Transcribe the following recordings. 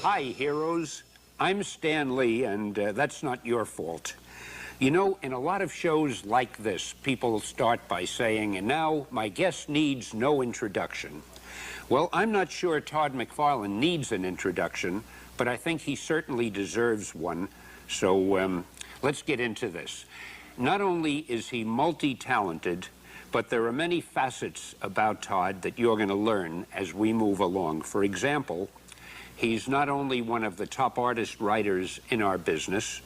Hi, heroes. I'm Stan Lee, and that's not your fault. You know, in a lot of shows like this, people start by saying, and now my guest needs no introduction. Well, I'm not sure Todd McFarlane needs an introduction, but I think he certainly deserves one. So let's get into this. Not only is he multi-talented, but there are many facets about Todd that you're going to learn as we move along. For example, he's not only one of the top artist writers in our business,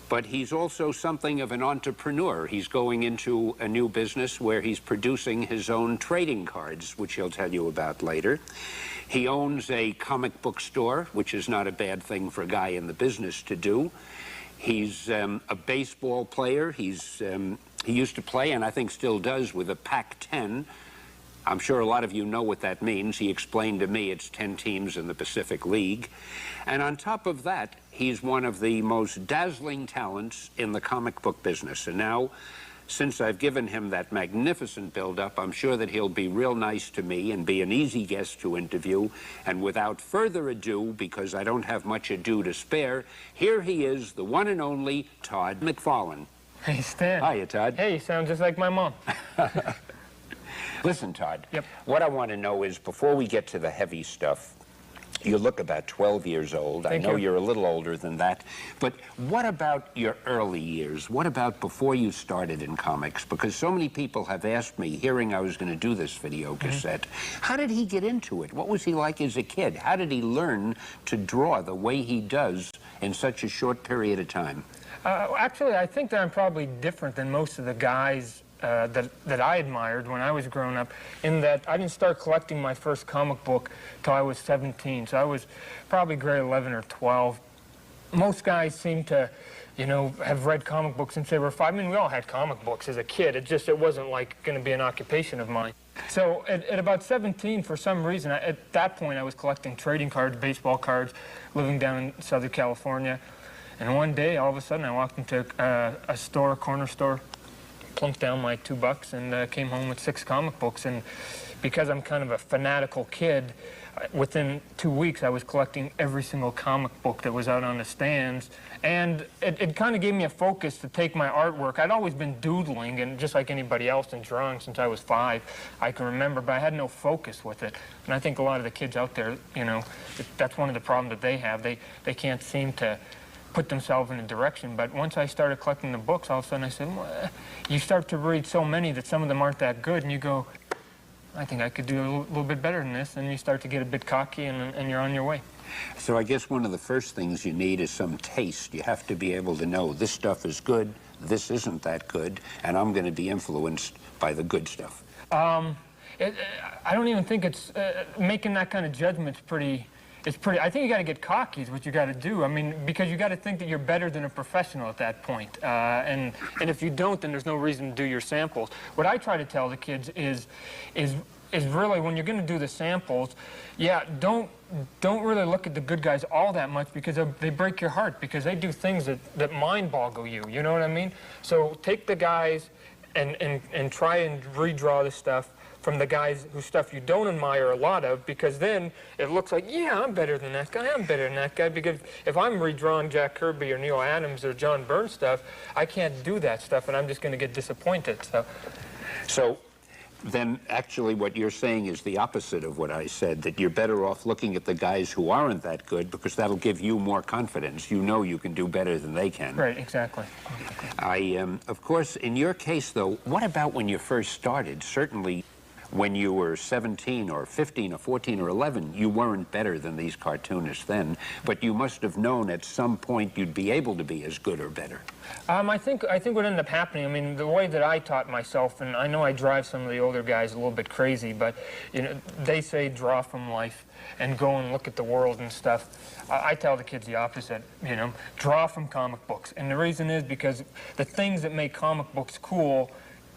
but he's also something of an entrepreneur. He's going into a new business where he's producing his own trading cards, which he'll tell you about later. He owns a comic book store, which is not a bad thing for a guy in the business to do. He's a baseball player. He used to play, and I think still does, with a Pac-10. I'm sure a lot of you know what that means. He explained to me it's 10 teams in the Pacific League. And on top of that, he's one of the most dazzling talents in the comic book business. And now, since I've given him that magnificent build-up, I'm sure that he'll be real nice to me and be an easy guest to interview. And without further ado, because I don't have much ado to spare, here he is, the one and only Todd McFarlane. Hey, Stan. Hiya, Todd. Hey, you sound just like my mom. Listen, Todd, Yep. What I want to know is, before we get to the heavy stuff, you look about 12 years old. Thank I know you. you're a little older than that. But what about your early years? What about before you started in comics? Because so many people have asked me, hearing I was going to do this video cassette, how did he get into it? What was he like as a kid? How did he learn to draw the way he does in such a short period of time? Actually, I think that I'm probably different than most of the guys that I admired when I was growing up, in that I didn't start collecting my first comic book till I was 17. So I was probably grade 11 or 12. Most guys seem to, you know, have read comic books since they were 5. I mean, we all had comic books as a kid. It wasn't like going to be an occupation of mine. So at about 17, for some reason, at that point, I was collecting trading cards, baseball cards, living down in Southern California. And one day, all of a sudden, I walked into a store, a corner store, plunked down my $2 and came home with 6 comic books. And because I'm kind of a fanatical kid, within 2 weeks I was collecting every single comic book that was out on the stands. And it kind of gave me a focus to take my artwork. I'd always been doodling, and just like anybody else, in drawing since I was 5, I can remember, but I had no focus with it. And I think a lot of the kids out there, you know, that's one of the problems that they have. They can't seem to put themselves in a direction. But once I started collecting the books, all of a sudden I said, well, you start to read so many that some of them aren't that good, and you go, I think I could do a little bit better than this, and you start to get a bit cocky, and you're on your way. So I guess one of the first things you need is some taste. You have to be able to know this stuff is good, this isn't that good, and I'm going to be influenced by the good stuff. I don't even think it's, making that kind of judgment's pretty, I think you got to get cocky is what you got to do. I mean, because you got to think that you're better than a professional at that point. And if you don't, then there's no reason to do your samples. What I try to tell the kids is really, when you're going to do the samples, yeah, don't really look at the good guys all that much, because they break your heart, because they do things that mind boggle you. You know what I mean? So take the guys and try and redraw the stuff from the guys whose stuff you don't admire a lot of, because then it looks like, yeah, I'm better than that guy, I'm better than that guy, because if I'm redrawing Jack Kirby or Neil Adams or John Byrne stuff, I can't do that stuff, and I'm just going to get disappointed. So then actually what you're saying is the opposite of what I said, that you're better off looking at the guys who aren't that good, because that'll give you more confidence. You know you can do better than they can. Right, exactly. Of course, in your case, though, what about when you first started? Certainly, when you were 17 or 15 or 14 or 11, you weren't better than these cartoonists then, but you must have known at some point you'd be able to be as good or better. I think what ended up happening, I mean, the way that I taught myself, and I know I drive some of the older guys a little bit crazy, but, you know, they say draw from life and go and look at the world and stuff. I tell the kids the opposite, you know, draw from comic books. And the reason is because the things that make comic books cool,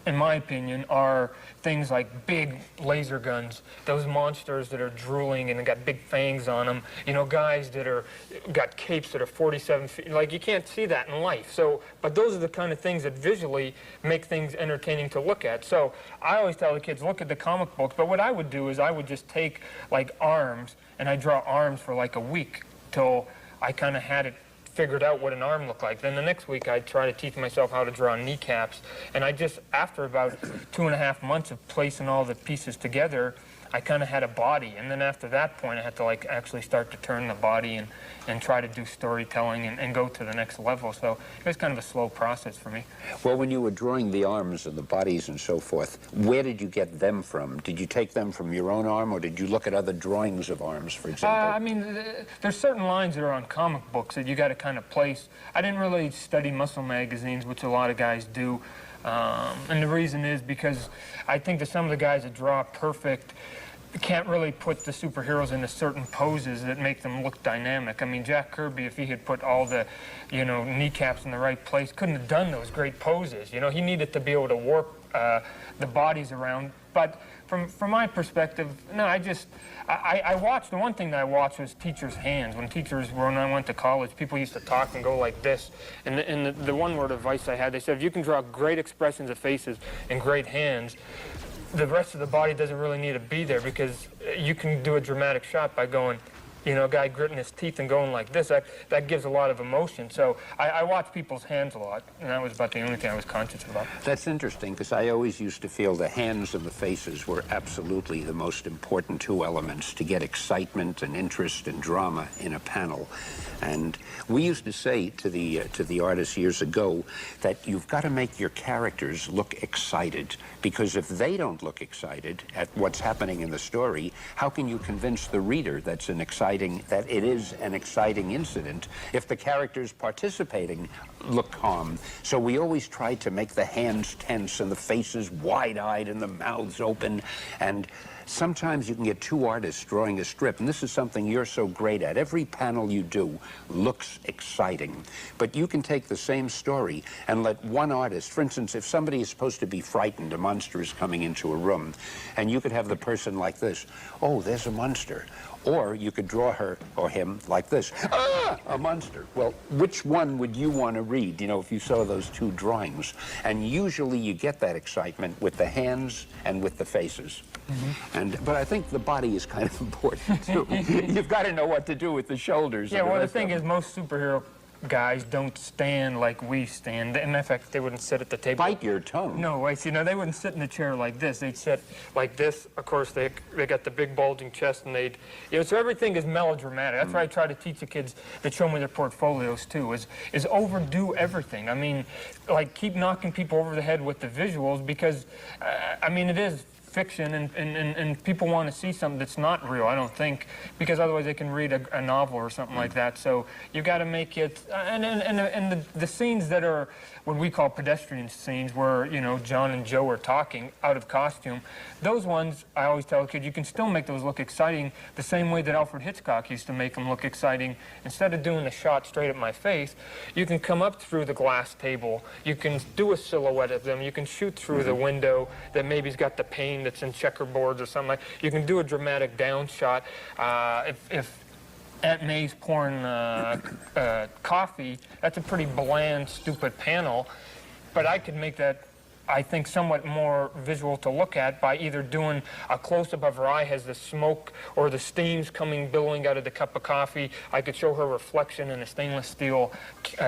in my opinion, are things like big laser guns, those monsters that are drooling and got big fangs on them, you know, guys that got capes that are 47 feet, like you can't see that in life. So, but those are the kind of things that visually make things entertaining to look at. So I always tell the kids, look at the comic books, but what I would do is I would just take like arms, and I draw arms for like a week. till I kind of had it figured out what an arm looked like. Then the next week I'd try to teach myself how to draw kneecaps, and I just, after about 2.5 months of placing all the pieces together, I kind of had a body. And then after that point I had to like actually start to turn the body and try to do storytelling and go to the next level. So it was kind of a slow process for me. Well, when you were drawing the arms and the bodies and so forth, where did you get them from? Did you take them from your own arm, or did you look at other drawings of arms, for example? I mean, there's certain lines that are on comic books that you got to kind of place. I didn't really study muscle magazines, which a lot of guys do. And the reason is because I think that some of the guys that draw perfect can't really put the superheroes into certain poses that make them look dynamic. I mean, Jack Kirby, if he had put all the, kneecaps in the right place, couldn't have done those great poses. You know, he needed to be able to warp the bodies around. But from my perspective, no, I watched, the one thing that I watched was teachers' hands. When I went to college, people used to talk and go like this. And the one word advice I had, they said, if you can draw great expressions of faces and great hands, the rest of the body doesn't really need to be there, because you can do a dramatic shot by going, a guy gritting his teeth and going like this. That gives a lot of emotion. So I watch people's hands a lot, and that was about the only thing I was conscious about. That's interesting, because I always used to feel the hands and the faces were absolutely the most important two elements to get excitement and interest and drama in a panel. And we used to say to the artists years ago that you've got to make your characters look excited, because if they don't look excited at what's happening in the story, how can you convince the reader that it is an exciting incident if the characters participating look calm? So we always try to make the hands tense and the faces wide-eyed and the mouths open. And sometimes you can get two artists drawing a strip, and this is something you're so great at. Every panel you do looks exciting. But you can take the same story and let one artist, for instance, if somebody is supposed to be frightened, a monster is coming into a room, and you could have the person like this, oh, there's a monster. Or you could draw her or him like this, ah, a monster. Well, which one would you want to read, if you saw those two drawings? And usually you get that excitement with the hands and with the faces. Mm-hmm. But I think the body is kind of important, too. You've got to know what to do with the shoulders. Yeah, well, the thing is, most superhero guys don't stand like we stand. In fact, they wouldn't sit at the table. Bite your tongue. No, they wouldn't sit in the chair like this. They'd sit like this. Of course, they got the big bulging chest, and so everything is melodramatic. That's why I try to teach the kids that show me their portfolios too, is overdo everything. I mean, like, keep knocking people over the head with the visuals, because, it is fiction, and people want to see something that's not real, I don't think, because otherwise they can read a novel or something like that. So you got to make it, and the scenes that are what we call pedestrian scenes, where John and Joe are talking out of costume, those ones, I always tell kids, you can still make those look exciting the same way that Alfred Hitchcock used to make them look exciting. Instead of doing the shot straight at my face, you can come up through the glass table, you can do a silhouette of them, you can shoot through the window that maybe's got the pane that's in checkerboards or something like. You can do a dramatic down shot. If Aunt May's pouring coffee, that's a pretty bland, stupid panel, but I could make that, I think, somewhat more visual to look at by either doing a close-up of her eye as the smoke or the steam's coming billowing out of the cup of coffee. I could show her reflection in a stainless steel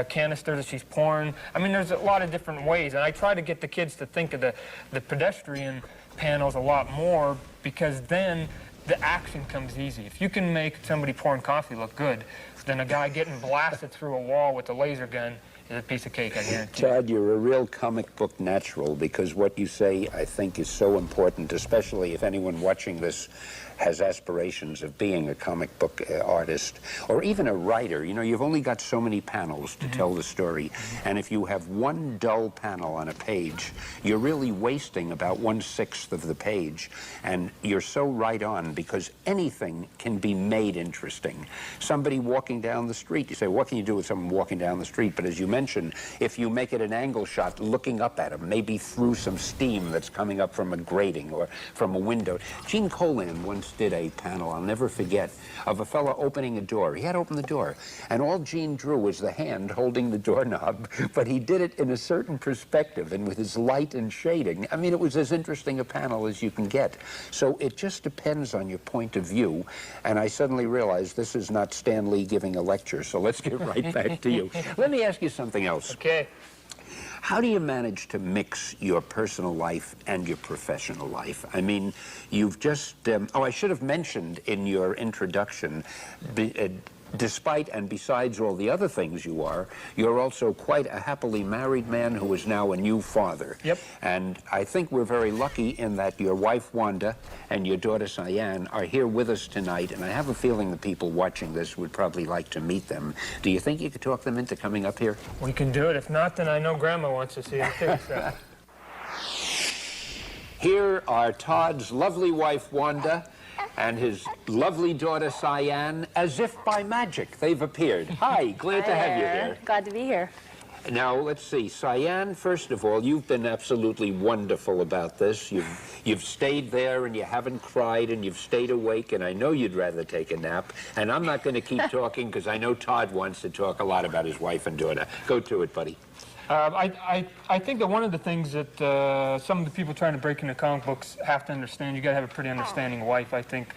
canister that she's pouring. I mean, there's a lot of different ways, and I try to get the kids to think of the pedestrian panels a lot more, because then the action comes easy. If you can make somebody pouring coffee look good, then a guy getting blasted through a wall with a laser gun is a piece of cake, I guarantee. Chad, you're a real comic book natural, because what you say, I think, is so important, especially if anyone watching this has aspirations of being a comic book artist, or even a writer. You've only got so many panels to tell the story, and if you have one dull panel on a page, you're really wasting about 1/6 of the page, and you're so right on, because anything can be made interesting. Somebody walking down the street, you say, what can you do with someone walking down the street? But as you mentioned, if you make it an angle shot looking up at them, maybe through some steam that's coming up from a grating or from a window. Gene Colan once once did a panel, I'll never forget, of a fellow opening a door. He had opened the door, and all Gene drew was the hand holding the doorknob, but he did it in a certain perspective and with his light and shading. I mean, it was as interesting a panel as you can get. So it just depends on your point of view, and I suddenly realized this is not Stan Lee giving a lecture, so let's get right back to you. Let me ask you something else. Okay. How do you manage to mix your personal life and your professional life? I mean, you've just, oh, I should have mentioned in your introduction, despite and besides all the other things you are, you're also quite a happily married man who is now a new father. Yep. And I think we're very lucky in that your wife, Wanda, and your daughter, Cyan, are here with us tonight, and I have a feeling the people watching this would probably like to meet them. Do you think you could talk them into coming up here? We can do it. If not, then I know Grandma wants to see them too. So. Here are Todd's lovely wife, Wanda, and his lovely daughter, Cyan. As if by magic, they've appeared. Hi, glad to have you here. Glad to be here. Now, let's see. Cyan, first of all, you've been absolutely wonderful about this. You've stayed there, and you haven't cried, and you've stayed awake, and I know you'd rather take a nap. And I'm not going to keep talking, because I know Todd wants to talk a lot about his wife and daughter. Go to it, buddy. I think that one of the things that some of the people trying to break into comic books have to understand, you got to have a pretty understanding wife, I think.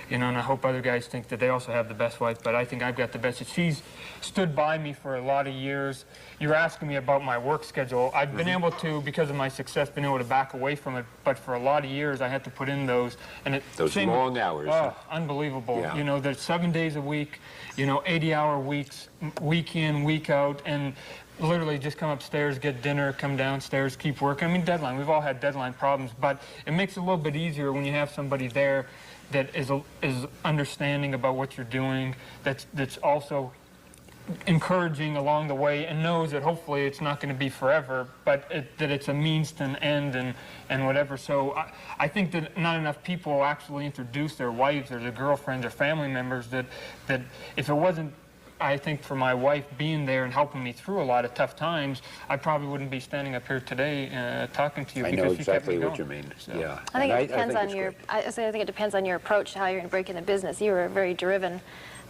You know, and I hope other guys think that they also have the best wife, but I think I've got the best. She's stood by me for a lot of years. You're asking me about my work schedule. I've been able to, because of my success, been able to back away from it, but for a lot of years I had to put in those. And those long hours. Oh, unbelievable. Yeah. You know, there's 7 days a week, you know, 80-hour weeks, week in, week out, and literally just come upstairs, get dinner, come downstairs, keep working. I mean, deadline. We've all had deadline problems, but it makes it a little bit easier when you have somebody there that is understanding about what you're doing, that's also encouraging along the way, and knows that hopefully it's not going to be forever, but that it's a means to an end and whatever. So I think that not enough people actually introduce their wives or their girlfriends or family members that if it wasn't, I think, for my wife being there and helping me through a lot of tough times, I probably wouldn't be standing up here today talking to you. I because know she kept me exactly what going. you mean. So. Yeah. I think it depends on on your. I think it depends on your approach to how you're going to break in the business. You were very driven,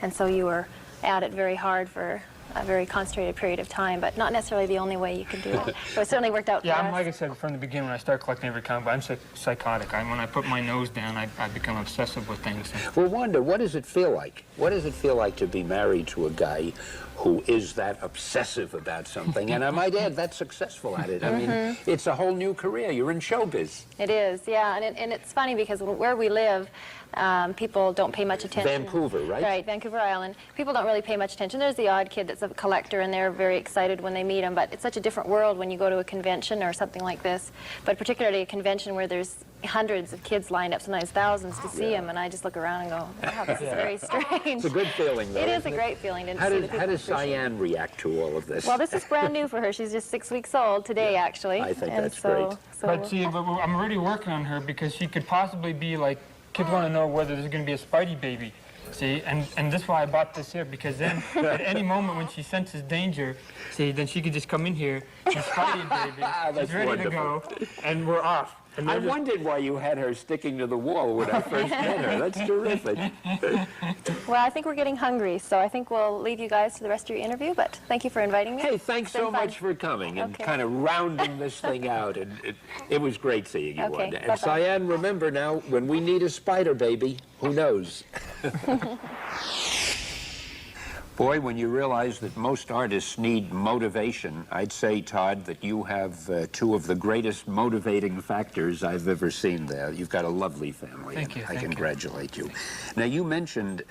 and so you were at it very hard for a very concentrated period of time, but not necessarily the only way you can do it. But it certainly worked out for Yeah, us. I'm, like I said from the beginning, when I started collecting every comic book, I'm psychotic. When I put my nose down, I become obsessive with things. Well, Wanda, what does it feel like? What does it feel like to be married to a guy who is that obsessive about something? And I might add, that's successful at it. I mean, it's a whole new career. You're in showbiz. It is, yeah, and it's funny because where we live, people don't pay much attention. Vancouver, right? Right, Vancouver Island. People don't really pay much attention. There's the odd kid that's a collector, and they're very excited when they meet him, but it's such a different world when you go to a convention or something like this, but particularly a convention where there's hundreds of kids lined up, sometimes thousands, to see him, and I just look around and go, wow, this is very strange. It's a good feeling, though. It is a great feeling to see the people. How does Cyan react to all of this? Well, this is brand new for her. She's just 6 weeks old today, actually. I think and that's great. But see, I'm already working on her because she could possibly be like, kids want to know whether there's going to be a Spidey baby. See, and this is why I bought this here, because then at any moment when she senses danger, see, then she could just come in here, she's Spidey baby, she's ready to go, and we're off. And I wondered why you had her sticking to the wall when I first met her. That's terrific. Well, I think we're getting hungry, so I think we'll leave you guys to the rest of your interview, but thank you for inviting me. Hey, thanks It's been so fun. much for coming and Okay. kind of rounding this thing out. And it was great seeing you, Okay, Wanda. And bye-bye. Cyan, remember now, when we need a spider baby, who knows? Boy, when you realize that most artists need motivation, I'd say, Todd, that you have two of the greatest motivating factors I've ever seen there. You've got a lovely family. Thank you, I thank you. congratulate you. Now, you mentioned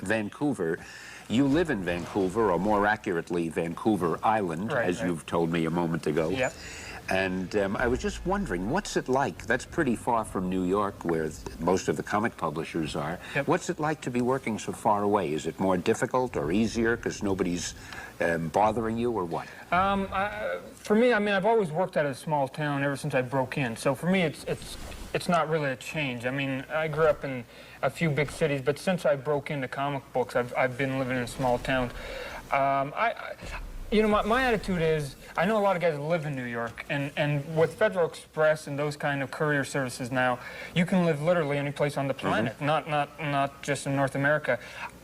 Vancouver. You live in Vancouver, or more accurately, Vancouver Island, Right, as right. you've told me a moment ago. Yep. And I was just wondering, what's it like? That's pretty far from New York, where most of the comic publishers are. Yep. What's it like to be working so far away? Is it more difficult or easier because nobody's bothering you, or what? For me, I mean, I've always worked at a small town ever since I broke in. So for me, it's not really a change. I mean, I grew up in a few big cities, but since I broke into comic books, I've been living in small towns. You know, my attitude is, I know a lot of guys live in New York, and with Federal Express and those kind of courier services now, you can live literally any place on the planet, not just in North America.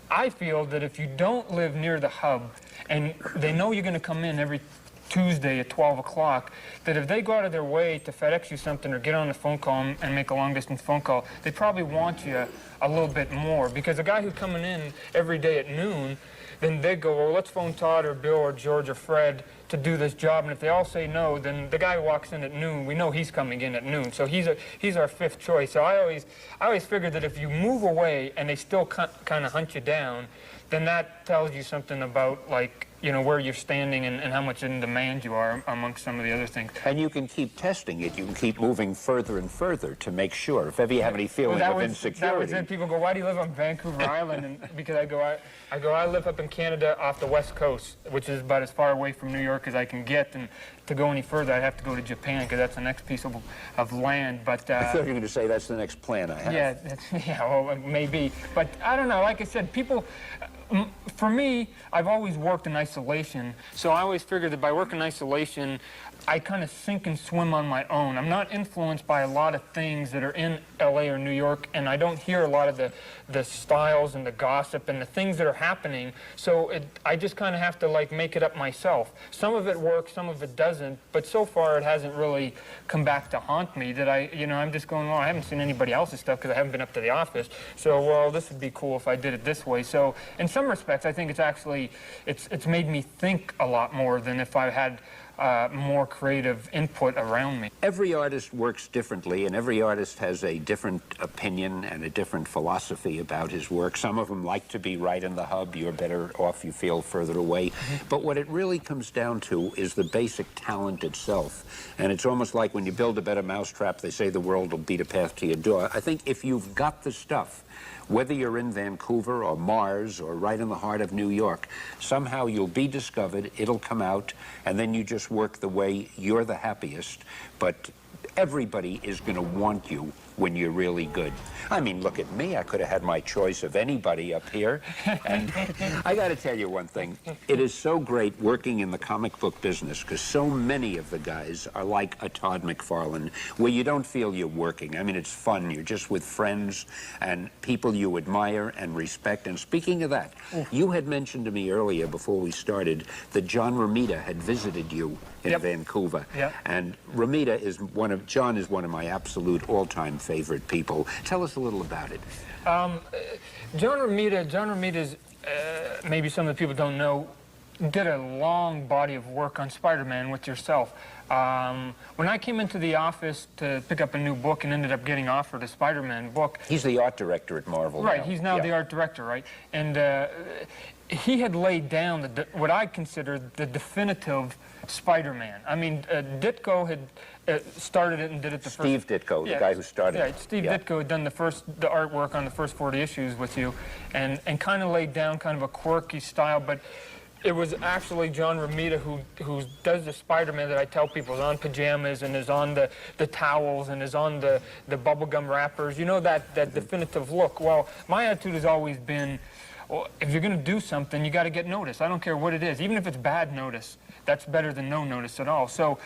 I feel that if you don't live near the hub, and they know you're going to come in every Tuesday at 12 o'clock, that if they go out of their way to FedEx you something or get on a phone call and make a long-distance phone call, they probably want you a little bit more. Because a guy who's coming in every day at noon, then they go, well, let's phone Todd or Bill or George or Fred to do this job. And if they all say no, then the guy who walks in at noon, we know he's coming in at noon. So he's our fifth choice. So I always figured that if you move away and they still kind of hunt you down, then that tells you something about, like, you know, where you're standing and how much in demand you are amongst some of the other things. And you can keep testing it. You can keep moving further and further to make sure. If ever you have any feeling of insecurity. That was it. People go, why do you live on Vancouver Island? And because I live up in Canada off the West Coast, which is about as far away from New York as I can get. And to go any further, I'd have to go to Japan because that's the next piece of land. But I thought you were going to say that's the next plan I have. Yeah, well, maybe. But I don't know. Like I said, people... For me, I've always worked in isolation, so I always figured that by working in isolation, I kind of sink and swim on my own. I'm not influenced by a lot of things that are in LA or New York, and I don't hear a lot of the styles and the gossip and the things that are happening, so I just kind of have to, like, make it up myself. Some of it works, some of it doesn't, but so far it hasn't really come back to haunt me that I'm just going, well, I haven't seen anybody else's stuff because I haven't been up to the office, so, well, this would be cool if I did it this way. So in some respects, I think it's made me think a lot more than if I had more creative input around me. Every artist works differently, and every artist has a different opinion and a different philosophy about his work. Some of them like to be right in the hub. You're better off, you feel, further away. But what it really comes down to is the basic talent itself. And it's almost like when you build a better mousetrap, they say the world will beat a path to your door. I think if you've got the stuff, whether you're in Vancouver or Mars or right in the heart of New York, somehow you'll be discovered, it'll come out, and then you just work the way you're the happiest. But everybody is going to want you when you're really good. I mean, look at me. I could have had my choice of anybody up here. And I got to tell you one thing. It is so great working in the comic book business because so many of the guys are like a Todd McFarlane, where you don't feel you're working. I mean, it's fun. You're just with friends and people you admire and respect. And speaking of that, you had mentioned to me earlier before we started that John Romita had visited you in Vancouver. And Romita is John is one of my absolute all-time favorite people. Tell us a little about it. John Romita's, maybe some of the people don't know, did a long body of work on Spider-Man with yourself. When I came into the office to pick up a new book and ended up getting offered a Spider-Man book... He's the art director at Marvel Right, now. He's now the art director, right? And he had laid down what I consider the definitive Spider-Man. I mean, Ditko had started it and did it the Steve first... Ditko, the guy who started it. Steve Ditko had done the artwork on the first 40 issues with you and kind of laid down kind of a quirky style, but it was actually John Romita who does the Spider-Man that I tell people is on pajamas and is on the towels and is on the bubblegum wrappers. You know, that definitive look. Well, my attitude has always been, well, if you're going to do something, you got to get notice. I don't care what it is. Even if it's bad notice, that's better than no notice at all. So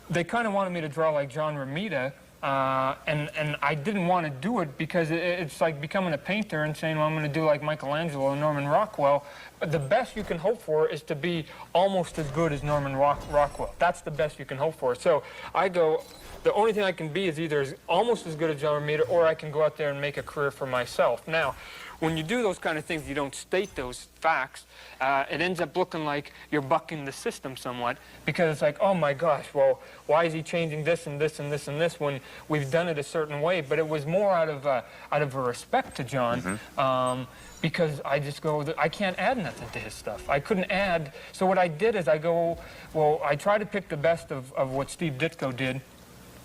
they kind of wanted me to draw like John Romita, and I didn't want to do it because it's like becoming a painter and saying, well, I'm going to do like Michelangelo or Norman Rockwell. But the best you can hope for is to be almost as good as Norman Rockwell. That's the best you can hope for. So I go, the only thing I can be is either almost as good as John Romita, or I can go out there and make a career for myself. Now, when you do those kind of things, you don't state those facts. It ends up looking like you're bucking the system somewhat, because it's like, oh my gosh, well, why is he changing this and this and this and this when we've done it a certain way? But it was more out of a respect to John, because I just go, I can't add nothing to his stuff. I couldn't add. So what I did is I go, well, I try to pick the best of what Steve Ditko did.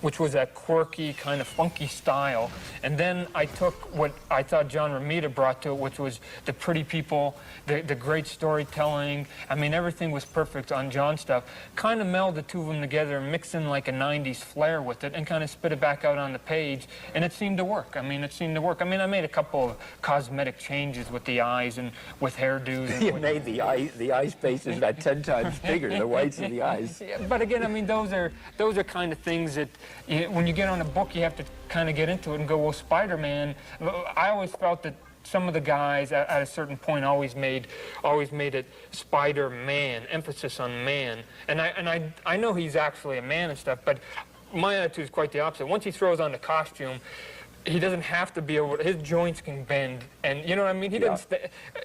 which was that quirky, kind of funky style. And then I took what I thought John Romita brought to it, which was the pretty people, the great storytelling. I mean, everything was perfect on John's stuff. Kind of meld the two of them together and mix in like a 90s flair with it and kind of spit it back out on the page. And it seemed to work. I mean, it seemed to work. I mean, I made a couple of cosmetic changes with the eyes and with hairdos. And you made the eye space is about 10 times bigger, the whites of the eyes. Yeah, but again, I mean, those are kind of things that when you get on a book, you have to kind of get into it and go, well, Spider-Man. I always felt that some of the guys at a certain point always made it Spider-Man, emphasis on man. And I know he's actually a man and stuff, but my attitude is quite the opposite. Once he throws on the costume, he doesn't have to be able to, his joints can bend, and you know what I mean? He doesn't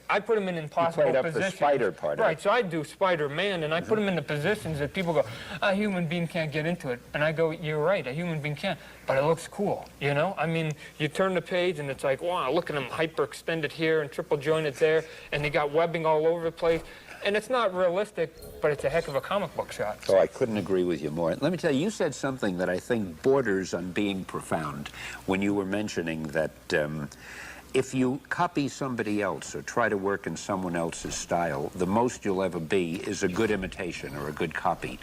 I put him in impossible positions. You played up the spider part. Right, so I do Spider-Man, and I put him in the positions that people go, a human being can't get into it. And I go, you're right, a human being can't, but it looks cool, you know? I mean, you turn the page, and it's like, wow, look at him hyper-extended here and triple-jointed there, and they got webbing all over the place. And it's not realistic, but it's a heck of a comic book shot. Oh, I couldn't agree with you more. Let me tell you, you said something that I think borders on being profound when you were mentioning that if you copy somebody else or try to work in someone else's style, the most you'll ever be is a good imitation or a good copy.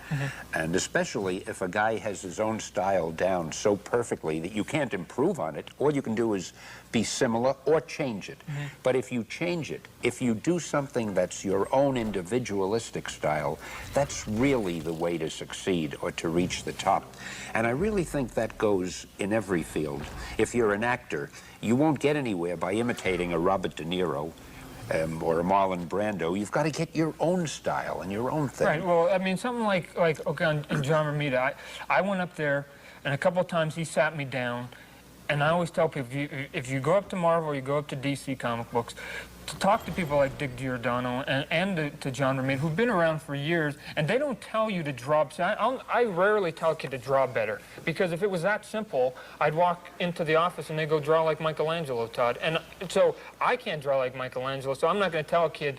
And especially if a guy has his own style down so perfectly that you can't improve on it, all you can do is be similar or change it. But if you change it, if you do something that's your own individualistic style, that's really the way to succeed or to reach the top. And I really think that goes in every field. If you're an actor, you won't get anywhere by imitating a Robert De Niro or a Marlon Brando. You've got to get your own style and your own thing. Right, well, I mean, something like okay, in John Romita, I went up there, and a couple of times he sat me down, and I always tell people, if you go up to Marvel or you go up to DC comic books, to talk to people like Dick Giordano and to John Romita, who've been around for years, and they don't tell you to draw. I rarely tell a kid to draw better, because if it was that simple, I'd walk into the office and they go, draw like Michelangelo, Todd. And so I can't draw like Michelangelo, so I'm not going to tell a kid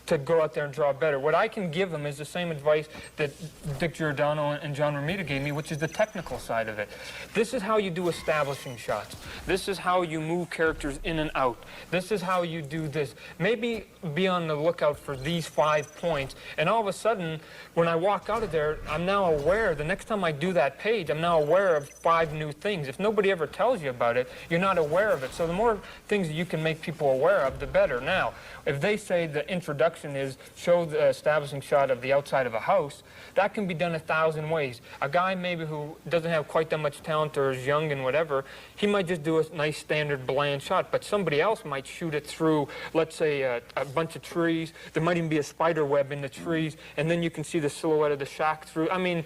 to go out there and draw better. What I can give them is the same advice that Dick Giordano and John Romita gave me, which is the technical side of it. This is how you do establishing shots. This is how you move characters in and out. This is how you do this. Maybe be on the lookout for these 5 points, and all of a sudden, when I walk out of there, I'm now aware, the next time I do that page, I'm now aware of 5 new things. If nobody ever tells you about it, you're not aware of it. So the more things that you can make people aware of, the better. Now, if they say the introduction is show the establishing shot of the outside of a house, that can be done 1,000 ways. A guy maybe who doesn't have quite that much talent or is young and whatever, he might just do a nice standard bland shot, but somebody else might shoot it through, let's say, a bunch of trees. There might even be a spider web in the trees, and then you can see the silhouette of the shack through. I mean,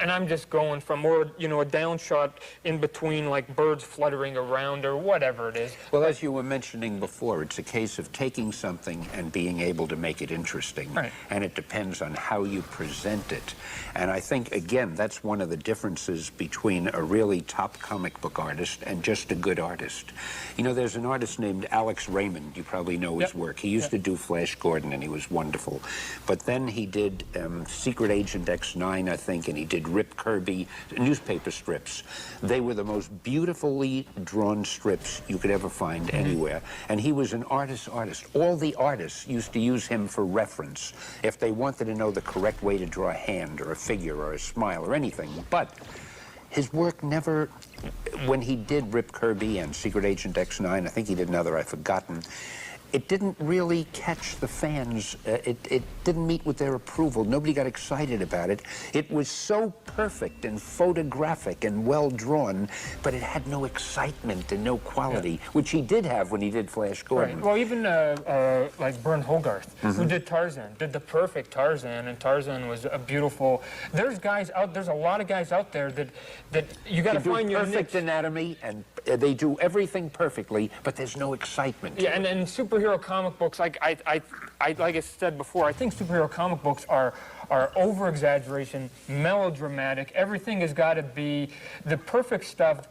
and I'm just going from, or, you know, a down shot in between, like birds fluttering around or whatever it is. Well, as you were mentioning before, it's a case of taking something and being able to make it interesting. Right. And it depends on how you present it. And I think, again, that's one of the differences between a really top comic book artist and just a good artist. You know, there's an artist named Alex Raymond. You probably know his work. He used to do Flash Gordon, and he was wonderful. But then he did Secret Agent X9, I think, and he did Rip Kirby newspaper strips. They were the most beautifully drawn strips you could ever find anywhere. And he was an artist. All the artists used to use him for reference if they wanted to know the correct way to draw a hand or a figure or a smile or anything. But his work never, when he did Rip Kirby and Secret Agent X9, I think he did another, I've forgotten, it didn't really catch the fans. It didn't meet with their approval. Nobody got excited about it. It was so perfect and photographic and well drawn, but it had no excitement and no quality, which he did have when he did Flash Gordon. Right. Well, even like Bernd Hogarth, who did Tarzan, did the perfect Tarzan, and Tarzan was a beautiful. There's a lot of guys out there that you got to find your perfect niche. anatomy, and they do everything perfectly, but there's no excitement. Yeah, and superhero comic books, like I said before, I think superhero comic books are over-exaggeration, melodramatic. Everything has got to be the perfect stuff.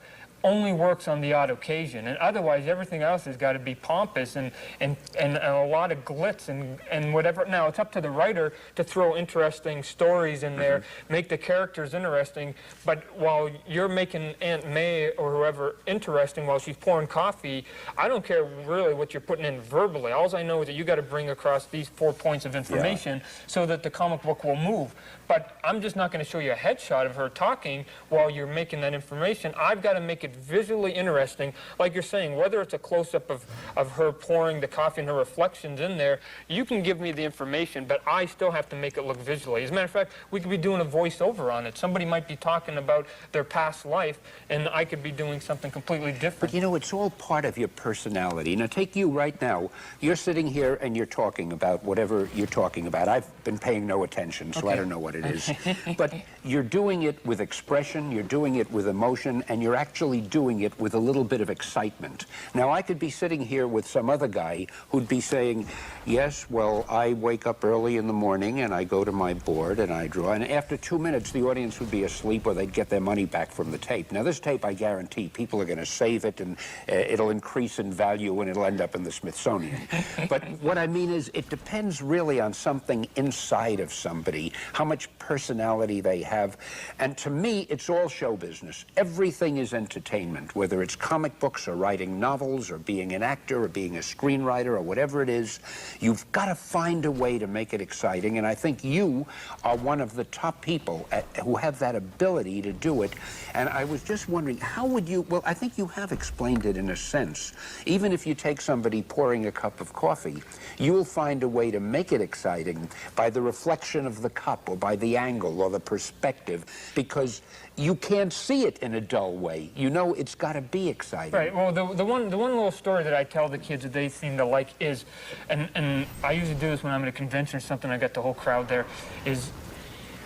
only works on the odd occasion, and otherwise everything else has got to be pompous and a lot of glitz and whatever. Now, it's up to the writer to throw interesting stories in there, make the characters interesting, but while you're making Aunt May or whoever interesting while she's pouring coffee, I don't care really what you're putting in verbally. All I know is that you got to bring across these 4 points of information so that the comic book will move. But I'm just not going to show you a headshot of her talking while you're making that information. I've got to make it visually interesting, like you're saying, whether it's a close-up of her pouring the coffee and her reflections in there. You can give me the information, but I still have to make it look visually. As a matter of fact, we could be doing a voiceover on it. Somebody might be talking about their past life, and I could be doing something completely different. But you know, it's all part of your personality. Now, take you right now. You're sitting here and you're talking about whatever you're talking about. I've been paying no attention, so I don't know what it is. But you're doing it with expression, you're doing it with emotion, and you're actually doing it with a little bit of excitement. Now, I could be sitting here with some other guy who'd be saying, yes, well, I wake up early in the morning and I go to my board and I draw, and after 2 minutes, the audience would be asleep or they'd get their money back from the tape. Now, this tape, I guarantee, people are going to save it, and it'll increase in value and it'll end up in the Smithsonian. But what I mean is, it depends really on something inside of somebody, how much personality they have. And to me, it's all show business. Everything is entertainment, whether it's comic books or writing novels or being an actor or being a screenwriter or whatever it is. You've got to find a way to make it exciting, and I think you are one of the top people who have that ability to do it. And I was just wondering, how would you, well, I think you have explained it in a sense. Even if you take somebody pouring a cup of coffee, you will find a way to make it exciting by the reflection of the cup or by the angle or the perspective, because you can't see it in a dull way. You know, it's got to be exciting. Right. Well, the one little story that I tell the kids that they seem to like is, and I usually do this when I'm at a convention or something, I got the whole crowd there, is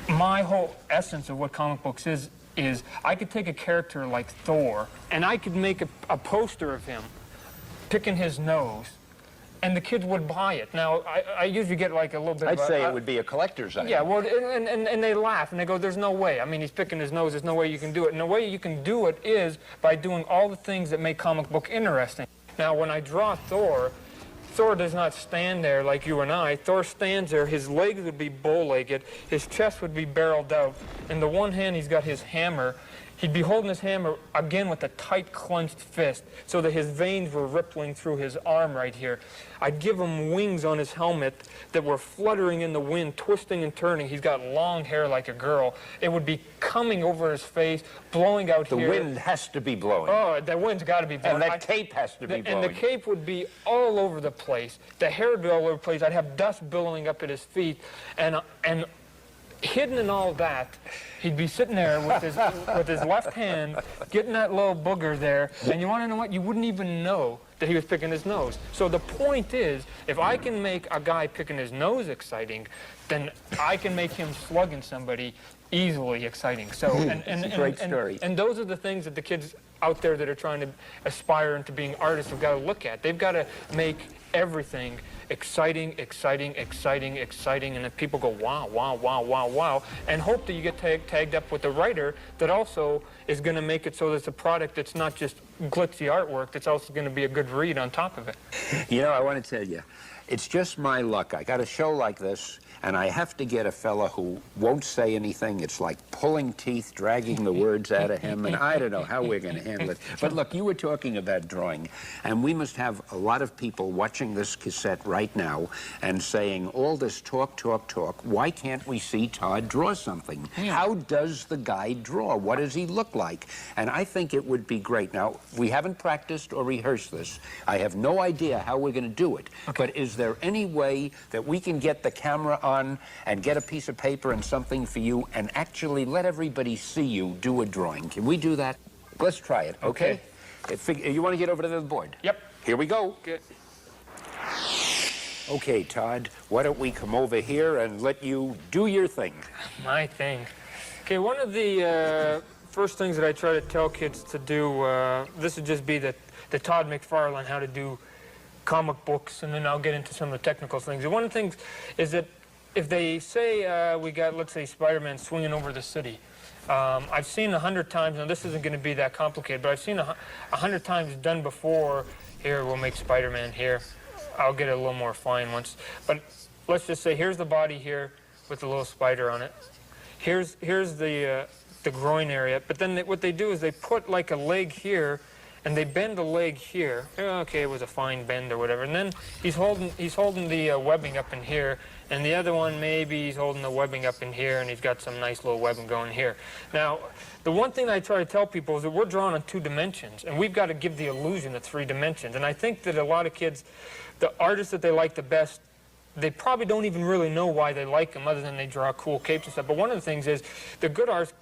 my whole essence of what comic books is I could take a character like Thor, and I could make a poster of him picking his nose, and the kids would buy it. Now, I usually get like a little bit I'd say it would be a collector's item. Yeah, well, and they laugh, and they go, there's no way. I mean, he's picking his nose, there's no way you can do it. And the way you can do it is by doing all the things that make comic book interesting. Now, when I draw Thor, Thor does not stand there like you and I. Thor stands there, his legs would be bow-legged, his chest would be barreled out. In the one hand, he's got his hammer. He'd be holding his hammer, again, with a tight, clenched fist, so that his veins were rippling through his arm right here. I'd give him wings on his helmet that were fluttering in the wind, twisting and turning. He's got long hair like a girl. It would be coming over his face, blowing out here. The wind has to be blowing. Oh, the wind's got to be blowing. And that cape has to be blowing. And the cape would be all over the place. The hair would be all over the place. I'd have dust billowing up at his feet. And hidden in all that, he'd be sitting there with his left hand, getting that little booger there, and you want to know what? You wouldn't even know that he was picking his nose. So the point is, if I can make a guy picking his nose exciting, then I can make him slugging somebody easily exciting. So, it's a great story. And those are the things that the kids out there that are trying to aspire into being artists have got to look at. They've got to make everything exciting, exciting, exciting, exciting, and then people go, wow, wow, wow, wow, wow, and hope that you get tagged up with a writer that also is going to make it so that it's a product that's not just glitzy artwork, that's also going to be a good read on top of it. You know, I want to tell you, it's just my luck. I got a show like this, and I have to get a fella who won't say anything. It's like pulling teeth, dragging the words out of him, and I don't know how we're going to handle it. But look, you were talking about drawing, and we must have a lot of people watching this cassette right now and saying, all this talk, talk, talk, why can't we see Todd draw something? Yeah. How does the guy draw? What does he look like? And I think it would be great. Now, we haven't practiced or rehearsed this. I have no idea how we're going to do it. Okay. But is there any way that we can get the camera on and get a piece of paper and something for you and actually let everybody see you do a drawing? Can we do that? Let's try it, okay? You want to get over to the board? Yep. Here we go. Good. Okay, Todd, why don't we come over here and let you do your thing? My thing. Okay, one of the first things that I try to tell kids to do, this would just be the Todd McFarlane, how to do comic books, and then I'll get into some of the technical things. And one of the things is that if they say we got, let's say, Spider-Man swinging over the city, I've seen 100 times, now this isn't going to be that complicated, but I've seen 100 times done before. Here, we'll make Spider-Man here. I'll get it a little more fine once. But let's just say here's the body here with the little spider on it. Here's the groin area. But then what they do is they put like a leg here, and they bend the leg here. Okay, it was a fine bend or whatever. And then he's holding the webbing up in here, and the other one maybe he's holding the webbing up in here, and he's got some nice little webbing going here. Now, the one thing I try to tell people is that we're drawn on 2 dimensions, and we've got to give the illusion of 3 dimensions. And I think that a lot of kids, the artists that they like the best, they probably don't even really know why they like them other than they draw cool capes and stuff. But one of the things is the good artists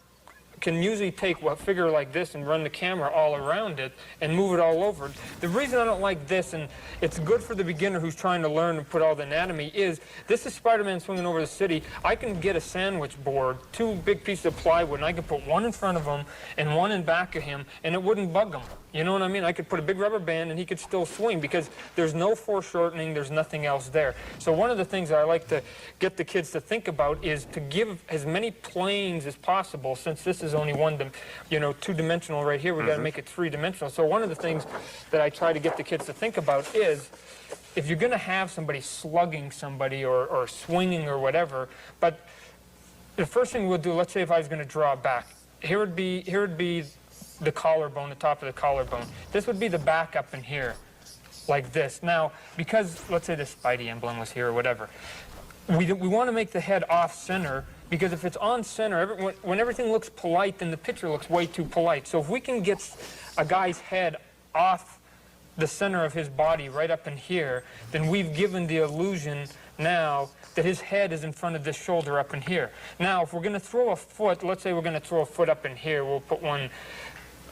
can usually take a figure like this and run the camera all around it and move it all over. The reason I don't like this, and it's good for the beginner who's trying to learn and put all the anatomy, is this is Spider-Man swinging over the city. I can get a sandwich board, 2 big pieces of plywood, and I can put one in front of him and one in back of him, and it wouldn't bug him. You know what I mean? I could put a big rubber band and he could still swing because there's no foreshortening, there's nothing else there. So one of the things that I like to get the kids to think about is to give as many planes as possible, since this is only 2-dimensional right here. We've got to make it 3-dimensional. So one of the things that I try to get the kids to think about is if you're going to have somebody slugging somebody or swinging or whatever, but the first thing we'll do, let's say if I was going to draw back, here would be the collarbone, the top of the collarbone. This would be the back up in here, like this. Now, because, let's say the Spidey emblem was here or whatever, we want to make the head off-center, because if it's on-center, when everything looks polite, then the picture looks way too polite. So if we can get a guy's head off the center of his body, right up in here, then we've given the illusion now that his head is in front of this shoulder up in here. Now, if we're going to throw a foot, let's say we're going to throw a foot up in here, we'll put one.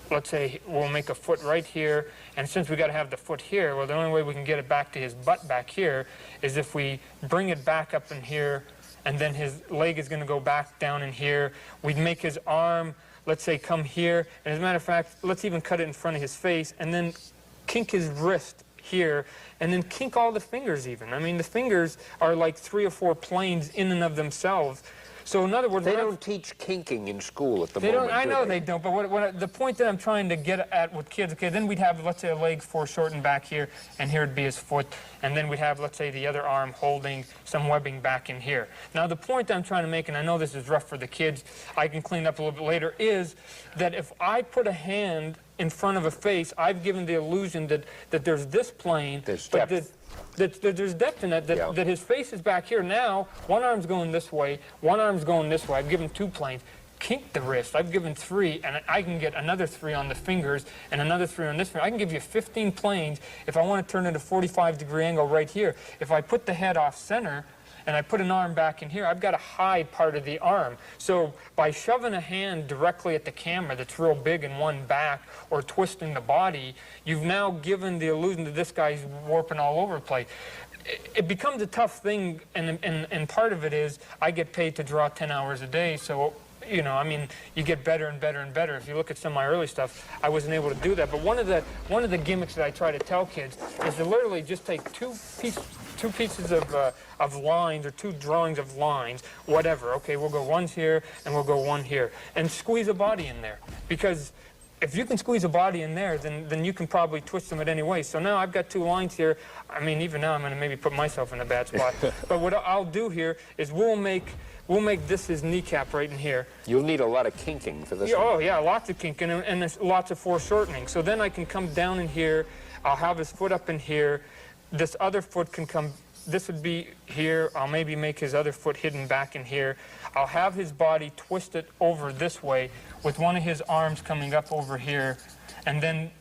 Let's say we'll make a foot right here, and since we got to have the foot here, well, the only way we can get it back to his butt back here is if we bring it back up in here, and then his leg is going to go back down in here. We'd make his arm, let's say, come here, and as a matter of fact, let's even cut it in front of his face, and then kink his wrist here, and then kink all the fingers even. I mean, the fingers are like 3 or 4 planes in and of themselves. So in other words, they don't teach kinking in school at the moment. I know they don't, but the point that I'm trying to get at with kids, okay, then we'd have, let's say, a leg foreshortened back here, and here would be his foot, and then we'd have, let's say, the other arm holding some webbing back in here. Now, the point that I'm trying to make, and I know this is rough for the kids, I can clean up a little bit later, is that if I put a hand in front of a face, I've given the illusion that there's this plane, there's but depth. There's depth in that, that his face is back here. Now, one arm's going this way, one arm's going this way. I've given 2 planes. Kink the wrist. I've given 3, and I can get another 3 on the fingers and another 3 on this finger. I can give you 15 planes if I want to turn it a 45-degree angle right here. If I put the head off center, and I put an arm back in here, I've got to hide part of the arm. So by shoving a hand directly at the camera that's real big and one back, or twisting the body, you've now given the illusion that this guy's warping all over the place. It becomes a tough thing, and part of it is I get paid to draw 10 hours a day, so you know, I mean, you get better and better and better. If you look at some of my early stuff, I wasn't able to do that. But one of the gimmicks that I try to tell kids is to literally just take two pieces of lines, or 2 drawings of lines, whatever. Okay, we'll go one's here and we'll go one here, and squeeze a body in there. Because if you can squeeze a body in there, then you can probably twist them at any way. So now I've got 2 lines here. I mean, even now I'm going to maybe put myself in a bad spot. But what I'll do here is we'll make this his kneecap right in here. You'll need a lot of kinking for this. Yeah, one. oh yeah, lots of kinking and there's lots of foreshortening. So then I can come down in here. I'll have his foot up in here. This other foot can come. This would be here. I'll maybe make his other foot hidden back in here. I'll have his body twisted over this way with one of his arms coming up over here, and then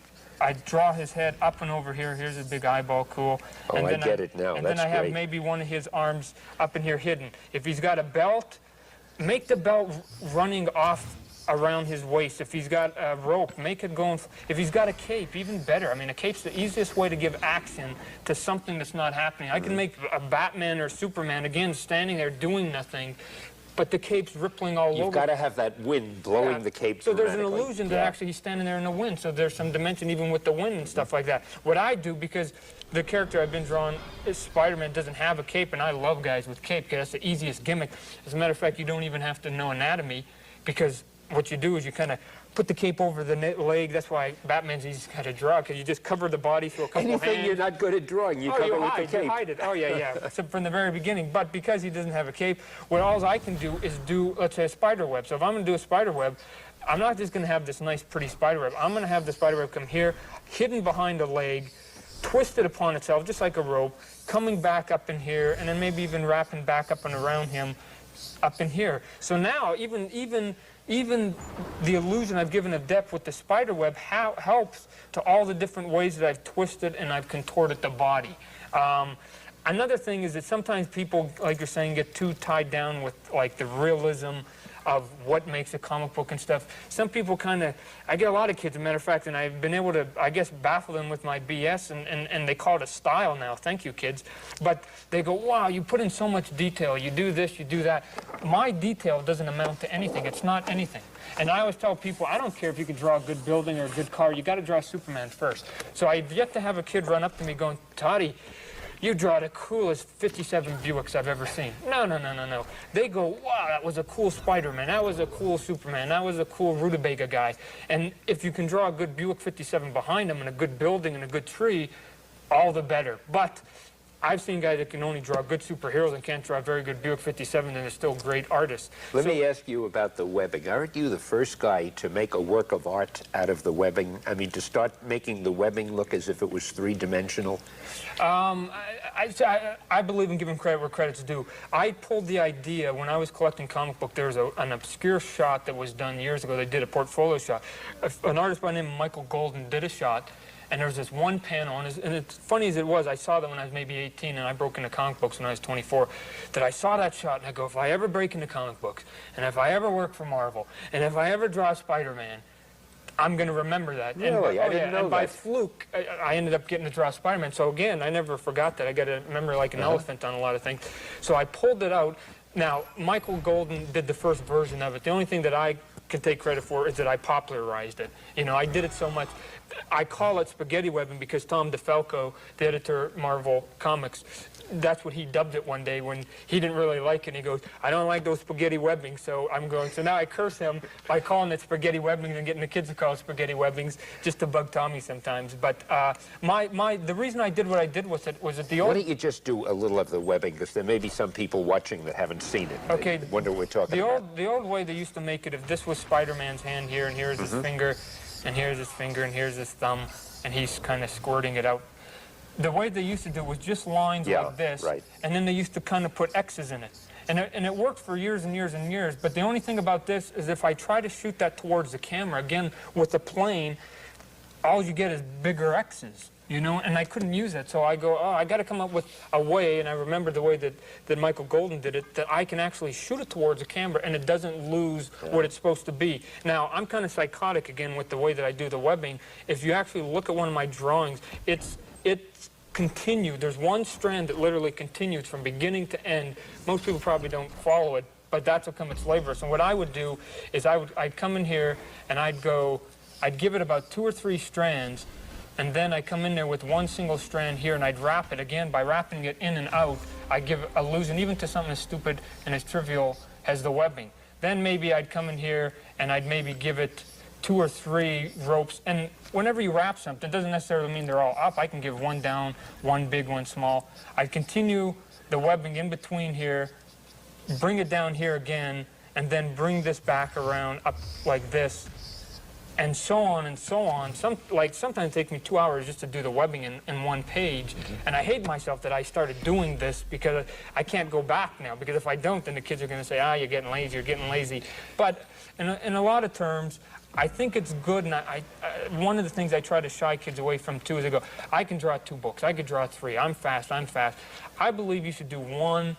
I draw his head up and over here. Here's a big eyeball, cool. Oh, and then I get it now. And That's then I have great. maybe one of his arms up in here hidden. If he's got a belt, make the belt running off around his waist. If he's got a rope, make it going. If he's got a cape, even better. I mean, a cape's the easiest way to give action to something that's not happening. I can make a Batman or Superman, again, standing there doing nothing, but the cape's rippling all over. You've got to have that wind blowing the cape So there's an dramatically. illusion that actually he's standing there in the wind, so there's some dimension even with the wind and stuff like that. What I do, because the character I've been drawing, is Spider-Man, doesn't have a cape, and I love guys with cape, because that's the easiest gimmick. As a matter of fact, you don't even have to know anatomy, because what you do is you kind of put the cape over the leg. That's why Batman's easy to kind of draw, because you just cover the body through a couple Anything hands. you're not good at drawing, you cover with the cape. You hide it. Oh, yeah. So from the very beginning. But because he doesn't have a cape, what all I can do is do, let's say, a spider web. So if I'm going to do a spider web, I'm not just going to have this nice, pretty spider web. I'm going to have the spider web come here, hidden behind a leg, twisted upon itself, just like a rope, coming back up in here, and then maybe even wrapping back up and around him up in here. So now, even the illusion I've given of depth with the spider web helps to all the different ways that I've twisted and I've contorted the body. Another thing is that sometimes people, like you're saying, get too tied down with like the realism of what makes a comic book and stuff. Some people kind of, I get a lot of kids, as a matter of fact, and I've been able to, I guess, baffle them with my BS, and they call it a style now. Thank you, kids. But they go, wow, you put in so much detail. You do this, you do that. My detail doesn't amount to anything. It's not anything. And I always tell people, I don't care if you can draw a good building or a good car. You got to draw Superman first. So I've yet to have a kid run up to me going, Toddy, you draw the coolest 57 Buicks I've ever seen. No. They go, wow, that was a cool Spider-Man. That was a cool Superman. That was a cool rutabaga guy. And if you can draw a good Buick 57 behind them and a good building and a good tree, all the better. But I've seen guys that can only draw good superheroes and can't draw a very good Buick 57 and they're still great artists. Let me ask you about the webbing. Aren't you the first guy to make a work of art out of the webbing? I mean, to start making the webbing look as if it was three-dimensional? I believe in giving credit where credit's due. I pulled the idea when I was collecting comic book. There was an obscure shot that was done years ago. They did a portfolio shot. An artist by the name of Michael Golden did a shot, and there was this one panel, and it's funny as it was, I saw that when I was maybe 18, and I broke into comic books when I was 24, that I saw that shot, and I go, if I ever break into comic books, and if I ever work for Marvel, and if I ever draw Spider-Man, I'm going to remember that. Really? I didn't know and that. by fluke, I ended up getting to draw Spider-Man. So again, I never forgot that. I got to remember like an elephant on a lot of things. So I pulled it out. Now, Michael Golden did the first version of it. The only thing that I can take credit for is that I popularized it. You know, I did it so much. I call it spaghetti webbing because Tom DeFalco, the editor at Marvel Comics, that's what he dubbed it one day when he didn't really like it. And he goes, I don't like those spaghetti webbings, so I'm going. So now I curse him by calling it spaghetti webbings and getting the kids to call it spaghetti webbings just to bug Tommy sometimes. But the reason I did what I did was that the old... Why don't you just do a little of the webbing, because there may be some people watching that haven't seen it. Okay. They wonder what we're talking about. The old way they used to make it, if this was Spider-Man's hand here, and here's his finger, and here's his finger, and here's his thumb, and he's kind of squirting it out. The way they used to do it was just lines like this, right. And then they used to kind of put X's in it. And it worked for years and years and years, but the only thing about this is if I try to shoot that towards the camera, again, with the plane, all you get is bigger X's, you know, and I couldn't use it. So I go, oh, I got to come up with a way, and I remember the way that Michael Golden did it, that I can actually shoot it towards the camera and it doesn't lose what it's supposed to be. Now, I'm kind of psychotic, again, with the way that I do the webbing. If you actually look at one of my drawings, it's continued. There's one strand that literally continues from beginning to end. Most people probably don't follow it, but that's what comes laborious. And what I would do is I'd come in here and I'd give it about 2 or 3 strands, and then I come in there with one single strand here and I'd wrap it. Again, by wrapping it in and out, I give illusion even to something as stupid and as trivial as the webbing. Then maybe I'd come in here and I'd maybe give it 2 or 3 ropes, and whenever you wrap something, it doesn't necessarily mean they're all up. I can give one down, one big, one small. I continue the webbing in between here, bring it down here again, and then bring this back around up like this, and so on and so on. Sometimes it takes me 2 hours just to do the webbing in one page, and I hate myself that I started doing this because I can't go back now, because if I don't, then the kids are going to say, you're getting lazy. But in a lot of terms, I think it's good, and one of the things I try to shy kids away from, too, is I go, I can draw 2 books, I could draw 3, I'm fast. I believe you should do 1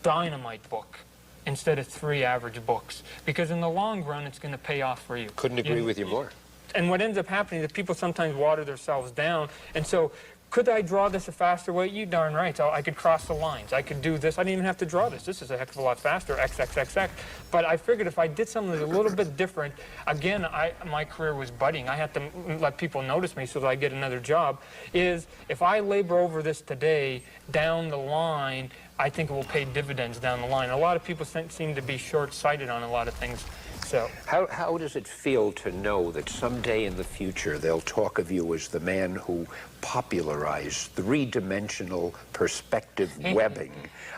dynamite book instead of 3 average books, because in the long run, it's going to pay off for you. Couldn't agree with you more. And what ends up happening is people sometimes water themselves down, and so could I draw this a faster way? You darn right. I could cross the lines. I could do this. I didn't even have to draw this. This is a heck of a lot faster, XXXX. But I figured if I did something that was a little bit different, again, my career was budding. I had to let people notice me so that I get another job, is if I labor over this today, down the line, I think it will pay dividends down the line. A lot of people seem to be short-sighted on a lot of things. So How does it feel to know that someday in the future they'll talk of you as the man who popularized three-dimensional perspective webbing?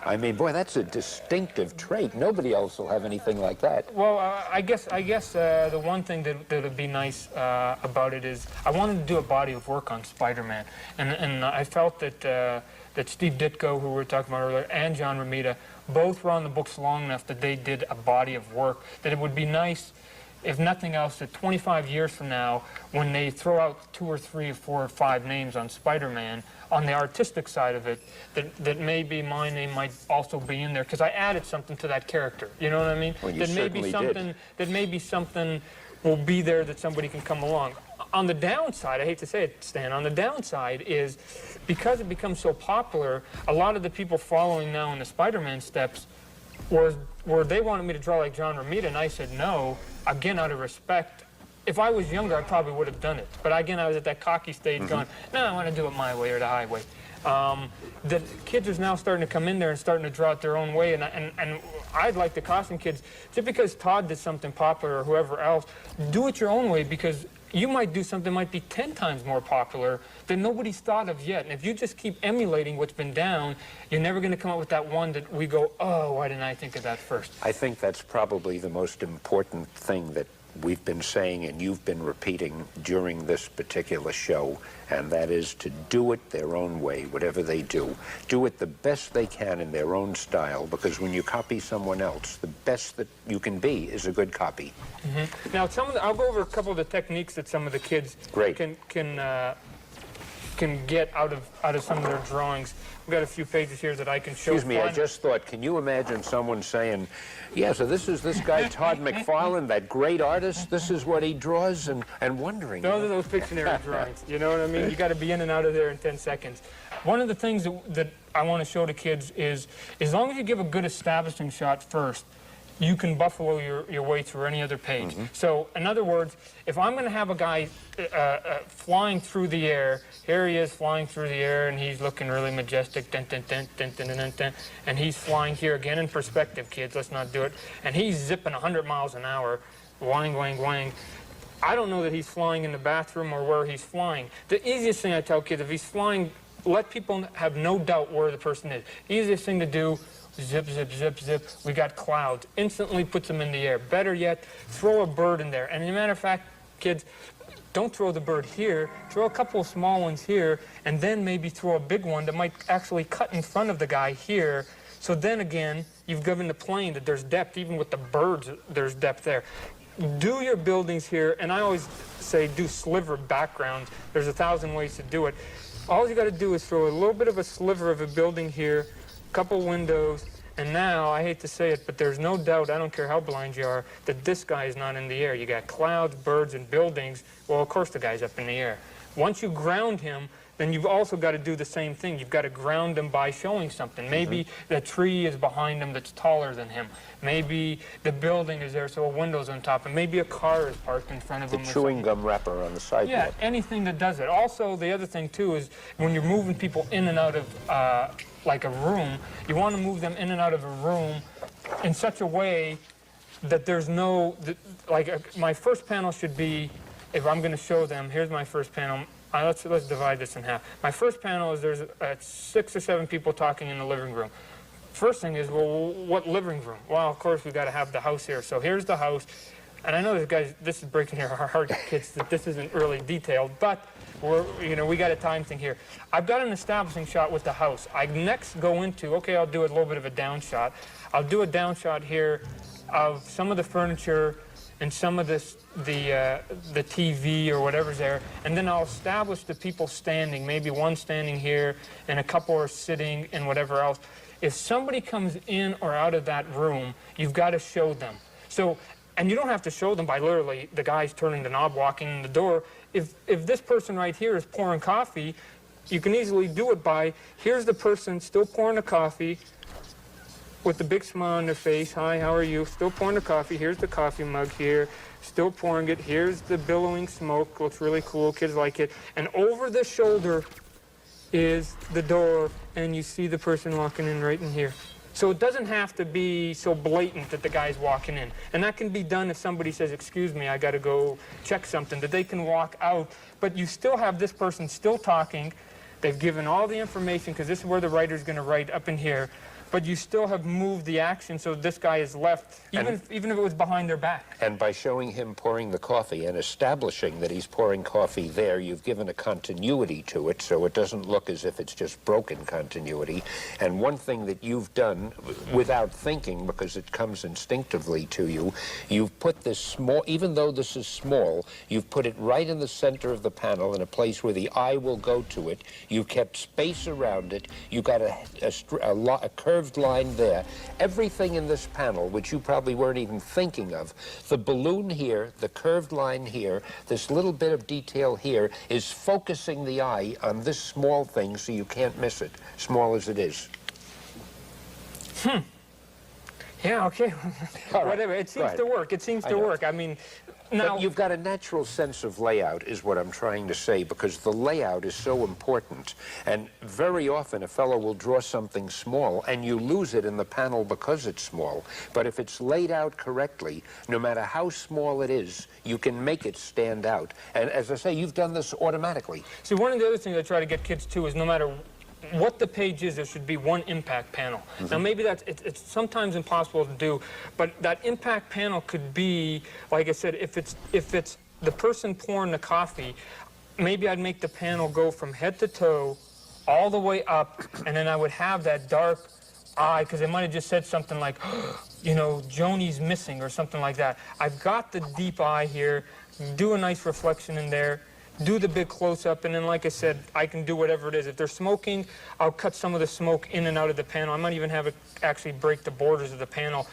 I mean, boy, that's a distinctive trait. Nobody else will have anything like that. well, I guess the one thing that would be nice about it is I wanted to do a body of work on Spider-Man, and I felt that that Steve Ditko, who we were talking about earlier, and John Romita both were on the books long enough that they did a body of work, that it would be nice, if nothing else, that 25 years from now, when they throw out 2 or 3 or 4 or 5 names on Spider-Man, on the artistic side of it, that maybe my name might also be in there, because I added something to that character. You know what I mean? Well, you that certainly maybe something, that maybe something will be there that somebody can come along. On the downside, I hate to say it, Stan, on the downside is, because it becomes so popular, a lot of the people following now in the Spider-Man steps were they wanted me to draw like John Romita, and I said no, again, out of respect. If I was younger, I probably would have done it. But again, I was at that cocky stage going, no, I want to do it my way or the highway. The kids are now starting to come in there and starting to draw it their own way, and I'd like the costume kids, just because Todd did something popular or whoever else, do it your own way, because you might do something that might be 10 times more popular that nobody's thought of yet. And if you just keep emulating what's been down, you're never going to come up with that one that we go, oh, why didn't I think of that first? I think that's probably the most important thing that we've been saying and you've been repeating during this particular show, and that is to do it their own way, whatever they do. Do it the best they can in their own style, because when you copy someone else, the best that you can be is a good copy. Mm-hmm. Now, I'll go over a couple of the techniques that some of the kids can get out of some of their drawings. We've got a few pages here that I can show. Excuse me, I just thought, can you imagine someone saying, yeah, so this is this guy Todd McFarlane, that great artist, this is what he draws, and wondering. Those are those Pictionary drawings, you know what I mean? You got to be in and out of there in 10 seconds. One of the things that I want to show to kids is, as long as you give a good establishing shot first, you can buffalo your way through any other page. Mm-hmm. So, in other words, if I'm going to have a guy flying through the air, here he is flying through the air, and he's looking really majestic, dun, dun, dun, dun, dun, dun, dun, dun, and he's flying here again in perspective, kids, let's not do it, and he's zipping 100 miles an hour, wang, wang, wang. I don't know that he's flying in the bathroom or where he's flying. The easiest thing I tell kids, if he's flying, let people have no doubt where the person is. Easiest thing to do, zip, zip, zip, zip. We got clouds. Instantly puts them in the air. Better yet, throw a bird in there. And as a matter of fact, kids, don't throw the bird here. Throw a couple of small ones here, and then maybe throw a big one that might actually cut in front of the guy here. So then again, you've given the plane that there's depth. Even with the birds, there's depth there. Do your buildings here, and I always say do sliver backgrounds. There's 1,000 ways to do it. All you got to do is throw a little bit of a sliver of a building here, couple windows, and now, I hate to say it, but there's no doubt, I don't care how blind you are, that this guy is not in the air. You got clouds, birds, and buildings. Well, of course the guy's up in the air. Once you ground him, then you've also got to do the same thing. You've got to ground him by showing something. Maybe the tree is behind him that's taller than him. Maybe the building is there, so a window's on top, and maybe a car is parked in front of him. The chewing gum wrapper on the sidewalk. Yeah, anything that does it. Also, the other thing, too, is when you're moving people in and out of like a room, you want to move them in and out of a room in such a way that there's no, my first panel should be, if I'm going to show them, here's my first panel. Let's divide this in half. My first panel is there's 6 or 7 people talking in the living room. First thing is, well, what living room? Well, of course, we've got to have the house here. So here's the house. And I know this is breaking your heart, kids, that this isn't really detailed, but we got a time thing here. I've got an establishing shot with the house. I next go into, okay, I'll do a little bit of a down shot. I'll do a down shot here of some of the furniture and some of the TV or whatever's there, and then I'll establish the people standing, maybe one standing here and a couple are sitting and whatever else. If somebody comes in or out of that room, you've got to show them. So, and you don't have to show them by literally the guy's turning the knob, walking in the door. If this person right here is pouring coffee, you can easily do it by, here's the person still pouring the coffee with the big smile on their face. Hi, how are you? Still pouring the coffee. Here's the coffee mug here. Still pouring it. Here's the billowing smoke. Looks really cool. Kids like it. And over the shoulder is the door, and you see the person walking in right in here. So it doesn't have to be so blatant that the guy's walking in. And that can be done if somebody says, excuse me, I got to go check something, that they can walk out. But you still have this person still talking. They've given all the information, because this is where the writer's going to write up in here. But you still have moved the action so this guy is left, even if it was behind their back. And by showing him pouring the coffee and establishing that he's pouring coffee there, you've given a continuity to it, so it doesn't look as if it's just broken continuity. And one thing that you've done without thinking, because it comes instinctively to you, you've put this small, even though this is small, you've put it right in the center of the panel in a place where the eye will go to it. You've kept space around it. You've got a curved line there. Everything in this panel, which you probably weren't even thinking of, the balloon here, the curved line here, this little bit of detail here, is focusing the eye on this small thing so you can't miss it, small as it is. Yeah, okay. Whatever. It seems to work. It seems to work. I mean, now... But you've got a natural sense of layout, is what I'm trying to say, because the layout is so important. And very often a fellow will draw something small, and you lose it in the panel because it's small. But if it's laid out correctly, no matter how small it is, you can make it stand out. And as I say, you've done this automatically. See, one of the other things I try to get kids to is no matter what the page is, there should be one impact panel. Now maybe it's sometimes impossible to do, but that impact panel could be, like I said, if it's the person pouring the coffee, maybe I'd make the panel go from head to toe all the way up, and then I would have that dark eye, because they might have just said something like, you know, Joni's missing or something like that. I've got the deep eye here, do a nice reflection in there, do the big close-up, and then, like I said, I can do whatever it is. If they're smoking, I'll cut some of the smoke in and out of the panel. I might even have it actually break the borders of the panel.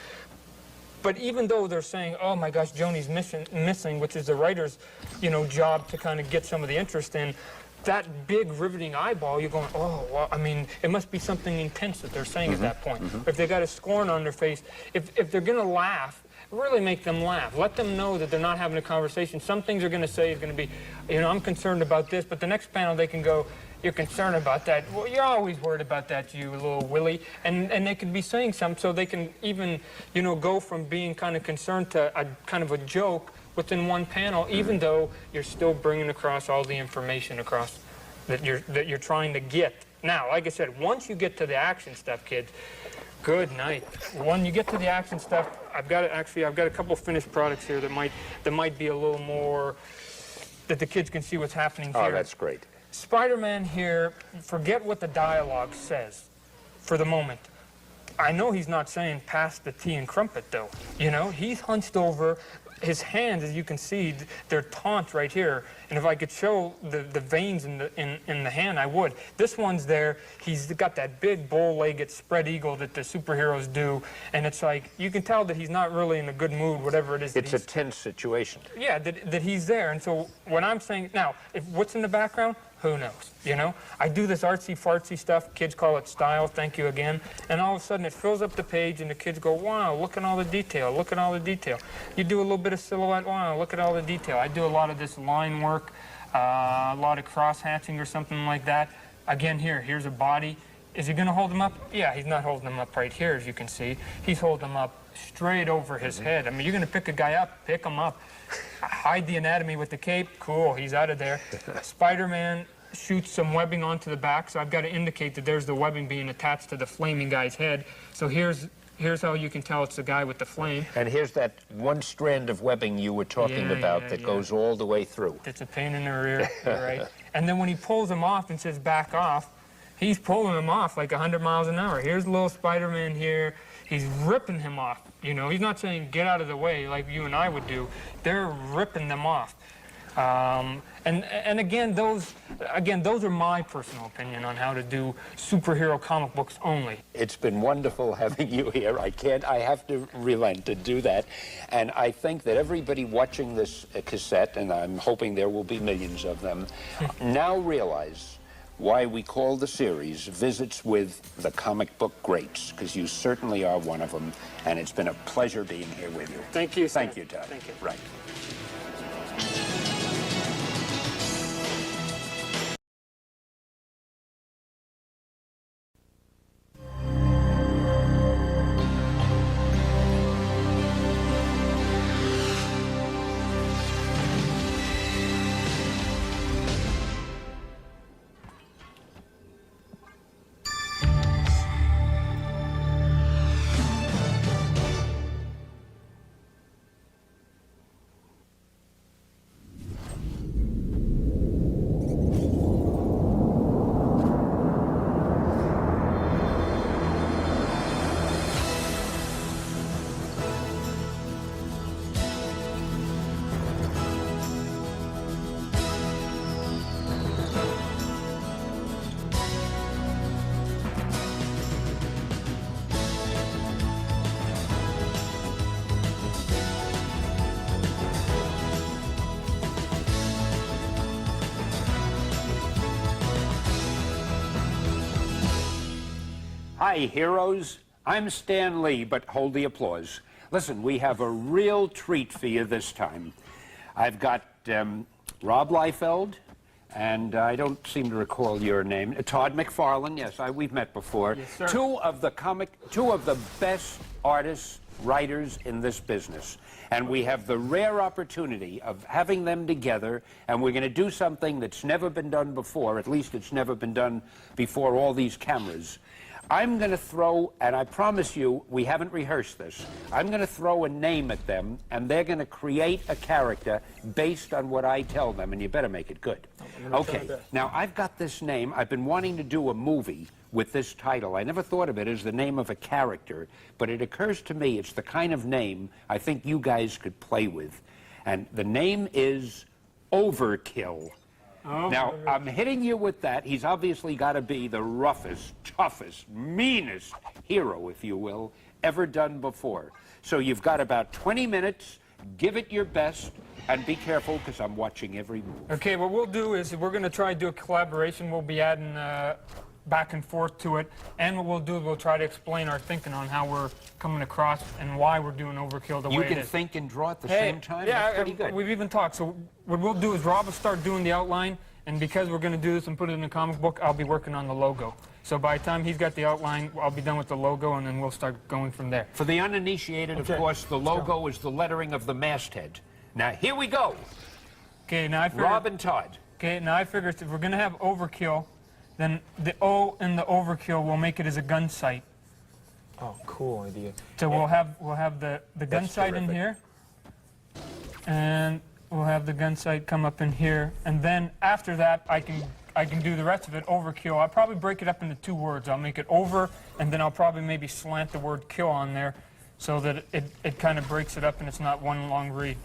But even though they're saying, oh my gosh, Joni's missing, which is the writer's, you know, job to kind of get some of the interest in, that big riveting eyeball, you're going, oh, well, I mean, it must be something intense that they're saying at that point. If they got a scorn on their face, if they're going to laugh, really make them laugh. Let them know that they're not having a conversation. Some things they're going to say is going to be, you know, I'm concerned about this, but the next panel they can go, you're concerned about that. Well, you're always worried about that, you little Willie. And they can be saying something, so they can even, you know, go from being kind of concerned to a kind of a joke within one panel, even though you're still bringing across all the information across that you're trying to get. Now, like I said, once you get to the action stuff, kids, good night. When you get to the action stuff, I've got a couple finished products here that might be a little more, that the kids can see what's happening here. Oh, that's great. Spider-Man here, forget what the dialogue says for the moment. I know he's not saying pass the tea and crumpet, though. You know, he's hunched over. His hands, as you can see, they're taut right here. And if I could show the veins in the hand, I would. This one's there. He's got that big bow-legged spread eagle that the superheroes do. And it's like, you can tell that he's not really in a good mood, whatever it is. It's a tense situation. Yeah, that he's there. And so when I'm saying, now, what's in the background? Who knows, you know? I do this artsy-fartsy stuff. Kids call it style, thank you again. And all of a sudden it fills up the page and the kids go, wow, look at all the detail, look at all the detail. You do a little bit of silhouette, wow, look at all the detail. I do a lot of this line work, a lot of cross-hatching or something like that. Again, here's a body. Is he gonna hold them up? Yeah, he's not holding them up right here, as you can see. He's holding them up straight over his head. I mean, you're gonna pick a guy up, pick him up. Hide the anatomy with the cape, cool, he's out of there. Spider-Man shoots some webbing onto the back, so I've got to indicate that there's the webbing being attached to the flaming guy's head. So here's how you can tell it's the guy with the flame. And here's that one strand of webbing you were talking about that goes all the way through. It's a pain in the rear, right? And then when he pulls him off and says back off, he's pulling him off like 100 miles an hour. Here's little Spider-Man here. He's ripping him off. You know, he's not saying get out of the way like you and I would do. They're ripping them off. And again, those are my personal opinion on how to do superhero comic books only. It's been wonderful having you here. I have to relent to do that. And I think that everybody watching this cassette, and I'm hoping there will be millions of them, now realize why we call the series Visits with the Comic Book Greats, because you certainly are one of them, and it's been a pleasure being here with you. Thank you, sir. Thank you, Todd. Thank you. Right. Hi, heroes. I'm Stan Lee, but hold the applause. Listen, we have a real treat for you this time. I've got Rob Liefeld, and I don't seem to recall your name. Todd McFarlane, yes, we've met before. Yes, sir. Two of the best artists, writers in this business. And we have the rare opportunity of having them together, and we're going to do something that's never been done before. At least it's never been done before all these cameras. I'm going to throw, and I promise you, we haven't rehearsed this, I'm going to throw a name at them, and they're going to create a character based on what I tell them, and you better make it good. Okay, now I've got this name. I've been wanting to do a movie with this title. I never thought of it as the name of a character, but it occurs to me it's the kind of name I think you guys could play with. And the name is Overkill. Now, I'm hitting you with that. He's obviously got to be the roughest, toughest, meanest hero, if you will, ever done before. So you've got about 20 minutes. Give it your best, and be careful, because I'm watching every move. Okay, what we'll do is we're going to try to do a collaboration. We'll be adding back and forth to it. And what we'll do is we'll try to explain our thinking on how we're coming across and why we're doing Overkill the way it is. You can think and draw at the same time? Yeah, that's pretty good. We've even talked. So what we'll do is Rob will start doing the outline, and because we're going to do this and put it in a comic book, I'll be working on the logo. So by the time he's got the outline, I'll be done with the logo, and then we'll start going from there. For the uninitiated, of course, the logo is the lettering of the masthead. Now, here we go. Okay, now I figured, Rob and Todd. Okay, now I figured if we're going to have Overkill, then the O in the Overkill, we'll make it as a gun sight. Oh, cool idea. So we'll have the gun sight in here, and we'll have the gun sight come up in here, and then after that I can do the rest of it, Overkill. I'll probably break it up into 2 words. I'll make it over, and then I'll probably maybe slant the word kill on there so that it kind of breaks it up and it's not one long read.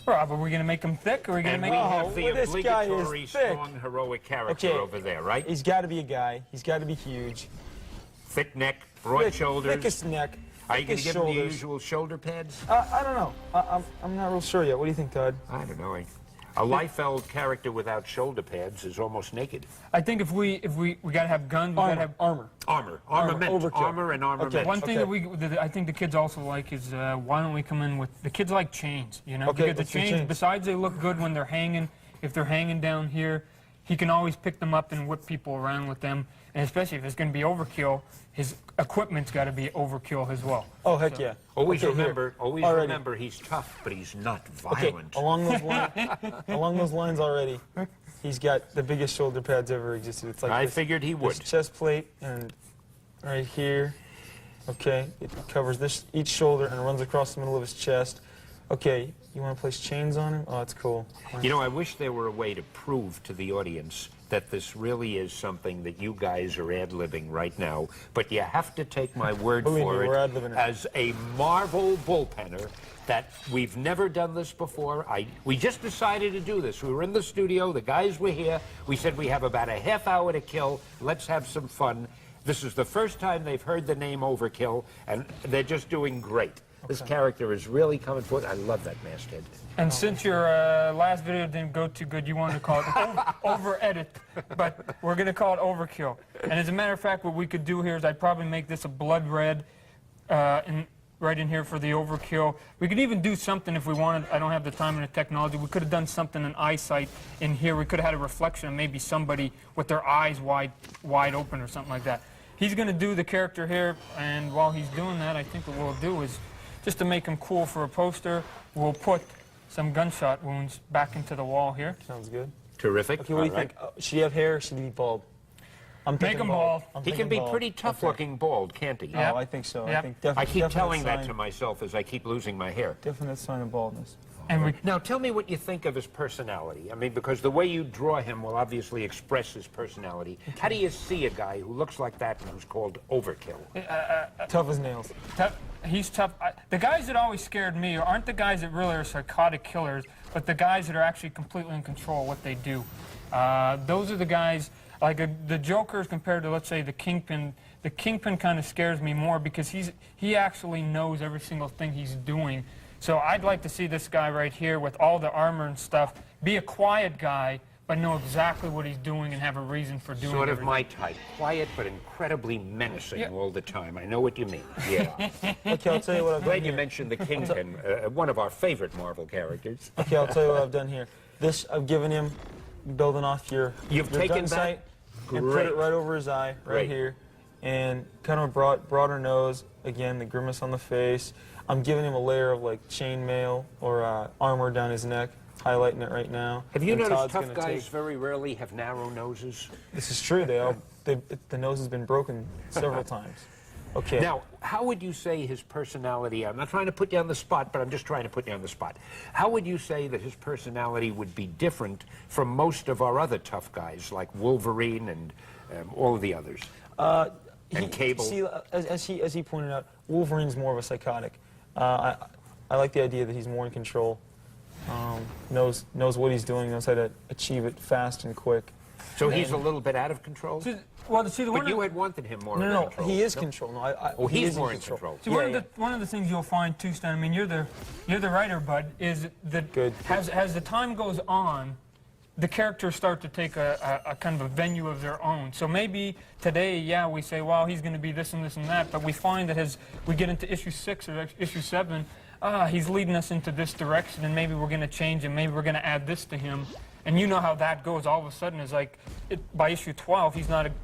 Rob, are we going to make him thick, or are we going to make we him... have the this guy is obligatory thick. strong heroic character over there, right? He's got to be a guy. He's got to be huge. Thick neck, broad shoulders. Thickest neck. Are you going to give him the shoulders. usual shoulder pads? I don't know. I'm not real sure yet. What do you think, Todd? I don't know. A Liefeld character without shoulder pads is almost naked. I think if we got to have guns, we got to have... Armor. Armament. Overkill. Armor and armament. Okay. One thing that I think the kids also like is why don't we come in with the kids like chains, you know? Okay, because the let's do chains, chains. besides they look good when they're hanging, if they're hanging down here, he can always pick them up and whip people around with them. And especially if it's going to be Overkill, his equipment's got to be Overkill as well. Oh, heck yeah. Always Okay, remember, he's tough, but he's not violent. Okay, along those lines already, he's got the biggest shoulder pads ever existed. It's like I this, figured he would. This chest plate and right here. Okay, it covers each shoulder and runs across the middle of his chest. Okay, you want to place chains on him? Oh, that's cool. You know, I wish there were a way to prove to the audience that this really is something that you guys are ad-libbing right now, but you have to take my word Believe for me, it we're ad-libbing it. as a Marvel bullpenner that we've never done this before. We just decided to do this. We were in the studio, the guys were here, we said we have about a half hour to kill, let's have some fun. This is the first time they've heard the name Overkill, and they're just doing great. This character is really coming forth. I love that masthead. And since your last video didn't go too good, you wanted to call it over-edit, but we're going to call it Overkill. And as a matter of fact, what we could do here is I'd probably make this a blood red right in here for the Overkill. We could even do something if we wanted. I don't have the time and the technology. We could have done something in eyesight in here. We could have had a reflection of maybe somebody with their eyes wide open or something like that. He's going to do the character here, and while he's doing that, I think what we'll do is, just to make him cool for a poster, we'll put some gunshot wounds back into the wall here. Sounds good. Terrific. Okay, what do you think? Should he have hair or should he be bald? I'm Make thinking him bald. He can be pretty tough-looking bald, can't he? Yeah. Oh, I think so. Yep. I think I keep definite telling that sign- to myself as I keep losing my hair. Definite sign of baldness. And we, Now, tell me what you think of his personality. I mean, because the way you draw him will obviously express his personality. How do you see a guy who looks like that and who's called Overkill? Tough as nails. he's tough. The guys that always scared me aren't the guys that really are psychotic killers, but the guys that are actually completely in control of what they do. Those are the guys, like the Joker compared to, let's say, the Kingpin. The Kingpin kind of scares me more because he actually knows every single thing he's doing. So I'd like to see this guy right here with all the armor and stuff be a quiet guy, but know exactly what he's doing and have a reason for doing it. Sort of my type. Quiet, but incredibly menacing all the time. I know what you mean. Yeah. Okay, I'll tell you what I've done Glad you here. mentioned the Kingpin, one of our favorite Marvel characters. Okay, I'll tell you what I've done here. This, I've given him, building off your, You've your taken gun that? sight and put Great. it right over his eye, right Great. here. And kind of a broader nose, again, the grimace on the face. I'm giving him a layer of like chainmail or armor down his neck, highlighting it right now. Have you And noticed Todd's tough gonna guys take- very rarely have narrow noses? This is true, the nose has been broken several times. Okay. Now, how would you say his personality, I'm not trying to put you on the spot, but I'm just trying to put you on the spot. How would you say that his personality would be different from most of our other tough guys, like Wolverine and all of the others? And Cable? See, as he pointed out, Wolverine's more of a psychotic. I like the idea that he's more in control, knows what he's doing, knows how to achieve it fast and quick. So he's a little bit out of control? Well, see, the But one you had wanted him more in No, control. he is control. No, Oh, he he's is more in control. See, one of the things you'll find too, Stan. I mean, you're the writer, Bud. Is that Good. As the time goes on, the characters start to take a kind of a venue of their own. So maybe today, yeah, we say, well, he's going to be this and this and that, but we find that as we get into issue 6 or issue 7, he's leading us into this direction, and maybe we're going to change him. Maybe we're going to add this to him. And you know how that goes. All of a sudden, it's like by issue 12,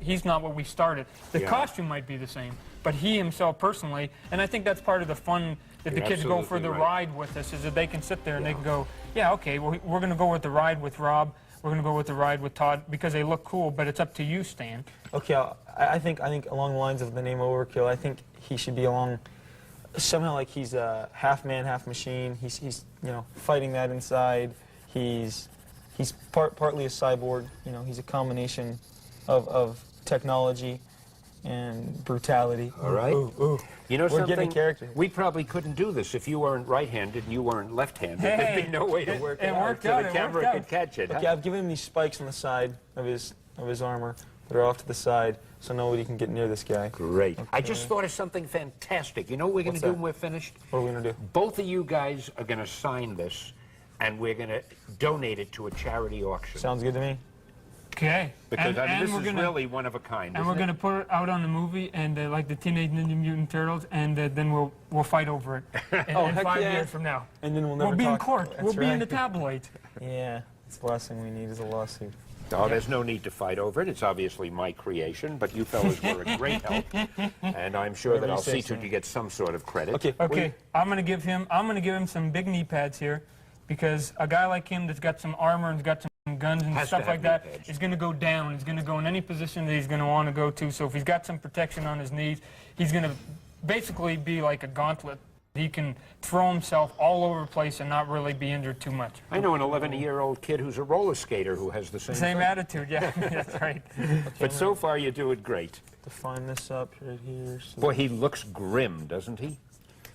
he's not what we started. The Yeah. costume might be the same, but he himself personally, and I think that's part of the fun that You're the kids go for absolutely the right. ride with us, is that they can sit there and they can go, yeah, okay, well, we're going to go with the ride with Rob. We're going to go with the ride with Todd because they look cool, but it's up to you, Stan. Okay, I think along the lines of the name Overkill, I think he should be along somehow like he's a half man, half machine. He's fighting that inside. He's partly a cyborg. He's a combination of technology and brutality. All right. Ooh. You know We're something? getting a character. We probably couldn't do this if you weren't right-handed and you weren't left-handed. There'd be no way to work it it out worked so out, the it camera worked could out. catch it. Okay, huh? I've given him these spikes on the side of his armor that are off to the side, so nobody can get near this guy. Great. I just thought of something fantastic. You know what we're going to What's do that? when we're finished? What are we gonna do? Both of you guys are going to sign this, and we're going to donate it to a charity auction. Sounds good to me. Okay. Because this we're is gonna, really one of a kind. And we're going to put it out on the movie, and like the Teenage Ninja Mutant Turtles, and then we'll fight over it in, in heck 5 yeah. years from now. And then we'll never We'll be in talk. court. That's We'll be in the right. tabloids. Yeah, it's the last thing we need is a lawsuit. Oh, there's no need to fight over it. It's obviously my creation, but you fellas were a great help, and I'm sure that Whatever you I'll say, see to Sam. you get some sort of credit. Okay. Okay, I'm gonna give him some big knee pads here, because a guy like him that's got some armor and got some guns and Has to stuff have like knee that pads. is gonna go down. He's gonna go in any position that he's gonna want to go to. So if he's got some protection on his knees, he's gonna basically be like a gauntlet. He can throw himself all over the place and not really be injured too much. I know an 11-year-old kid who's a roller skater who has the same Same thing. attitude, yeah, that's right. But so far, you do it great. Define this up right here. So Boy, he looks grim, doesn't he?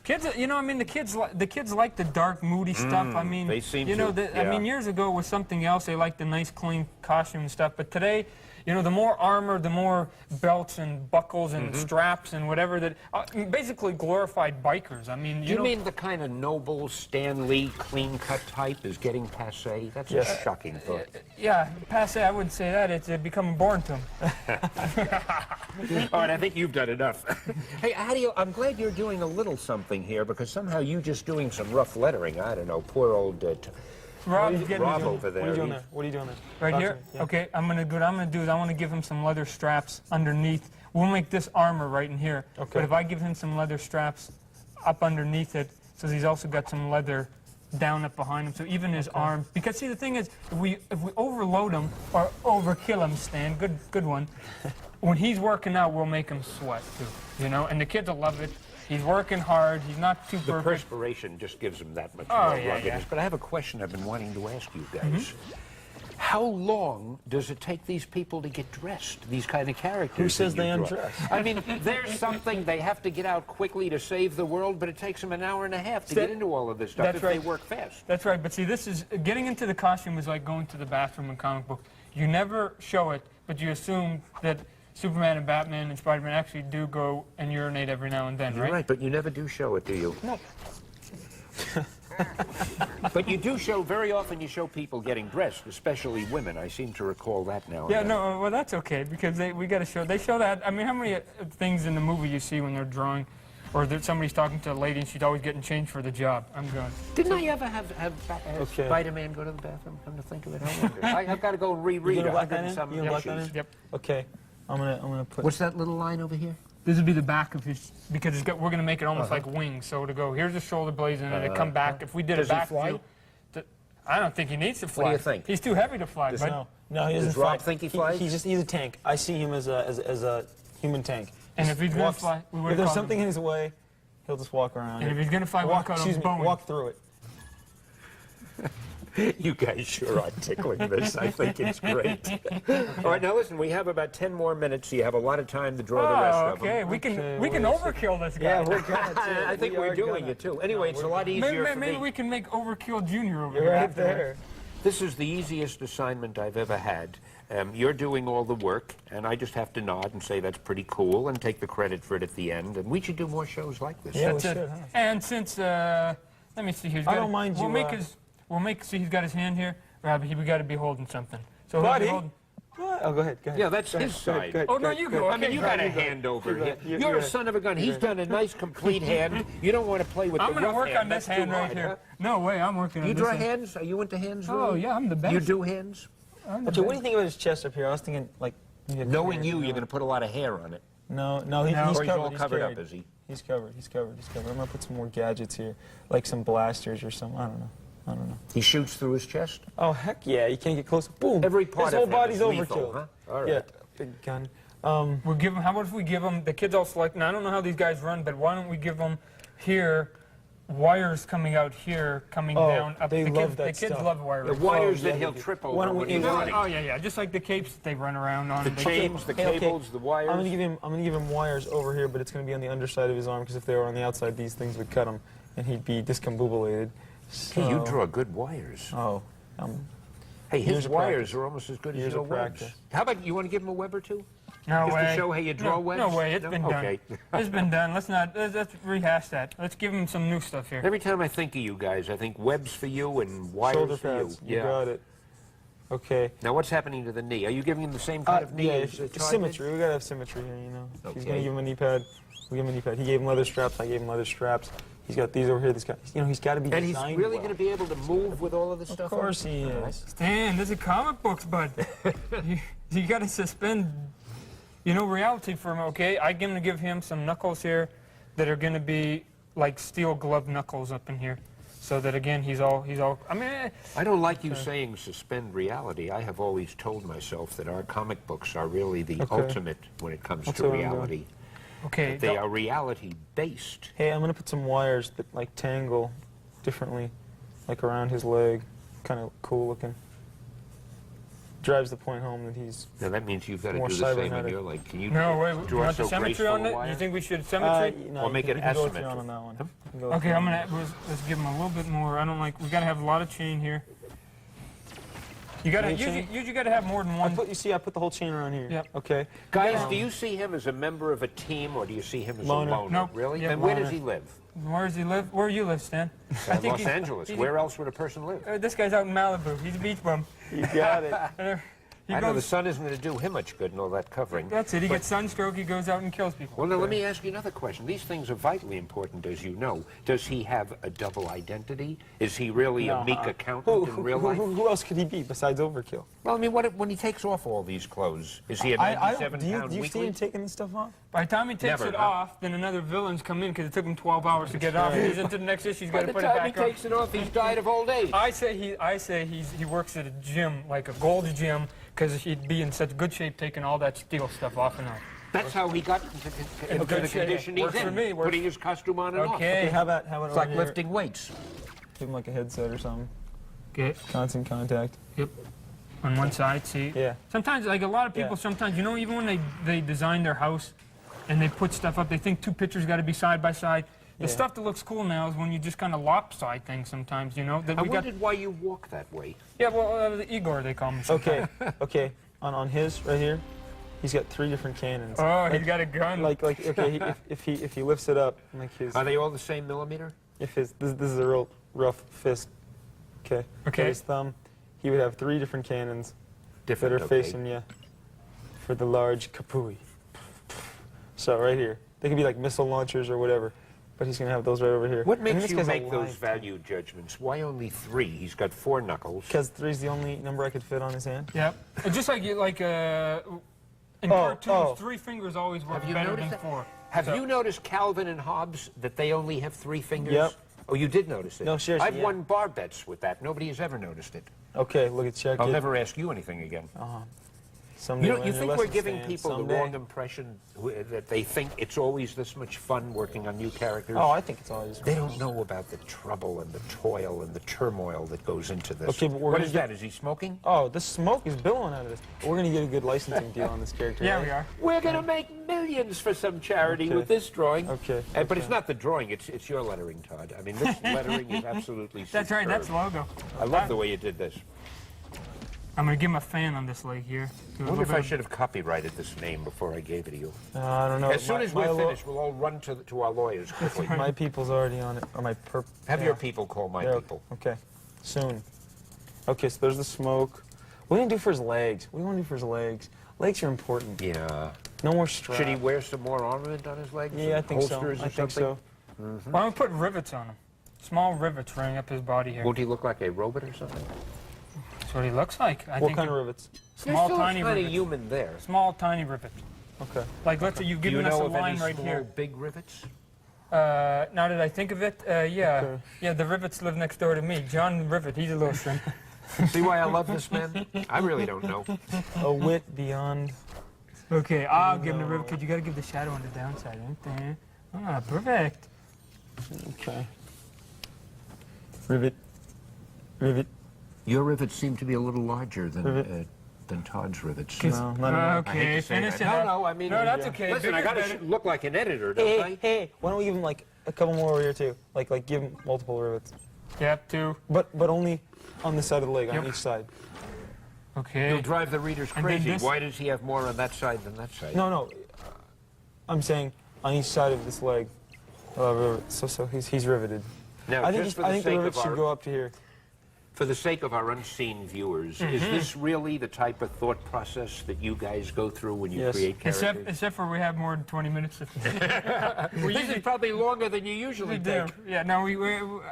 Kids, I mean, the kids like the dark, moody stuff. I mean, they seem you know, to, I yeah. mean, years ago was something else. They liked the nice, clean costume and stuff. But today, the more armor, the more belts and buckles and straps and whatever that, basically glorified bikers. I mean, Do you mean the kind of noble Stan Lee clean-cut type is getting passé? That's Yes. a shocking thought. yeah, passe. I wouldn't say that. It's becoming boring to them. All right, I think you've done enough. Hey, I'm glad you're doing a little something here, because somehow you just doing some rough lettering. I don't know, poor old Rob's getting Rob his- over there. what are you doing He's- there? What are you doing there? Right Talk to here? me. Yeah. Okay, I'm gonna do is I want to give him some leather straps underneath. We'll make this armor right in here. Okay. But if I give him some leather straps up underneath it, so he's also got some leather down up behind him, so even his arms. Because see, the thing is, if we overload him or overkill him, Stan, good one. When he's working out, we'll make him sweat too. And the kids will love it. He's working hard. He's not too The perfect. perspiration just gives him that much Oh, more yeah, ruggedness. yeah. But I have a question I've been wanting to ask you guys. How long does it take these people to get dressed, these kind of characters? Who says that you they draw? undress? I mean, there's something they have to get out quickly to save the world, but it takes them an hour and a half to That- get into all of this stuff that's if right. they work fast. That's right, but see, this is getting into the costume is like going to the bathroom in comic book. You never show it, but you assume that Superman and Batman and Spider-Man actually do go and urinate every now and then, You're right? right, but you never do show it, do you? No. But you do show, very often you show people getting dressed, especially women. I seem to recall that now. Yeah, and then. no, well, that's okay, because we got to show, they show that. I mean, how many things in the movie you see when they're drawing, or that somebody's talking to a lady and she's always getting changed for the job? I'm going. Didn't I ever have Spider-Man go to the bathroom? Come to think of it, I wonder. I've got to go and reread You gonna black 100 that and in? some You gonna black that issues. in? Yep. Okay, I'm gonna put. What's that little line over here? This would be the back of his, because it's got, we're going to make it almost like wings. So to go, here's the shoulder blades, and then they come back. If we did Does a he back fly? view, I don't think he needs to fly. do you think? He's too heavy to fly. But No, he doesn't Does fly. Rob think he flies? He's a tank. I see him as a human tank. And if he's going to Walks- fly, we would if there's call something him. in his way, he'll just walk around. And if he's going to fly, we'll call him Boeing. walk through it. You guys sure are tickling this. I think it's great. All right, now listen, we have about 10 more minutes, so you have a lot of time to draw the rest of them. Okay, we can overkill this guy. Yeah, we're gonna. I think we're doing it, too. Anyway, it's a lot easier for Maybe me. we can make Overkill Junior over You're here. right afterwards. there. This is the easiest assignment I've ever had. You're doing all the work, and I just have to nod and say that's pretty cool and take the credit for it at the end. And we should do more shows like this. Yeah, we That's it. should, huh? And since, let me see, he's I got. don't mind we'll you, make his. We'll make. See, he's got his hand here. Robbie, we got to be holding something. So he'll be Buddy. holding. What? Oh, go ahead. Go ahead. Yeah, that's Go his ahead, go ahead, side. go ahead, Oh, go no, ahead, you go go. ahead. I mean, you got a Right. hand over You're here. right. You're a right. son of a gun. He's done a nice, complete hand. You don't want to play with I'm the going to rough work hand. on this That's too hand right hard, here. huh? No way, I'm working on You this draw hand. hands? Are you into hands, Oh, really? yeah, I'm the best. You do hands? I'm the Actually, what do best. you think about his chest up here? I was thinking, like, maybe a Knowing carrot, you, you're going to put a lot of hair on it. No, he's Or he's covered. all He's covered carried. up, is he? He's covered. I'm gonna put some more gadgets here, like some blasters or some. I don't know. He shoots through his chest? Oh heck yeah! You can't get close. Boom. Every part his of whole him body's is lethal, overkill. huh? All right. Yeah, big gun. We'll give them, how about if we give them, the kids all select, now I don't know how these guys run, but why don't we give them here, wires coming out here, coming Oh, down. Up. they the love kids, that the kids stuff. love wires. The wires yeah, that he'll they do. trip Why over don't when we- he's No, running. oh yeah, just like the capes that they run around on. The They- chains, the Hey, okay. cables, the wires. I'm gonna give him wires over here, but it's gonna be on the underside of his arm because if they were on the outside, these things would cut him, and he'd be discombobulated. Hey, you So- draw good wires. Oh, Hey, his years of wires practice. are almost as good as Years your of webs. practice. How about, you want to give him a web or two? No Just way. to show how you draw no, webs? No way, it's No? been done. Okay. It's been done. Let's rehash that. Let's give him some new stuff here. Every time I think of you guys, I think webs for you and wires shoulder for pads. you. You got it. Okay. Now, what's happening to the knee? Are you giving him the same kind of knee yeah, as it's Todd symmetry. We gotta have symmetry here, you know. If he's gonna Okay. give him a knee pad, we give him a knee pad. He gave him leather straps. I gave him leather straps. He's got these over here. This guy, he's got to be did? And he's designed really well. going to be able to move with all of this stuff Of course on? he All right. is. Stan, this is comic books, bud. you got to suspend, reality for him, okay? I'm going to give him some knuckles here that are going to be like steel glove knuckles up in here. So that, again, he's all, I mean... I don't like you saying suspend reality. I have always told myself that our comic books are really the ultimate when it comes That's to what I'm doing. reality. Okay. They are reality-based. Hey, I'm gonna put some wires that like tangle differently, like around his leg. Kind of cool looking. Drives the point home that he's. Now, that means you've got to More do the same on cybernetic. your leg. Can you No, wait, you draw want so the symmetry graceful on a it? Do wire? you think we should symmetry? No, Or make it we can go with you asymmetric. on that one. Huh? We can go with Okay, you I'm on gonna let's give him a little bit more. I don't like. We gotta have a lot of chain here. You gotta Any chain? usually gotta have more than one. I put the whole chain around here. Yep. Okay. Guys, do you see him as a member of a team, or do you see him as Loner. a loner? Nope. Really? Yeah, Then where does loner. he live? Where does he live? Where you live, Stan? Los he's- Angeles. he's- Where else would a person live? This guy's out in Malibu. He's a beach bum. You got it. He I know the goes. sun isn't going to do him much good in all that covering. That's it. He gets sunstroke. He goes out and kills people. Well, now, let me ask you another question. These things are vitally important, as you know. Does he have a double identity? Is he really a meek accountant in real life? Who else could he be besides Overkill? Well, I mean, when he takes off all these clothes, is he a 97-pound do you see weakling? him taking this stuff off? By the time he takes Never, it huh? off, then another villain's come in because it took him 12 hours to get it off. He's into the next issue. He's got By to the put it time he back on. takes it off, he's died of old age. I say he works at a gym, like a Gold's gym, because he'd be in such good shape taking all that steel stuff off and on. That's how he got into good the shape. condition he's Works for in, me, works- putting his costume on and off. Okay. How about It's over like here? lifting weights. Give him like a headset or something. Okay. Constant contact. Yep. On one side, see? Yeah. Sometimes, like a lot of people, Yeah. sometimes, even when they design their house and they put stuff up, they think two pictures got to be side by side. The Yeah. stuff that looks cool now is when you just kind of lopside things sometimes, that I we got. wondered why you walk that way. Yeah, well, the Igor, they call me. Okay. Okay. On his right here, he's got 3 different cannons. Oh, he's got a gun. Okay, if he lifts it up, like his, Are they all the same millimeter? if his, this is a real rough fist. Okay. Okay. His thumb. He would have 3 different cannons Different, that are facing you for the large kapui. So right here, they could be like missile launchers or whatever, but he's gonna have those right over here. What And makes this you guy's make alive, those value judgments? Why only 3? He's got 4 knuckles. Because 3's the only number I could fit on his hand. Yep. Just like in cartoons, 3 fingers always work better than 4. Have you noticed Calvin and Hobbes, that they only have 3 fingers? Yep. Oh, you did notice it? No, seriously, I've won bar bets with that. Nobody has ever noticed it. Okay, look at check I'll it. never ask you anything again. Someday You learn your think we're lesson, giving Stan, people someday. the wrong impression that they think it's always this much fun working on new characters? Oh, I think it's always. They don't know about the trouble and the toil and the turmoil that goes into this. Okay, but we're What gonna is get- that? Is he smoking? Oh, the smoke is billowing out of this. We're gonna get a good licensing deal on this character. Yeah, right? we are. We're going to make millions for some charity Okay. with this drawing. Okay, But it's not the drawing, it's your lettering, Todd. I mean, this lettering is absolutely superb. That's right, that's logo. I love the way you did this. I'm going to give him a fan on this leg here. I wonder if I should have copyrighted this name before I gave it to you. I don't know. As soon as we're my finished, we'll all run to our lawyers quickly. My people's already on it. Or my Have your people call my Yeah, people. Okay. Soon. Okay, so there's the smoke. What are you gonna do for his legs? What do you want to do for his legs? Legs are important. Yeah. No more strap. Should he wear some more ornament on his legs? Yeah, I think so. Holsters or I think something? so. Why don't we put rivets on him? Small rivets running up his body here. Won't he look like a robot or something? That's what he looks like. I What think kind of rivets? small, There's tiny still kind of rivets. human there. Small, tiny rivets. Okay. Like, let's say you've Do you given us a know of any line right small, here. big rivets? Now that I think of it, yeah. Okay. Yeah, the rivets live next door to me. John Rivet, he's a little shrimp. See why I love this man? I really don't know. A wit beyond. Okay, I'll give him the rivet, because you got to give the shadow on the downside, right there. Ah, perfect. Okay. Rivet. Rivet. Your rivets seem to be a little larger Rivet. than Todd's rivets. No, not enough. I hate Okay, to say finish that. it No, up. no, I mean... No, that's okay. Listen, I Bigger, gotta better. look like an editor, don't I? Hey, why don't we give him like a couple more over here too? Like give him multiple rivets. Yep, 2. But only on this side of the leg, on Yep. each side. Okay. You'll drive the readers And then crazy. this- Why does he have more on that side than that side? No. I'm saying on each side of this leg. So he's riveted. Now, I think just the for the sake rivets of should our... go up to here. For the sake of our unseen viewers, is this really the type of thought process that you guys go through when you Yes. create characters? Except for we have more than 20 minutes. This is probably longer than you usually We do. take. Yeah, no,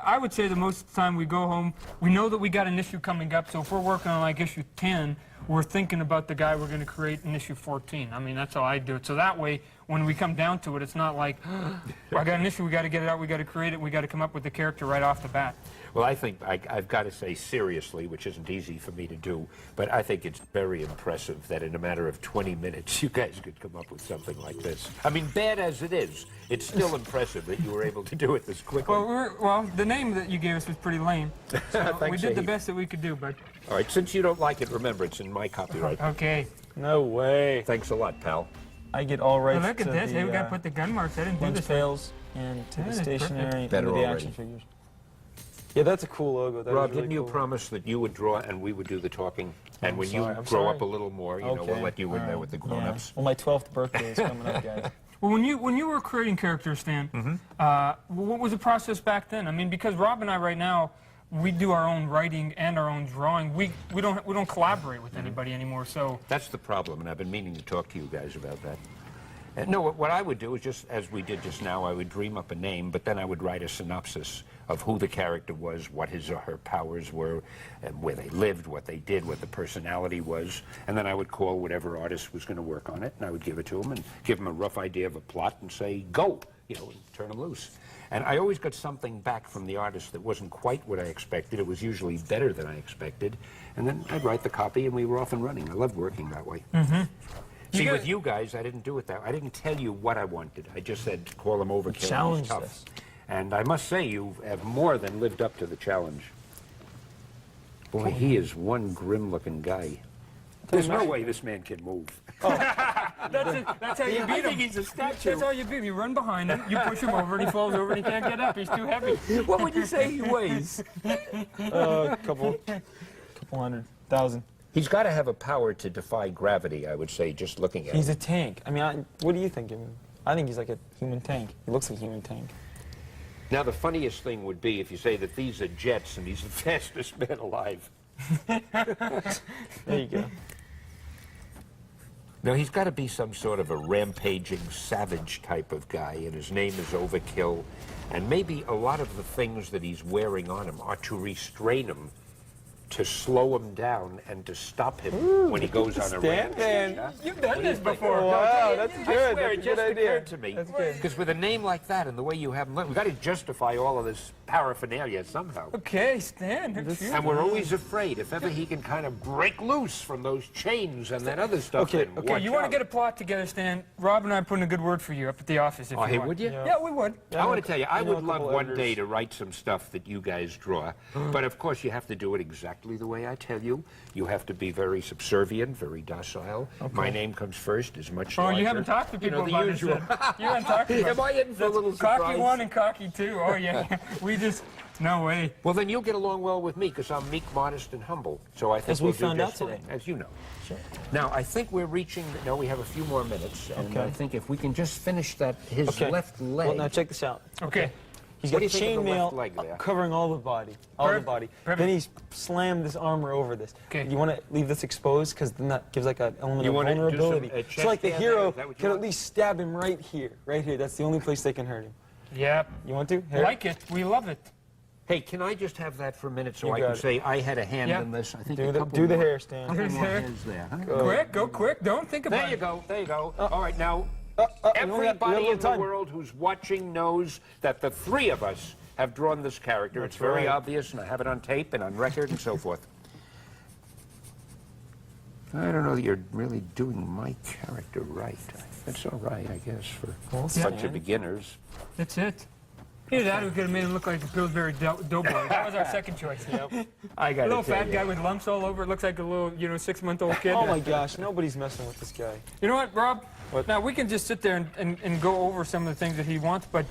I would say the most of the time we go home, we know that we got an issue coming up, so if we're working on like issue 10, we're thinking about the guy we're going to create in issue 14. I mean, that's how I do it. So that way, when we come down to it, it's not like, I got an issue, we got to get it out, we got to create it, we got to come up with the character right off the bat. Well, I think I've got to say seriously, which isn't easy for me to do, but I think it's very impressive that in a matter of 20 minutes you guys could come up with something like this. I mean, bad as it is, it's still impressive that you were able to do it this quickly. Well, the name that you gave us was pretty lame. So we Thanks, did the Abe. best that we could do, but All right, since you don't like it, remember, it's in my copyright. okay. No way. Thanks a lot, pal. I get all rights Well, look at to this. the Hey, we got to put the gun marks. I didn't do lunch this. pails and to That the is stationery perfect. and Better to the already. action figures. Yeah, that's a cool logo. That Rob, is really didn't you cool. promise that you would draw and we would do the talking? And when you sorry, I'm grow sorry. up a little more, you know, we'll Okay, let you in all there right. with the Yeah. grown-ups. Well, my 12th birthday is coming up, guys. Well, when you were creating characters, Stan, what was the process back then? I mean, because Rob and I right now, we do our own writing and our own drawing. We don't collaborate with anybody anymore. So That's the problem, and I've been meaning to talk to you guys about that. No, what I would do is just, as we did just now, I would dream up a name, but then I would write a synopsis of who the character was, what his or her powers were, and where they lived, what they did, what the personality was, and then I would call whatever artist was going to work on it, and I would give it to him and give him a rough idea of a plot and say, go, you know, and turn him loose. And I always got something back from the artist that wasn't quite what I expected. It was usually better than I expected. And then I'd write the copy, and we were off and running. I loved working that way. See, with you guys, I didn't do it that way. I didn't tell you what I wanted. I just said, call him overkill. Challenge He's tough. this. And I must say, you have more than lived up to the challenge. Boy, he is one grim-looking guy. There's no way this man can move. that's how you beat him. he's a statue. That's how you beat him. You run behind him, you push him over, and he falls over, and he can't get up. He's too heavy. What would you say he weighs? Couple 100,000. He's got to have a power to defy gravity, I would say, just looking at He's him. a tank. I mean, what do you think? I think he's like a human tank. He looks like a human tank. Now, the funniest thing would be if you say that these are jets and he's the fastest man alive. There you go. Now, he's got to be some sort of a rampaging savage type of guy, and his name is Overkill. And maybe a lot of the things that he's wearing on him are to restrain him, to slow him down, and to stop him when he goes on a rampage. Man, You've done this before. wow, that's I good. swear, That's it a just good idea. occurred to me. That's good. Because with a name like that and the way you have him, we've got to justify all of this paraphernalia somehow. Okay, Stan. That's you. And we're always afraid if ever he can kind of break loose from those chains and that other stuff. Okay, then Okay, watch you want to out. get a plot together, Stan? Rob and I are putting a good word for you up at the office if Oh, you hey, want. would you? Yeah, we would. I want to tell you, I I know would a love couple one editors. day to write some stuff that you guys draw, but of course you have to do it exactly the way I tell you. You have to be very subservient, very docile. My name comes first, is much Oh, larger. you haven't talked to people the about usual. this yet. You haven't talked to them. Am I in for a little Cocky surprise? 1 and cocky 2. Oh, yeah. We just, no way. Well, then you'll get along well with me because I'm meek, modest, and humble. So I think As we we'll do found just out today. fine, as you know. Sure. Now, I think we're reaching. No, we have a few more minutes, and Okay. I think if we can just finish that, his Okay. left leg. Well, now check this out. Okay. He's What got do you think of the left chainmail leg there? covering all the body, Perfect. Then he's slammed this armor over this. Okay. You want to leave this exposed because then that gives like an element You of wanna do some, vulnerability. chest So like the hair there? hero Is that what you can want? at least stab him right here, right here. That's the only place they can hurt him. Yep. You want to? Here? Like it. We love it. Hey, can I just have that for a minute so You I got can it. say I had a hand Yeah. in this? I think Do a the couple the more- hair, Stan. couple Here's more hair. hairs there, huh? Quick, go quick. Don't think about There you it. go. There you go. All right, now we only got a everybody little in the time. world who's watching knows that the three of us have drawn this character. It's very right. obvious, and I have it on tape and on record and so forth. I don't know that you're really doing my character right. That's all right, I guess, for a bunch Stan. of beginners. That's it. Either that or we could have made him look like a Pillsbury Doughboy. That was our second choice. I got A little fat guy with lumps all over. It looks like a little, 6-month-old kid. Oh my gosh, nobody's messing with this guy. You know what, Rob? What? Now, we can just sit there and go over some of the things that he wants, but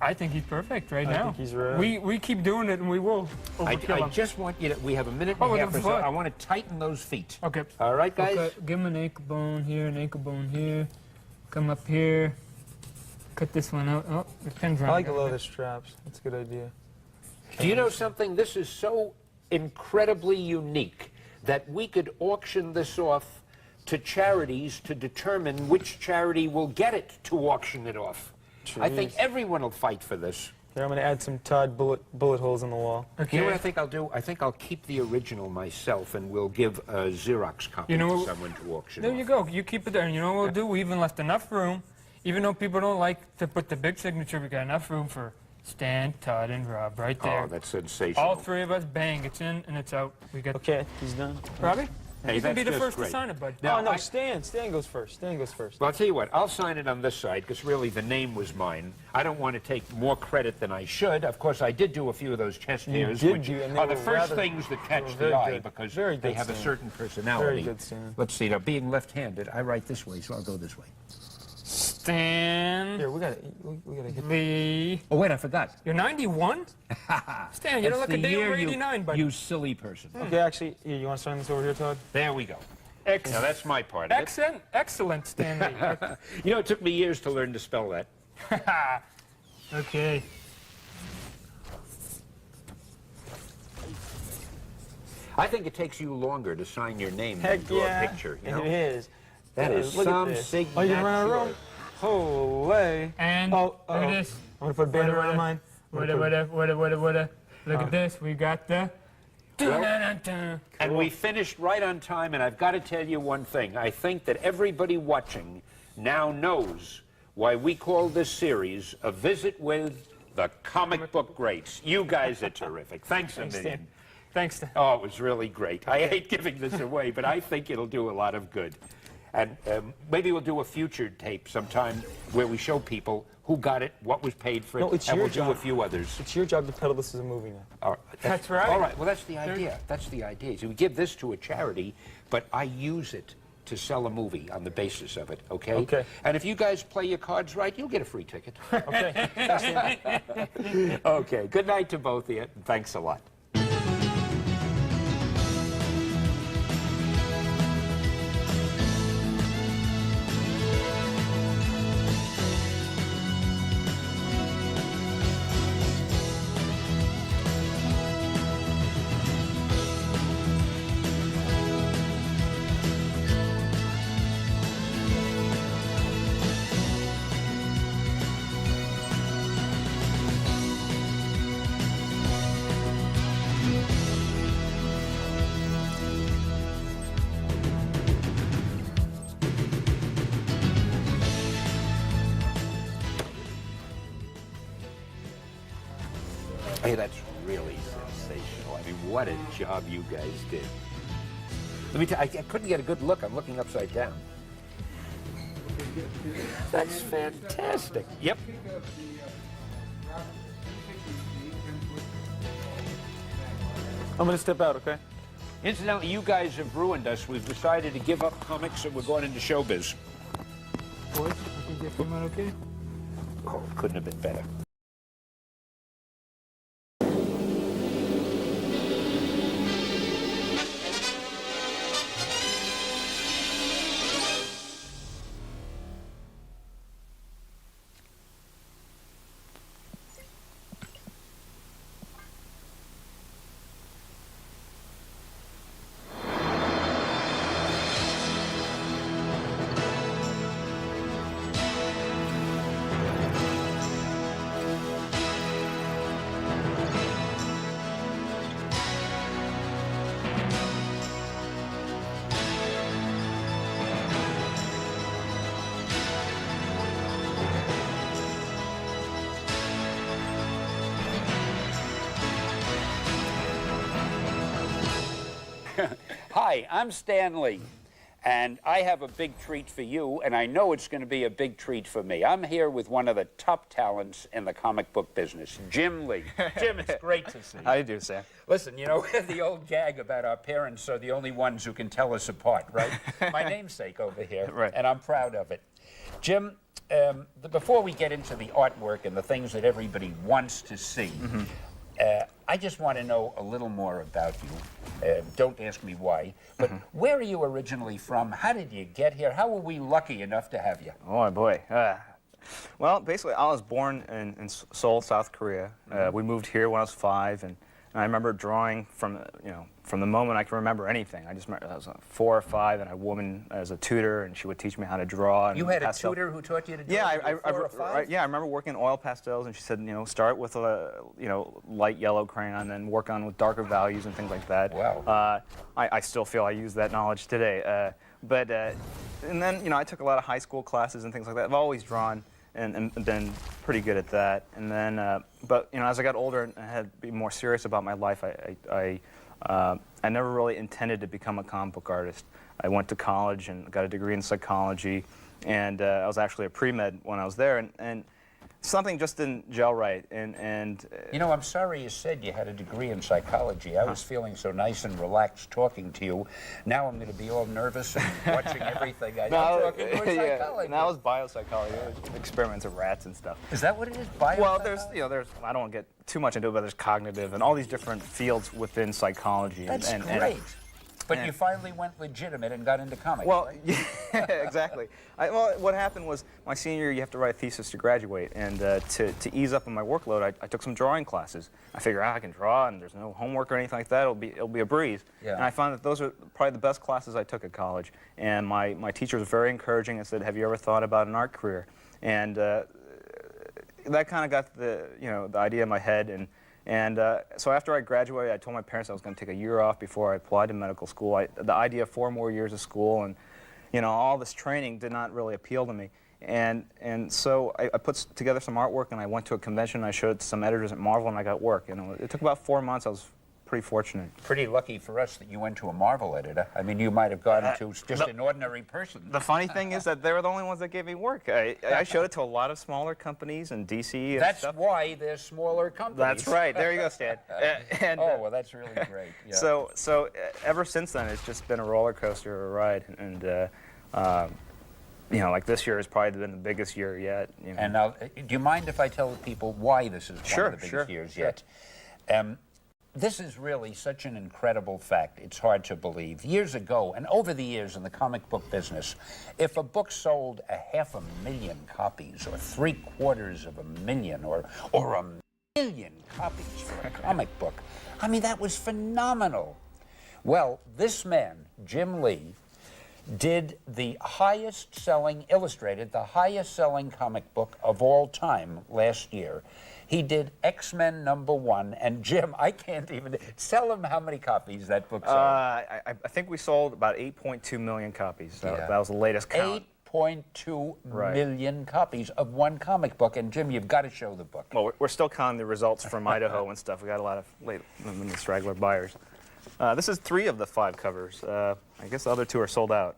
I think he's perfect right I now. think he's right. We keep doing it, and we will overkill I him. just want you to, we have a minute Oh, and a with half the or so. foot. I want to tighten those feet. Okay. All right, guys? Okay, give him an ankle bone here, an ankle bone here. Come up here. Cut this one out. Oh, the pin's I wrong. like the leather straps. That's a good idea. Do you know something? This is so incredibly unique that we could auction this off to charities to determine which charity will get it to auction it off. I think Jeez. everyone will fight for this. Here, I'm going to add some Todd bullet holes in the wall. Okay. You know what I think I'll do? I think I'll keep the original myself and we'll give a Xerox copy You know to what- someone to auction There off. you go. You keep it there. And you know what we'll do? We even left enough room. Even though people don't like to put the big signature, we got enough room for Stan, Todd, and Rob right there. Oh, that's sensational. All three of us, bang, it's in and it's out. We got Okay, he's done. Robbie? Hey, You can that's be the just first great. to sign it, bud. Now, Oh, no, I- Stan goes first. Stan goes first. Well, I'll tell you what, I'll sign it on this side because really the name was mine. I don't want to take more credit than I should. Of course, I did do a few of those chest hairs, did which do, and they are the were first rather- things that catch were the very eye good. because Very they good, have a Stan. certain personality. Very good, Stan. Let's see, now being left-handed, I write this way, so I'll go this way. Stan Here, we got to get. Lee. Oh, wait, I forgot. You're 91? Stan, you don't That's look a the day year over you- 89, bud. You silly person. Okay, actually, here, you want to sign this over here, Todd? There we go. Now, that's my part of it. Excellent, excellent, Stan Lee. You know, it took me years to learn to spell that. Okay. I think it takes you longer to sign your name Heck than draw yeah. a picture. You know? It is. That It is Look at some this. signature. Oh, you're gonna run out of room? Holy. And Oh, look at uh-oh. this. I'm going to put a banner around mine. What? Look at this. We got the... Dun-dun-dun-dun. And we finished right on time, and I've got to tell you one thing. I think that everybody watching now knows why we call this series A Visit with the Comic Book Greats. You guys are terrific. Thanks a million. Stan. Thanks, Stan. Oh, it was really great. I hate giving this away, but I think it'll do a lot of good. And maybe we'll do a future tape sometime where we show people who got it, what was paid for it, No, it's and your we'll do a job. few others. It's your job to peddle this as a movie now. All right. That's right. All right. Well, that's the idea. That's the idea. So we give this to a charity, but I use it to sell a movie on the basis of it. Okay. Okay. And if you guys play your cards right, you'll get a free ticket. Okay. Thanks, Stan. Okay. Good night to both of you. And thanks a lot. Hey, that's really sensational. I mean, what a job you guys did. Let me tell you, I couldn't get a good look. I'm looking upside down. That's fantastic. Yep. I'm going to step out, okay? Incidentally, you guys have ruined us. We've decided to give up comics and we're going into showbiz. Boys, I think you came out okay? Oh, couldn't have been better. Hi, I'm Stan Lee, and I have a big treat for you, and I know it's going to be a big treat for me. I'm here with one of the top talents in the comic book business, Jim Lee. Jim, it's great to see you. How you do, Sam? Listen, you know, the old gag about our parents are the only ones who can tell us apart, right? My namesake over here, Right. And I'm proud of it. Jim, before we get into the artwork and the things that everybody wants to see, I just want to know a little more about you. Don't ask me why, but where are you originally from? How did you get here? How were we lucky enough to have you? Oh boy. Well, basically, I was born in Seoul, South Korea. We moved here when I was 5, and I remember drawing from the moment I can remember anything. I just remember I was 4 or 5, and I had a woman as a tutor, and she would teach me how to draw. And You had a pastel. tutor who taught you to draw? Yeah, when you were 4 or 5? yeah, I remember working in oil pastels, and she said, start with a light yellow crayon, then work on with darker values and things like that. Wow. I still feel I use that knowledge today. And then I took a lot of high school classes and things like that. I've always drawn and been pretty good at that. And then, as I got older and I had to be more serious about my life, I never really intended to become a comic book artist. I went to college and got a degree in psychology, and I was actually a pre-med when I was there, and something just didn't gel right. And I'm sorry you said you had a degree in psychology. I was feeling so nice and relaxed talking to you. Now I'm going to be all nervous and watching everything. I'm talking to a psychologist. Now it's biopsychology, experiments of rats and stuff. Is that what it is? Biopsychology? Well, there's I don't want to get too much into it, but there's cognitive and all these different fields within psychology. That's great. But you finally went legitimate and got into comics. Well, yeah, exactly. What happened was my senior year, you have to write a thesis to graduate, and to ease up on my workload, I took some drawing classes. I figured I can draw, and there's no homework or anything like that. It'll be a breeze. Yeah. And I found that those are probably the best classes I took at college. And my teacher was very encouraging and said, "Have you ever thought about an art career?" And that kind of got the idea in my head. And so after I graduated, I told my parents I was going to take a year off before I applied to medical school. The idea of 4 more years of school and all this training did not really appeal to me. And so I put together some artwork, and I went to a convention, and I showed it to some editors at Marvel, and I got work. It took about 4 months. I was pretty fortunate. Pretty lucky for us that you went to a Marvel editor. I mean, you might have gone to just an ordinary person. The funny thing is that they were the only ones that gave me work. I showed it to a lot of smaller companies in DC and That's stuff. why they're smaller companies. That's right. There you go, Stan. Well, that's really great. Yeah. So ever since then, it's just been a roller coaster of a ride, and like this year has probably been the biggest year yet. And now, do you mind if I tell people why this is one of the biggest years yet? This is really such an incredible fact. It's hard to believe. Years ago, and over the years in the comic book business, if a book sold 500,000 copies, or 750,000, or 1,000,000 copies for a comic book, I mean, that was phenomenal. Well, this man, Jim Lee, did the highest-selling, illustrated the highest-selling comic book of all time last year. He did X-Men #1, and Jim, I can't even tell him how many copies that book sold. I think we sold about 8.2 million copies. That was the latest count. 1.2 million copies of one comic book. And Jim, you've got to show the book. Well, we're still counting the results from Idaho and stuff. We got a lot of late straggler buyers. This is 3 of the 5 covers. I guess the other 2 are sold out.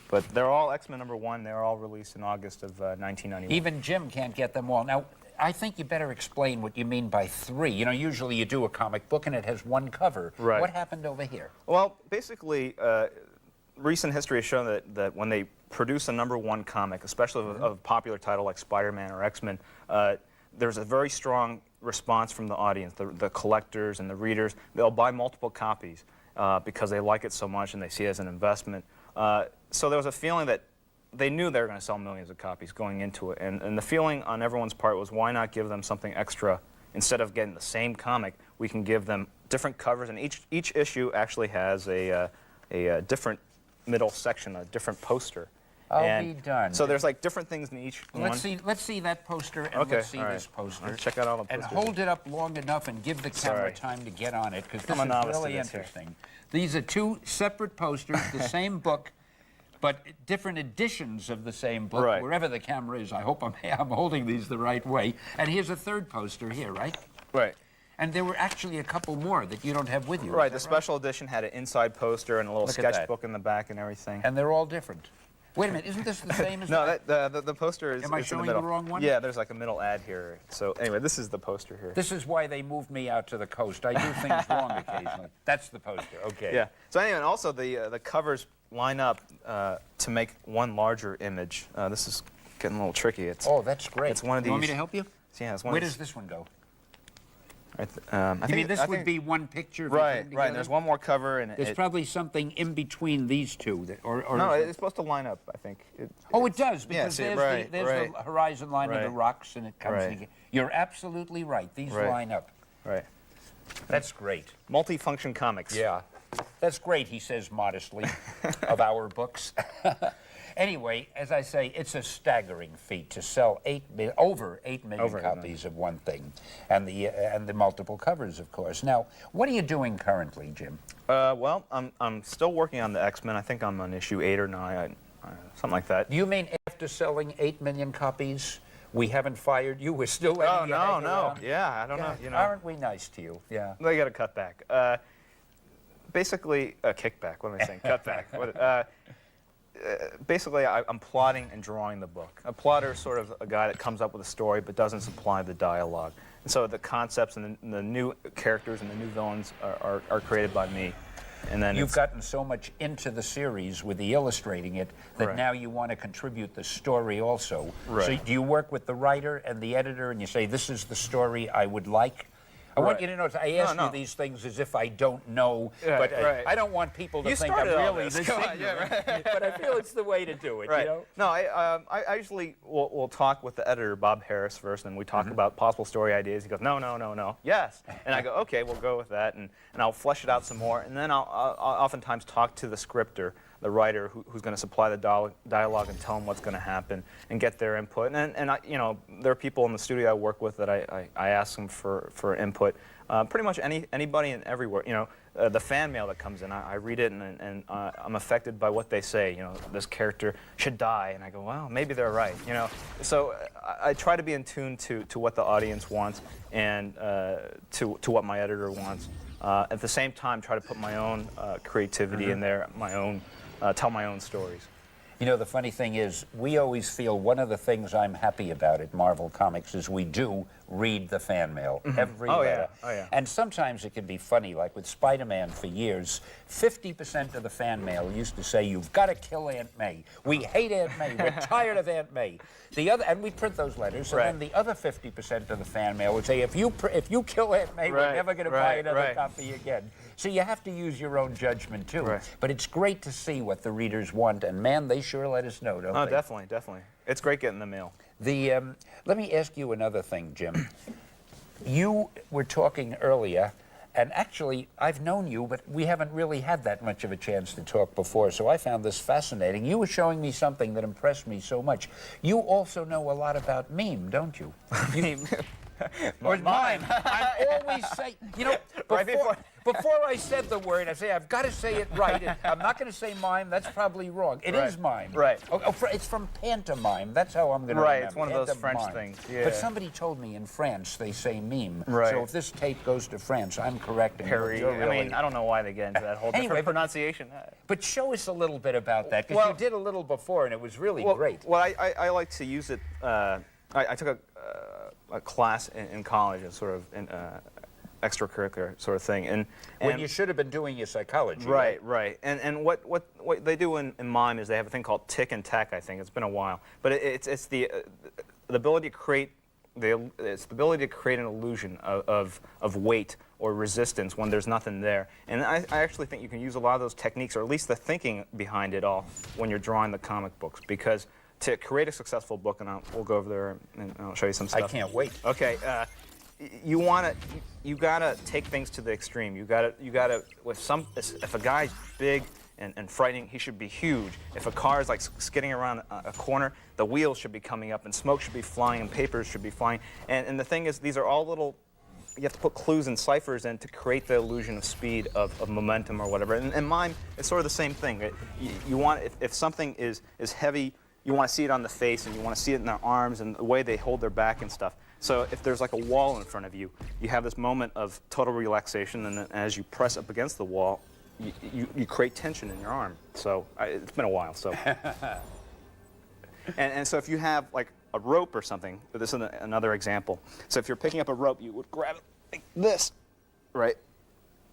But they're all X-Men #1. They're all released in August of 1991. Even Jim can't get them all. Now, I think you better explain what you mean by 3. You know, usually you do a comic book and it has 1 cover. Right. What happened over here? Well, basically, recent history has shown that when they produce a #1 comic, especially of a popular title like Spider-Man or X-Men, there's a very strong response from the audience, the collectors and the readers. They'll buy multiple copies because they like it so much and they see it as an investment. So there was a feeling that they knew they were going to sell millions of copies going into it. And the feeling on everyone's part was, why not give them something extra? Instead of getting the same comic, we can give them different covers. And each issue actually has a different middle section, a different poster. I'll be done. So there's like different things in each one. Let's see that poster, and let's see this poster. Let's check out all the and posters. hold it up long enough and give the camera time to get on it, because this I'm a is novice really to this here. interesting. These are 2 separate posters, the same book, but different editions of the same book. Right. Wherever the camera is, I hope I'm holding these the right way. And here's a 3rd poster here, right? Right. And there were actually a couple more that you don't have with you. Right, the special edition had an inside poster and a little Look at that. sketchbook in the back and everything. And they're all different. Wait a minute, isn't this the same as No, the poster is Am I is in showing the middle. the wrong one? Yeah, there's like a middle ad here. So anyway, this is the poster here. This is why they moved me out to the coast. I do things wrong occasionally. That's the poster, okay. Yeah. So anyway, and also the covers line up to make one larger image. This is getting a little tricky. It's Oh, that's great. It's one of You want me these- to help you? yeah, it's one Where of does these. this one go? I think This I would think- be one picture. Of right, it right. together? And there's one more cover, and There's probably something in between these 2. Or no, it's supposed to line up. I think. oh, it does, yeah, because see, there's, right, the horizon line of the right. rocks, and it comes Right. together. You're absolutely right. These Right. line up. Right. That's great. Multifunction comics. Yeah. That's great, he says modestly, of our books. Anyway, as I say, it's a staggering feat to sell over 8 million Over 8 copies of one thing, and the multiple covers, of course. Now, what are you doing currently, Jim? Well, I'm still working on the X-Men. I think I'm on issue 8 or 9, something like that. Do you mean after selling 8 million copies, we haven't fired you? We're still letting Oh you hang no. around? Yeah, I don't know. God, You know, aren't we nice to you? Yeah. they got to cut back. Basically, a kickback. What am I saying? Cutback. Basically, I'm plotting and drawing the book. A plotter is sort of a guy that comes up with a story but doesn't supply the dialogue. And so the concepts and the new characters and the new villains are created by me. And then You've gotten so much into the series with the illustrating it that Right. now you want to contribute the story also. Right. So do you work with the writer and the editor and you say, this is the story I would like? I want Right. you to know, I ask No. you these things as if I don't know, Right, but right. I don't want people to You think I'm started all really this. this Come on, ignorant. yeah, right. But I feel it's the way to do it, Right. you know? No, I usually will talk with the editor, Bob Harris, first, and we talk about possible story ideas. He goes, no, yes. And I go, okay, we'll go with that, and I'll flesh it out some more. And then I'll oftentimes talk to the scripter, the writer, who's going to supply the dialogue and tell them what's going to happen and get their input. And I, there are people in the studio I work with that I ask them for input. Pretty much anybody and everywhere. The fan mail that comes in, I read it and I'm affected by what they say. This character should die, and I go, well, maybe they're right. So I try to be in tune to what the audience wants and to what my editor wants. At the same time, try to put my own creativity in there, tell my own stories. The funny thing is, we always feel one of the things I'm happy about at Marvel Comics is we do read the fan mail, every letter. Oh, yeah. And sometimes it can be funny, like with Spider-Man for years, 50% of the fan mail used to say, you've got to kill Aunt May. We hate Aunt May. We're tired of Aunt May. And we print those letters, and then the other 50% of the fan mail would say, if you kill Aunt May, we're never going to buy another copy again. So you have to use your own judgment, too. Right. But it's great to see what the readers want, and man, they sure let us know, don't they? Oh, definitely. It's great getting the mail. Let me ask you another thing, Jim. You were talking earlier, and actually, I've known you, but we haven't really had that much of a chance to talk before, so I found this fascinating. You were showing me something that impressed me so much. You also know a lot about meme, don't you? Or mime. I'm always saying, before I said the word, I say, I've got to say it right. I'm not going to say mime. That's probably wrong. It is mime. Right. It's from pantomime. That's how I'm going to Right, remember. it's one of those French things. Yeah. But somebody told me in France they say mime. Right. So if this tape goes to France, I'm correct. And Perry. you're really... I mean, I don't know why they get into that whole Anyway, different pronunciation. But show us a little bit about that, because you did a little before, and it was really great. Well, I like to use it. I took a class in college, a sort of extracurricular sort of thing, and when you should have been doing your psychology. Right. And what they do in mime is they have a thing called tick and tack. I think it's been a while, but it's the ability to create an illusion of weight or resistance when there's nothing there. And I actually think you can use a lot of those techniques, or at least the thinking behind it all, when you're drawing the comic books, because to create a successful book, and we'll go over there and I'll show you some stuff. I can't wait. Okay, you gotta take things to the extreme. You gotta if a guy's big and frightening, he should be huge. If a car is like skidding around a corner, the wheels should be coming up and smoke should be flying and papers should be flying. And the thing is, these are all little. You have to put clues and ciphers in to create the illusion of speed, of momentum, or whatever. And mime, it's sort of the same thing. You want if something is heavy, you want to see it on the face, and you want to see it in their arms and the way they hold their back and stuff. So if there's like a wall in front of you, you have this moment of total relaxation, and then as you press up against the wall, you create tension in your arm. So it's been a while. So and so if you have like a rope or something, this is another example. So if you're picking up a rope, you would grab it like this, right?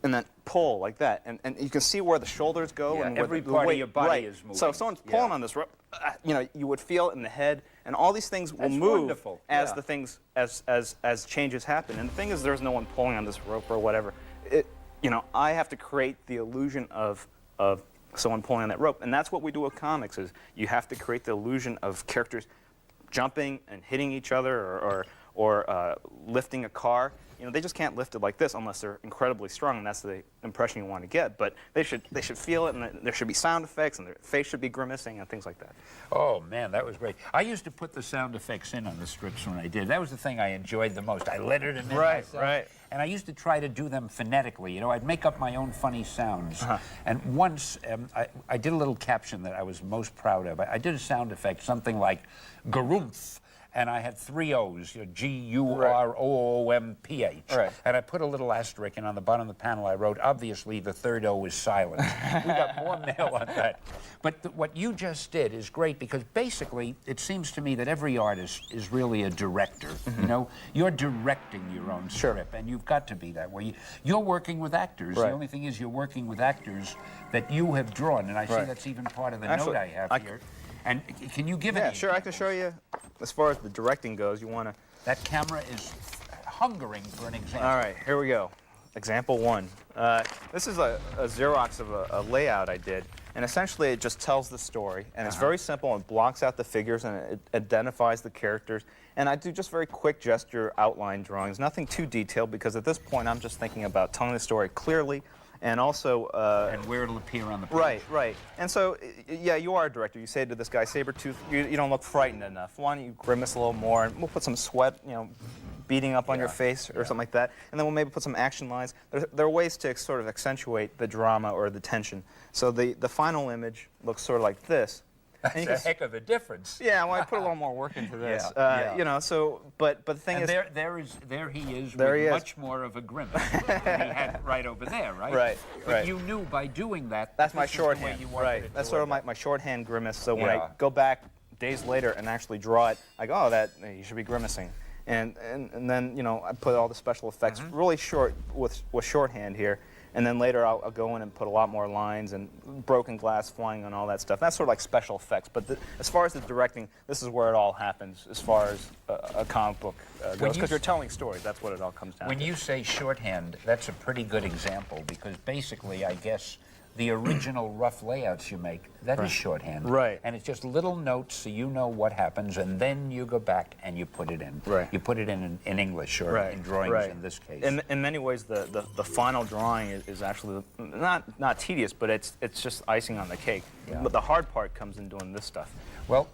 And then pull like that, and you can see where the shoulders go, and every the part weight, of your body right. is moving. So if someone's pulling on this rope, you would feel it in the head, and all these things will move wonderful. as the things as changes happen. And the thing is, there's no one pulling on this rope or whatever. I have to create the illusion of someone pulling on that rope, and that's what we do with comics. Is you have to create the illusion of characters jumping and hitting each other, or lifting a car. They just can't lift it like this unless they're incredibly strong, and that's the impression you want to get. But they should feel it, and there should be sound effects, and their face should be grimacing, and things like that. Oh, man, that was great. I used to put the sound effects in on the strips when I did. That was the thing I enjoyed the most. I lettered them in myself. Right. And I used to try to do them phonetically. I'd make up my own funny sounds. And once, I did a little caption that I was most proud of. I did a sound effect, something like garumph. And I had 3 O's, G-U-R-O-O-M-P-H. Right. And I put a little asterisk, and on the bottom of the panel I wrote, obviously the 3rd O is silent. We got more mail on that. But what you just did is great, because basically it seems to me that every artist is really a director. You're directing your own script, and you've got to be that way. You're working with actors. Right. The only thing is you're working with actors that you have drawn, and I see that's even part of the note I have here. And can you give it? Yeah, sure. I can show you. As far as the directing goes, you want to. That camera is hungering for an example. All right, here we go. Example 1. This is a Xerox of a layout I did, and essentially it just tells the story, and it's very simple. It blocks out the figures and it identifies the characters. And I do just very quick gesture outline drawings, nothing too detailed, because at this point I'm just thinking about telling the story clearly. And also... and where it'll appear on the page. Right. And so, yeah, you are a director. You say to this guy, Sabretooth, you don't look frightened enough. Why don't you grimace a little more, and we'll put some sweat, beating up on your face or something like that. And then we'll maybe put some action lines. There are ways to sort of accentuate the drama or the tension. So the final image looks sort of like this. That's a heck of a difference. Yeah, well, I put a little more work into this. So, but the thing is... There he is with much more of a grimace than he had right over there, right? Right. But you knew by doing that... That's my shorthand, right. That's sort of my shorthand grimace, so when I go back days later and actually draw it, I go, you should be grimacing. And then, I put all the special effects really short with shorthand here. And then later I'll go in and put a lot more lines and broken glass flying and all that stuff. That's sort of like special effects. But as far as the directing, this is where it all happens as far as a comic book goes. Because you're telling stories. That's what it all comes down to. When you say shorthand, that's a pretty good example, because basically, I guess, the original rough layouts you make, that is shorthand. Right. And it's just little notes so you know what happens, and then you go back and you put it in. Right. You put it in English or in drawings in this case. In many ways, the final drawing is actually not tedious, but it's just icing on the cake. Yeah. But the hard part comes in doing this stuff. Well,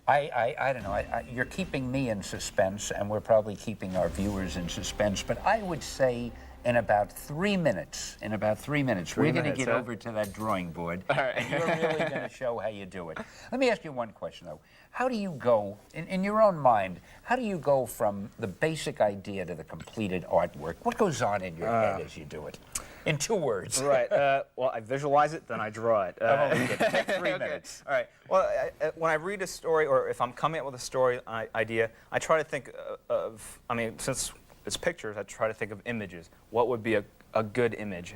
I don't know. You're keeping me in suspense, and we're probably keeping our viewers in suspense, but I would say in about 3 minutes. In about 3 minutes, we're going to minutes, get huh? over to that drawing board, All right. and you're really going to show how you do it. Let me ask you one question, though. How do you go, in your own mind, how do you go from the basic idea to the completed artwork? What goes on in your head as you do it? In 2 words. Right. Well, I visualize it, then I draw it. Take 3 minutes. All right. Well, when I read a story, or if I'm coming up with a story idea, I try to think of, I mean, since it's pictures, I try to think of images. What would be a good image?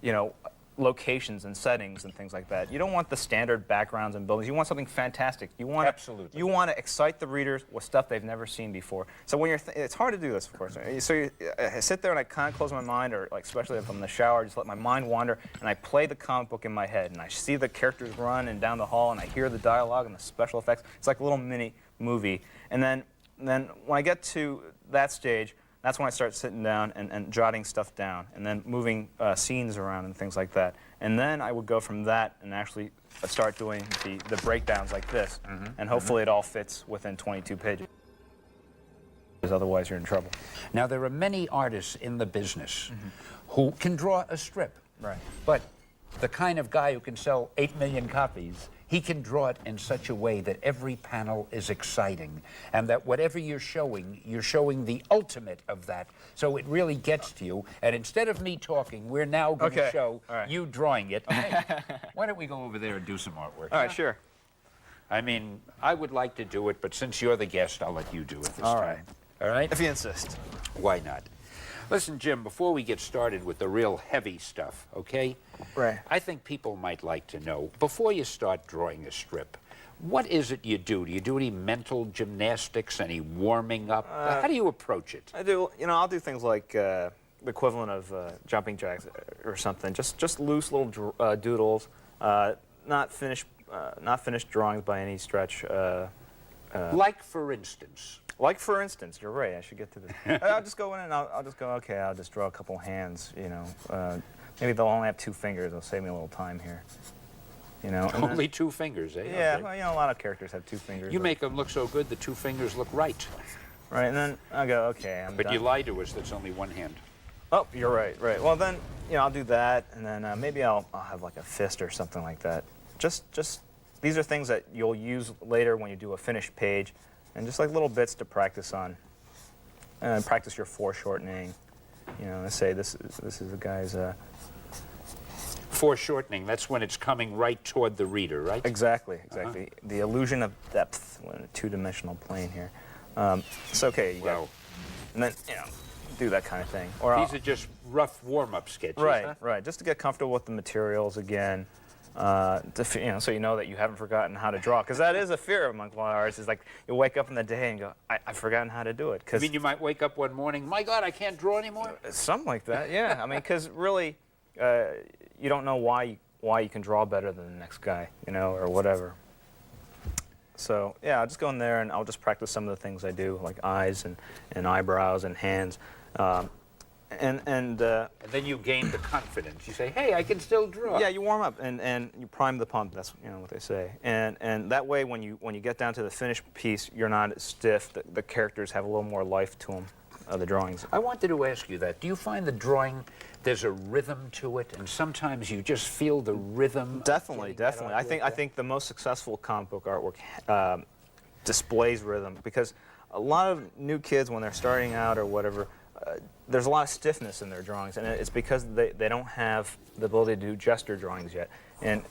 You know, locations and settings and things like that. You don't want the standard backgrounds and buildings. You want something fantastic. You want Absolutely. You want to excite the readers with stuff they've never seen before. So when you're, it's hard to do this, of course. So I sit there and I kind of close my mind, or like especially if I'm in the shower, I just let my mind wander, and I play the comic book in my head, and I see the characters run and down the hall, and I hear the dialogue and the special effects. It's like a little mini movie. And then when I get to that stage, that's when I start sitting down and jotting stuff down, and then moving scenes around and things like that. And then I would go from that and actually start doing the breakdowns like this. And hopefully it all fits within 22 pages. Because otherwise you're in trouble. Now, there are many artists in the business who can draw a strip. Right. But the kind of guy who can sell 8 million copies, he can draw it in such a way that every panel is exciting, and that whatever you're showing the ultimate of that. So it really gets to you. And instead of me talking, we're now going to show you drawing it. Why don't we go over there and do some artwork? All right, sure. I mean, I would like to do it, but since you're the guest, I'll let you do it this All time. right. All right? If you insist. Why not? Listen, Jim, before we get started with the real heavy stuff, okay? Right. I think people might like to know, before you start drawing a strip, what is it you do? Do you do any mental gymnastics, any warming up? How do you approach it? I do, you know, I'll do things like the equivalent of jumping jacks or something. Just loose little doodles, not finished drawings by any stretch. Like, for instance? Like, for instance, you're right, I should get to this. I'll just go in and I'll just go, okay, I'll just draw a couple hands, you know. Maybe they'll only have 2 fingers, it'll save me a little time here. You know. And Only 2 fingers, eh? Yeah, Okay. well, you know, a lot of characters have 2 fingers. You make them look so good, the 2 fingers look right. Right, and then I'll go, okay, I'm But done. you lie to us, that's only 1 hand. Oh, you're right, right. Well, then, you know, I'll do that, and then maybe I'll have like a fist or something like that. Just these are things that you'll use later when you do a finished page, and just like little bits to practice on. And practice your foreshortening. You know, let's say this is the guy's. Foreshortening, that's when it's coming right toward the reader, right? Exactly. The illusion of depth in a 2-dimensional plane here. It's okay. You got, and then, you know, do that kind of thing. Or These are just rough warm-up sketches, right, huh? right. Just to get comfortable with the materials again. You know, so you know that you haven't forgotten how to draw, because that is a fear among a lot of artists. Is like you wake up in the day and go, I've forgotten how to do it. I mean, you might wake up one morning, my God, I can't draw anymore? Something like that, yeah. I mean, because really, you don't know why you can draw better than the next guy, you know, or whatever. So yeah, I'll just go in there and I'll just practice some of the things I do, like eyes and eyebrows and hands. And then you gain the confidence. You say, hey, I can still draw. yeah, you warm up and you prime the pump. That's, you know, what they say. And that way, when you get down to the finished piece, you're not stiff. The characters have a little more life to them, the drawings. I wanted to ask you that. Do you find the drawing, there's a rhythm to it, and sometimes you just feel the rhythm? Definitely. I think the most successful comic book artwork displays rhythm, because a lot of new kids, when they're starting out or whatever, there's a lot of stiffness in their drawings, and it's because they don't have the ability to do gesture drawings yet. And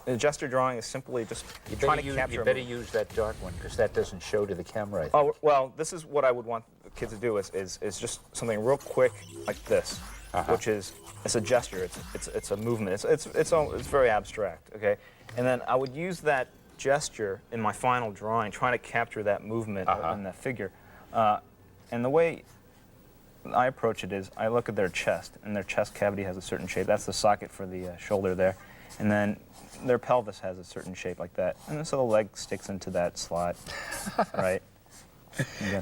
a gesture drawing is simply just trying to capture. You better use that dark one, because that doesn't show to the camera, I think. Oh, well, this is what I would want the kids to do is just something real quick like this, which is, it's a gesture, it's a movement, it's very abstract, okay? And then I would use that gesture in my final drawing, trying to capture that movement in that figure. And the way I approach it is, I look at their chest, and their chest cavity has a certain shape. That's the socket for the shoulder there. And then their pelvis has a certain shape like that. And so the leg sticks into that slot, right?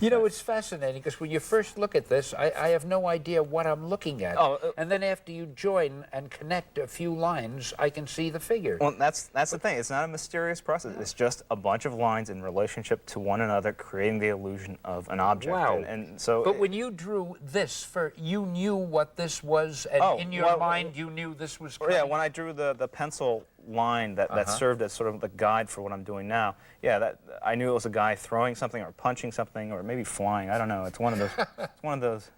You know, it's fascinating because when you first look at this, I have no idea what I'm looking at. And then after you join and connect a few lines, I can see the figure. Well, that's the thing. It's not a mysterious process. It's just a bunch of lines in relationship to one another, creating the illusion of an object. Wow. And so. But when you drew this, you knew what this was, and in your mind you knew this was coming? Yeah, when I drew the pencil line that served as sort of the guide for what I'm doing now, yeah, I knew it was a guy throwing something or punching something or maybe flying. I don't know. It's one of those. It's one of those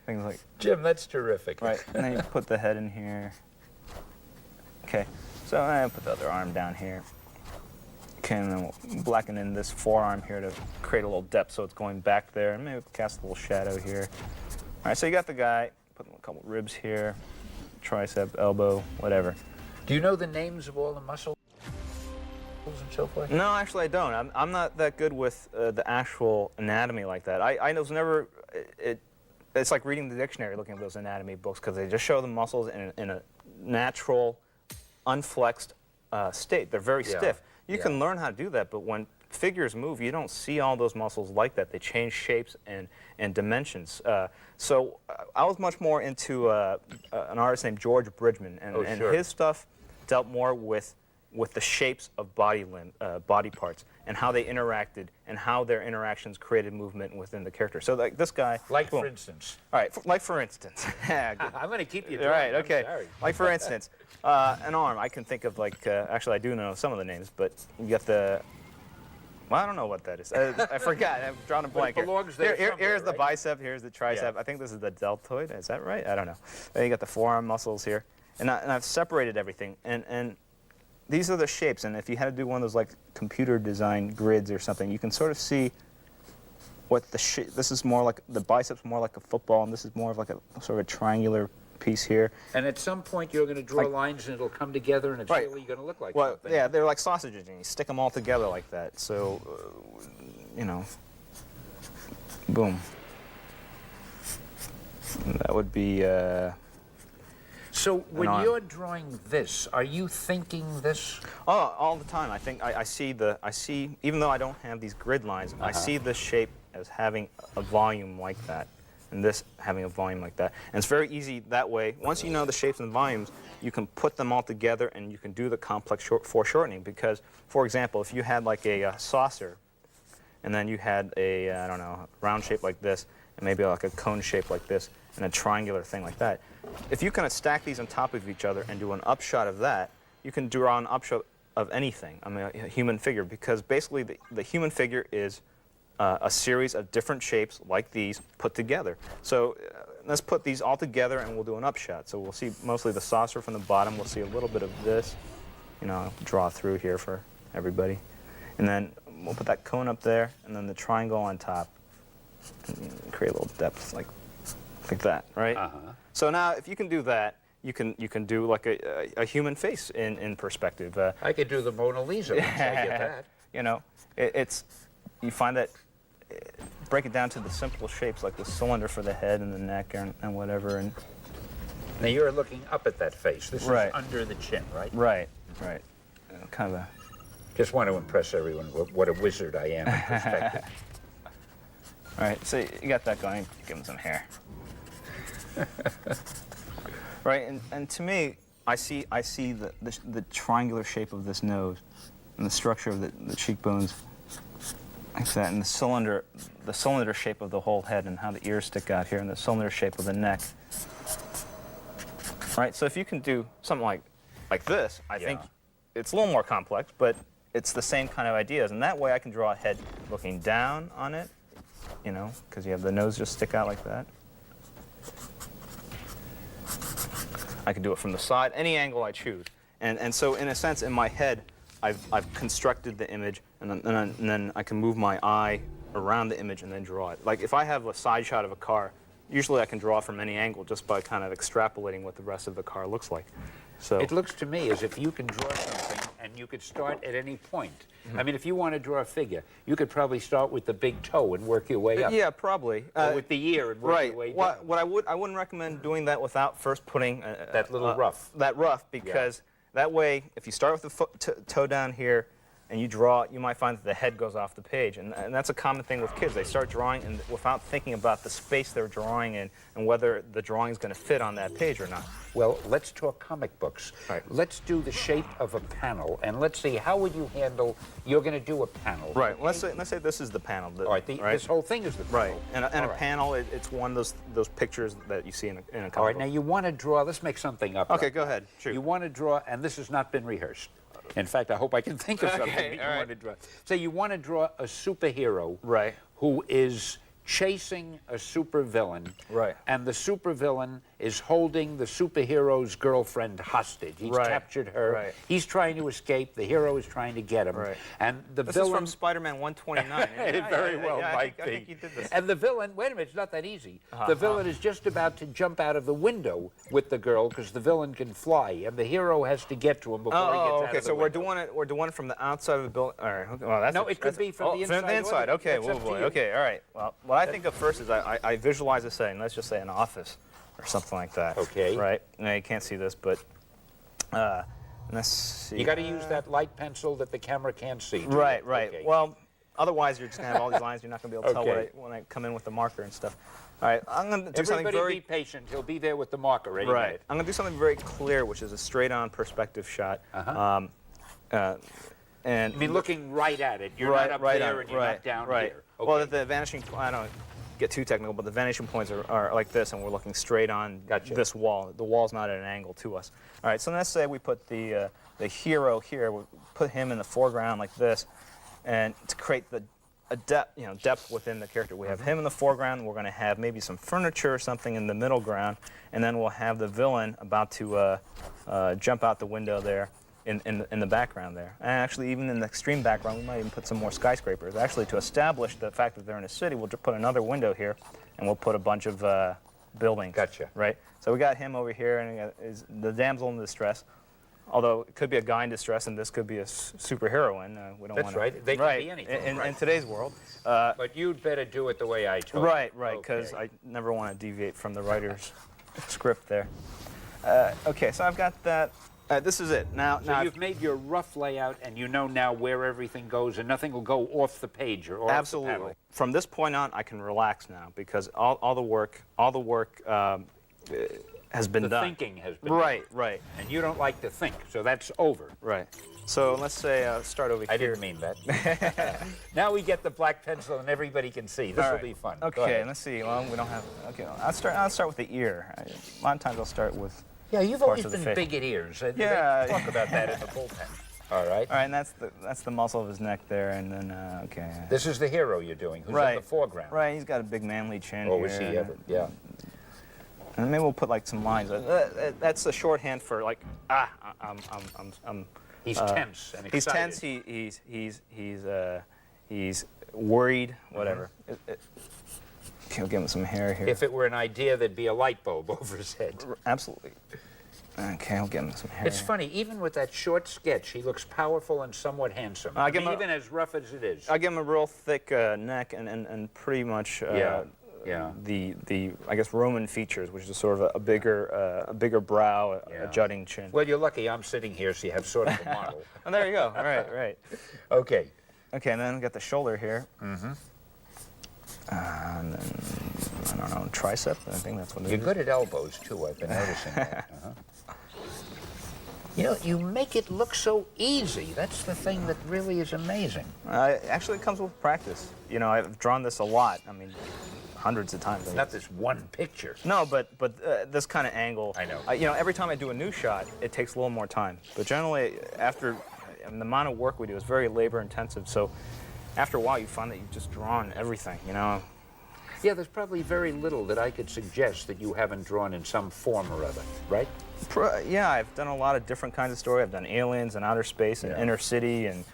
things like. Jim, that's terrific. Right, and then you put the head in here. Okay, so I put the other arm down here. Okay, and then we'll blacken in this forearm here to create a little depth so it's going back there, and maybe cast a little shadow here. All right, so you got the guy. Put a couple ribs here, tricep, elbow, whatever. Do you know the names of all the muscles and so forth? No, actually I don't. I'm not that good with the actual anatomy like that. I was never, it's like reading the dictionary looking at those anatomy books because they just show the muscles in a natural, unflexed state. They're very stiff. You can learn how to do that, but when figures move, you don't see all those muscles like that. They change shapes and dimensions. So I was much more into an artist named George Bridgman, and his stuff dealt more with the shapes of body parts and how they interacted and how their interactions created movement within the character. So like this guy. Like for instance. All right, like for instance. I'm going to keep you All right, drawing. okay. I'm sorry. Like for instance, an arm. I can think of like, actually I do know some of the names, but you got the, well, I don't know what that is. I forgot. I've drawn a blank. It belongs there Here's the right? bicep. Here's the tricep. Yeah. I think this is the deltoid. Is that right? I don't know. Then you got the forearm muscles here, and I've separated everything. And these are the shapes. And if you had to do one of those like computer design grids or something, you can sort of see what the shape. This is more like the biceps, more like a football, and this is more of like a sort of a triangular piece here. And at some point you're going to draw lines and it'll come together and it's Right. really going to look like Well, something. yeah, they're like sausages, and you stick them all together like that. So, you know, boom. And that would be. So when arm. you're drawing this, are you thinking this? Oh, all the time. I think I see. Even though I don't have these grid lines, I see this shape as having a volume like that, and this having a volume like that. And it's very easy that way. Once you know the shapes and volumes, you can put them all together, and you can do the complex foreshortening. Because, for example, if you had like a saucer, and then you had a I don't know, round shape like this, and maybe like a cone shape like this, and a triangular thing like that. If you kind of stack these on top of each other and do an upshot of that, you can draw an upshot of anything. I mean, a human figure, because basically the human figure is a series of different shapes like these put together. So let's put these all together and we'll do an upshot. So we'll see mostly the saucer from the bottom. We'll see a little bit of this. You know, I'll draw through here for everybody. And then we'll put that cone up there, and then the triangle on top. And create a little depth like that, right? So now, if you can do that, you can do like a human face in perspective. I could do the Mona Lisa once I get that. You know, you find that break it down to the simple shapes like the cylinder for the head and the neck and whatever. And Now you're looking up at that face. This Right. is under the chin, right? right. Kind of a. Just want to impress everyone what a wizard I am in perspective. All right, so you got that going. Give him some hair. Right, and to me, I see the triangular shape of this nose, and the structure of the cheekbones, like that, and the cylinder shape of the whole head, and how the ears stick out here, and the cylinder shape of the neck. Right, so if you can do something like this, I think it's a little more complex, but it's the same kind of ideas, and that way I can draw a head looking down on it. You know, because you have the nose just stick out like that. I can do it from the side, any angle I choose. And so, in a sense, in my head, I've constructed the image, and then I can move my eye around the image and then draw it. Like if I have a side shot of a car, usually I can draw from any angle just by kind of extrapolating what the rest of the car looks like. So It looks to me as if you can draw something and you could start at any point. I mean, if you want to draw a figure, you could probably start with the big toe and work your way up. yeah, probably. Or with the ear and work Right. your way What down. I wouldn't recommend doing that without first putting That little rough. That rough, because that way, if you start with the toe down here, and you draw, you might find that the head goes off the page, and that's a common thing with kids. They start drawing and without thinking about the space they're drawing in and whether the drawing is going to fit on that page or not. Well, let's talk comic books. Right. Let's do the shape of a panel, and let's see, how would you handle, you're going to do a panel. Right. Let's say this is the panel. All right, this whole thing is the panel. Right. And a right. panel, it's one of those pictures that you see in a comic All right, book. now you want to draw, let's make something up. Okay, right go now. ahead. Shoot. You want to draw, and this has not been rehearsed. In fact, I hope I can think of something Okay, that you all right. want to draw. So you want to draw a superhero Right. who is chasing a supervillain. Right. And the supervillain is holding the superhero's girlfriend hostage. He's Right. captured her. Right. He's trying to escape. The hero is trying to get him. Right. And the This villain... is from Spider-Man 129. It very well might be. I think you did this. And the villain, wait a minute, it's not that easy. The villain is just about to jump out of the window with the girl because the villain can fly, and the hero has to get to him before he gets out okay. of the So window. we're doing it from the outside of the building. All right. Okay, well, that's No, it could be from the inside or inside. the- Okay. that's Whoa, up to boy. you. Okay. All right. Well, what I think of first is I visualize a setting. Let's just say an office or something like that. Okay. Right. Now you can't see this, but let's see. You got to use that light pencil that the camera can't see. Right. Right. Okay. Well, otherwise you're just gonna have all these lines. You're not gonna be able to tell Okay. when I come in with the marker and stuff. All right. I'm gonna do something Everybody very be patient. He'll be there with the marker any right. minute. I'm gonna do something very clear, which is a straight-on perspective shot. And I mean, looking right at it. You're right, not up right there on, and you're right, not down right. here. Okay. Well, the vanishing, I don't get too technical, but the vanishing points are like this, and we're looking straight on Gotcha. this wall. The wall's not at an angle to us. All right, so let's say we put the hero here. We put him in the foreground like this, and to create a depth within the character. We have him in the foreground. We're going to have maybe some furniture or something in the middle ground, and then we'll have the villain about to jump out the window there. In the background there. And actually, even in the extreme background, we might even put some more skyscrapers. Actually, to establish the fact that they're in a city, we'll just put another window here, and we'll put a bunch of buildings. Gotcha. Right? So we got him over here, and we got the damsel in distress. Although it could be a guy in distress, and this could be a superheroine. We don't That's want to. right. They could be anything. In today's world. But you'd better do it the way I told you. Right, because I never want to deviate from the writer's script there. Okay, so I've got that. This is it. Now You've made your rough layout, and you know now where everything goes, and nothing will go off the page or off the absolutely. panel. From this point on, I can relax now because all the work has been The done. thinking has been Right, done. right, And you don't like to think, so that's over. right. So let's say start over I here. didn't mean that. Now we get the black pencil, and everybody can see. This All will right. be fun. Go Okay, ahead. let's see. Well, we don't have. Okay, I'll start with the ear. A lot of times I'll start with. Yeah, you've parts always of the been face. big at ears. They Yeah. talk about that in the bullpen. All right. All right, and that's the muscle of his neck there, and then okay. This is the hero you're doing, who's right. in the foreground. Right, he's got a big manly chin. Oh, here. is he ever? Yeah. And maybe we'll put like some lines. That's the shorthand for like I'm. He's tense and He's excited. tense. He's worried. Whatever. Okay, we'll give him some hair here. If it were an idea, there'd be a light bulb over his head. Absolutely. Okay, I'll give him some hair. It's funny, even with that short sketch, he looks powerful and somewhat handsome. I'll I give mean, him a- even as rough as it is. I'll give him a real thick neck and pretty much Yeah. the I guess Roman features, which is sort of a bigger brow, Yeah. a jutting chin. Well, you're lucky I'm sitting here, so you have sort of a model. Oh, there you go. All right, right. Okay. Okay, and then we got the shoulder here. Mm-hmm. And then, I don't know, tricep. I think that's what it You're is. good at elbows, too. I've been noticing that. You know, you make it look so easy. That's the thing that really is amazing. Actually, it comes with practice. You know, I've drawn this a lot. I mean, hundreds of times. Not this one picture. No, but this kind of angle. I know. You know, every time I do a new shot, it takes a little more time. But generally, after the amount of work we do is very labor intensive. So after a while, you find that you've just drawn everything. You know. Yeah, there's probably very little that I could suggest that you haven't drawn in some form or other, right? Yeah, I've done a lot of different kinds of story. I've done aliens and outer space and Yeah. inner city and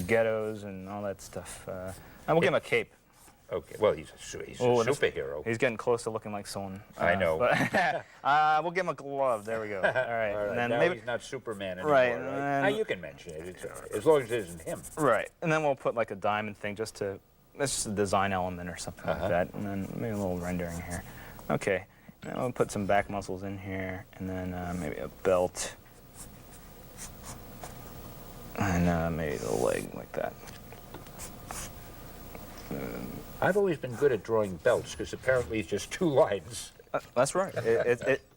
ghettos and all that stuff. And we'll give him a cape. Okay, well, he's a Oh, that's- superhero. He's getting close to looking like someone. I know. But, we'll give him a glove. There we go. All right. All right, And then now maybe, he's not Superman anymore, Right, right? and- Now you can mention it, it's all right, as long as it isn't him. right. And then we'll put like a diamond thing just to, that's just a design element or something like that. And then maybe a little rendering here. Okay. Now we'll put some back muscles in here, and then maybe a belt. And maybe the leg like that. I've always been good at drawing belts because apparently it's just 2 lines. That's right.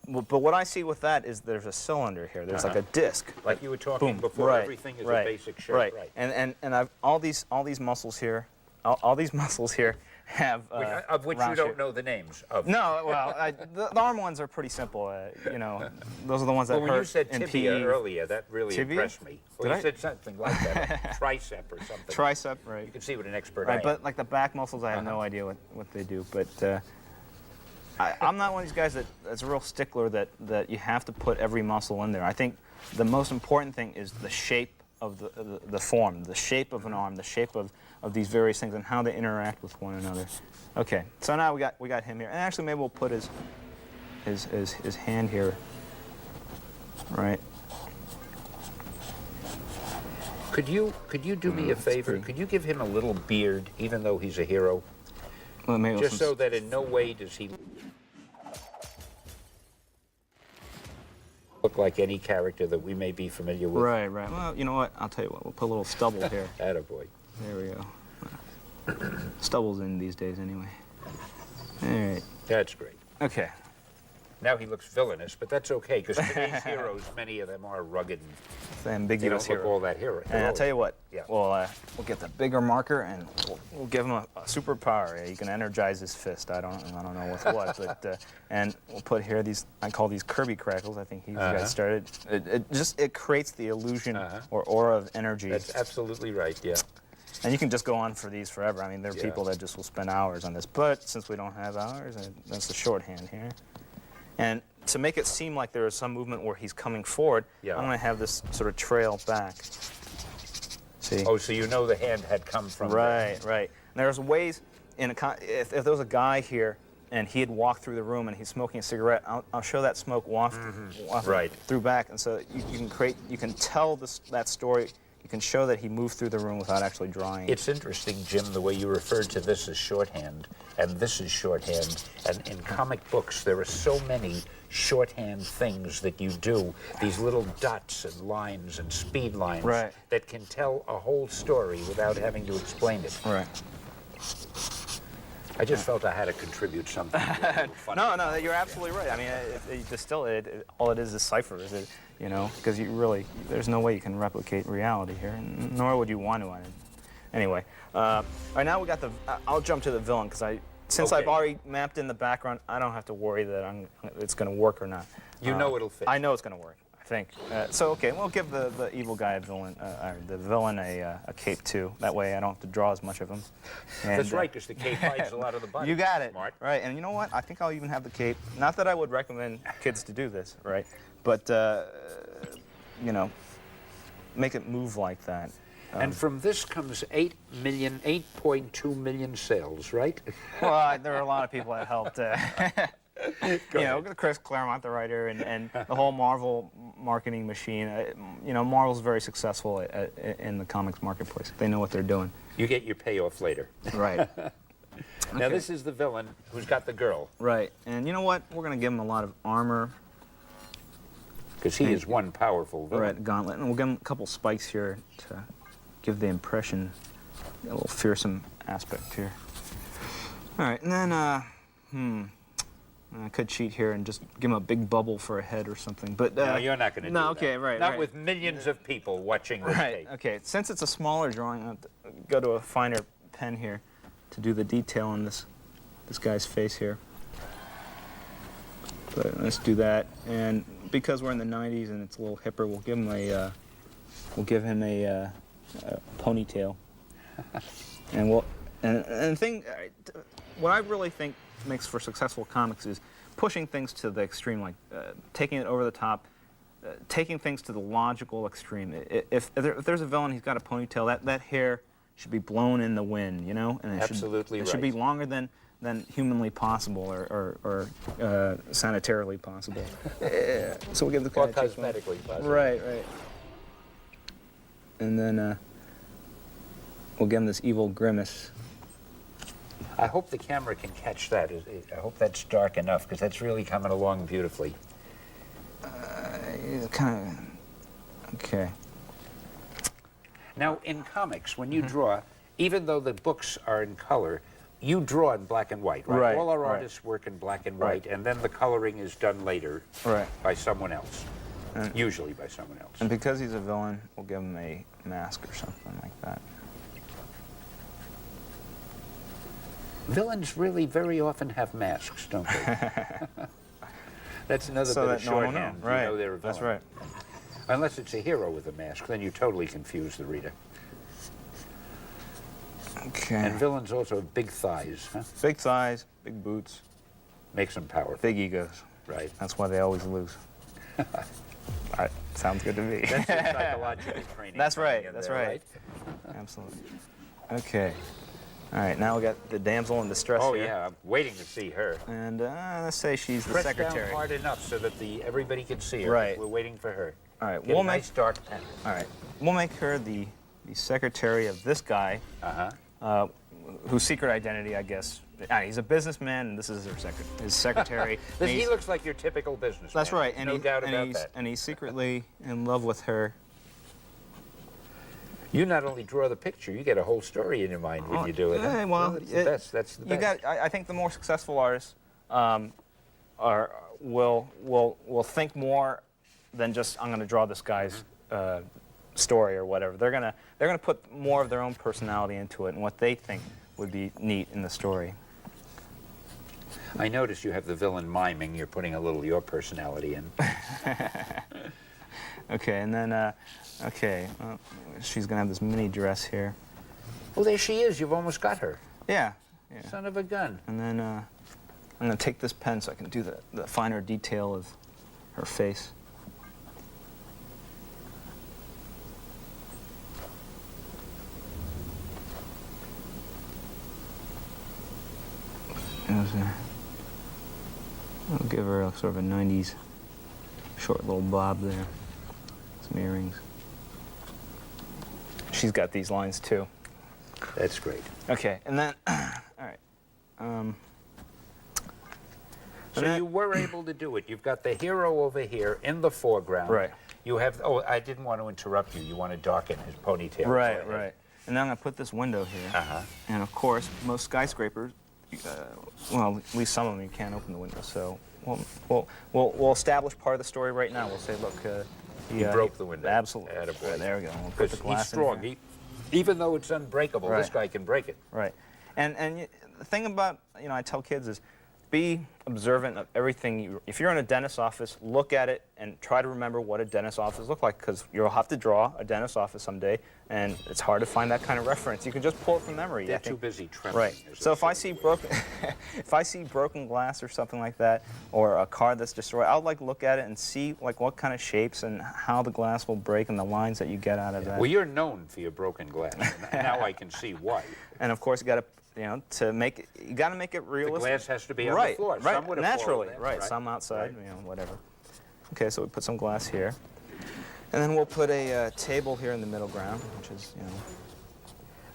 But what I see with that is there's a cylinder here. There's like a disc. Like you were talking Boom. before, Right. everything is right. a basic shape. Right. And I've all these muscles here. All these muscles here have Of which you round don't shape. know the names of. No, well, the arm ones are pretty simple. You know, those are the ones that Well, hurt when you said in tibia PE. earlier, that really Tibia? impressed me. Well, Did you I? said something like that, a tricep or something. Tricep, right? You can see what an expert I Right, am. but like the back muscles, I have no idea what they do. But I'm not one of these guys that's a real stickler that you have to put every muscle in there. I think the most important thing is the shape of the form, the shape of an arm, the shape of these various things, and how they interact with one another. Okay, so now we got him here, and actually maybe we'll put his hand here, right? Could you do me a favor? Could you give him a little beard, even though he's a hero? Well, maybe Just so that in no way does he look like any character that we may be familiar with. Right, right. Well, you know what? I'll tell you what. We'll put a little stubble here. Attaboy. There we go. Stubble's in these days anyway. All right. That's great. Okay. Now he looks villainous, but that's okay, because today's heroes, many of them are rugged and It's the they ambiguous don't look hero. all that hero. And I'll tell you what. Yeah. We'll get the bigger marker and we'll give him a superpower. Yeah, he can energize his fist. I don't know with what, but and we'll put here these. I call these Kirby crackles. I think he guys started. It creates the illusion or aura of energy. That's absolutely right, yeah. And you can just go on for these forever. I mean, there are Yeah. people that just will spend hours on this. But since we don't have hours, that's the shorthand here. And to make it seem like there is some movement where he's coming forward, Yeah. I'm going to have this sort of trail back. See? Oh, so you know the hand had come from there. Right, right. And there's ways, if there was a guy here and he had walked through the room and he's smoking a cigarette, I'll show that smoke waft Right. through back. And so you can tell that story. You can show that he moved through the room without actually drawing. It's interesting, Jim, the way you referred to this as shorthand, and this is shorthand. And in comic books, there are so many shorthand things that you do, these little dots and lines and speed lines Right. that can tell a whole story without having to explain it. Right. I just felt I had to contribute something. No, you're absolutely right. I mean, all it is cipher, is it? You know, because there's no way you can replicate reality here, nor would you want to. Anyway, all right, now we got I'll jump to the villain because since Okay. I've already mapped in the background, I don't have to worry that it's going to work or not. You know it'll fit. I know it's going to work. I think. So okay, we'll give the evil guy the villain a cape too. That way I don't have to draw as much of him. And, That's right, because the cape hides a lot of the body. You got it. Smart. Right, and you know what? I think I'll even have the cape. Not that I would recommend kids to do this, right? But, you know, make it move like that. And from this comes 8.2 million sales, right? Well, there are a lot of people that helped. Chris Claremont, the writer, and the whole Marvel marketing machine. Marvel's very successful in the comics marketplace. They know what they're doing. You get your payoff later. Right. Now, this is the villain who's got the girl, Right. And you know what? We're going to give him a lot of armor. because he is one powerful villain. Right, gauntlet. And we'll give him a couple spikes here to give the impression, a little fearsome aspect here. All right, and then, I could cheat here and just give him a big bubble for a head or something. But No, you're not going to do that. No, okay, right. Not right. with millions of people watching this Right, tape. okay. Since it's a smaller drawing, I'll have to go to a finer pen here to do the detail on this guy's face here. But let's do that. And because we're in the 90s and it's a little hipper, we'll give him a ponytail. And the thing, what I really think makes for successful comics is pushing things to the extreme, like taking it over the top, taking things to the logical extreme. If there's a villain, he's got a ponytail, that hair should be blown in the wind, you know? And Absolutely it should be right. longer than humanly possible or sanitarily possible. So we'll give the guy Or a cheek one. cosmetically possible. Right. And then we'll give him this evil grimace. I hope the camera can catch that. I hope that's dark enough, because that's really coming along beautifully. Kind of, okay. Now, in comics, when you draw, even though the books are in color, you draw in black and white, right? Right, All our right. artists work in black and white, and then the coloring is done later Right. by someone else, usually by someone else. And because he's a villain, we'll give him a mask or something like that. Villains really very often have masks, don't they? That's another So bit of that no one will know. shorthand. Right. You know they're a That's villain. right. Unless it's a hero with a mask, then you totally confuse the reader. Okay. And villains also have big thighs, huh? Big thighs, big boots, Makes them powerful, big egos. right? That's why they always lose. All right, sounds good to me. That's your psychological training. That's coming right. in That's there, right. Absolutely. Okay. All right. Now we got the damsel in distress Oh, here. yeah, I'm waiting to see her. And let's say she's the Press secretary. down hard enough so that everybody can see her. Right. We're waiting for her. All right. Get We'll a make. nice dark pen. All right. We'll make her the secretary of this guy, whose secret identity, I guess. He's a businessman, and this is his secretary. And He he's- looks like your typical businessman. That's right. And no doubt about he's, that. And he's secretly in love with her. You not only draw the picture, you get a whole story in your mind when you do it. Huh? Well, That's the best. That's the you best. got. I think the more successful artists will think more than just I'm going to draw this guy's story or whatever. They're gonna put more of their own personality into it and what they think would be neat in the story. I notice you have the villain miming. You're putting a little of your personality in. Okay, and then she's gonna have this mini dress here. Oh, there she is. You've almost got her. Yeah. Son of a gun. And then I'm gonna take this pen so I can do the finer detail of her face. I'll give her sort of a 90s short little bob there. Some earrings. She's got these lines too. That's great. Okay, and then, all right. So you were able to do it. You've got the hero over here in the foreground. Right. You have, oh, I didn't want to interrupt you. You want to darken his ponytail. Right, Go ahead. right. And then I'm going to put this window here. Uh-huh. And of course, most skyscrapers, well, at least some of them, you can't open the window. So we'll establish part of the story right now. We'll say, look, He broke the window. Absolutely. Attaboy. Right, there we go. We'll put the Because glass he's strong. in here. Even though it's unbreakable, this Right. guy can break it. Right. And the thing about, I tell kids is be observant of everything. If you're in a dentist's office, look at it and try to remember what a dentist's office looks like, because you'll have to draw a dentist's office someday, and it's hard to find that kind of reference. You can just pull it from memory. They're I think. too busy trembling. Right. So if I see broken glass or something like that, or a car that's destroyed, I'll look at it and see what kind of shapes and how the glass will break and the lines that you get out of that. Well, you're known for your broken glass. Now I can see why. And of course, you got to make it The realistic. glass has to be on right, the floor. right, Some would have naturally, fallen in, right. Some outside, Right. whatever. Okay, so we put some glass here, and then we'll put a table here in the middle ground, which is,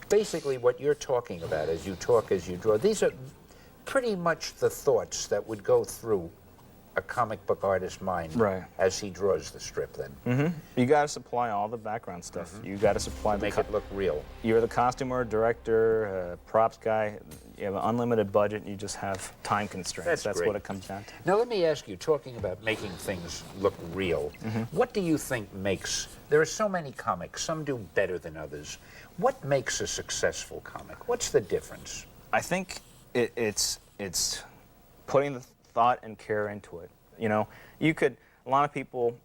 Basically, what you're talking about as you talk, as you draw, these are pretty much the thoughts that would go through a comic book artist's mind Right. as he draws the strip then. you got to supply all the background stuff. You got to supply Make it look real. You're the costumer, director, props guy. You have an unlimited budget. You just have time constraints. That's what great. it comes down to. Now let me ask you, talking about making things look real, what do you think makes, there are so many comics, some do better than others. What makes a successful comic? What's the difference? I think it's putting the thought and care into it. A lot of people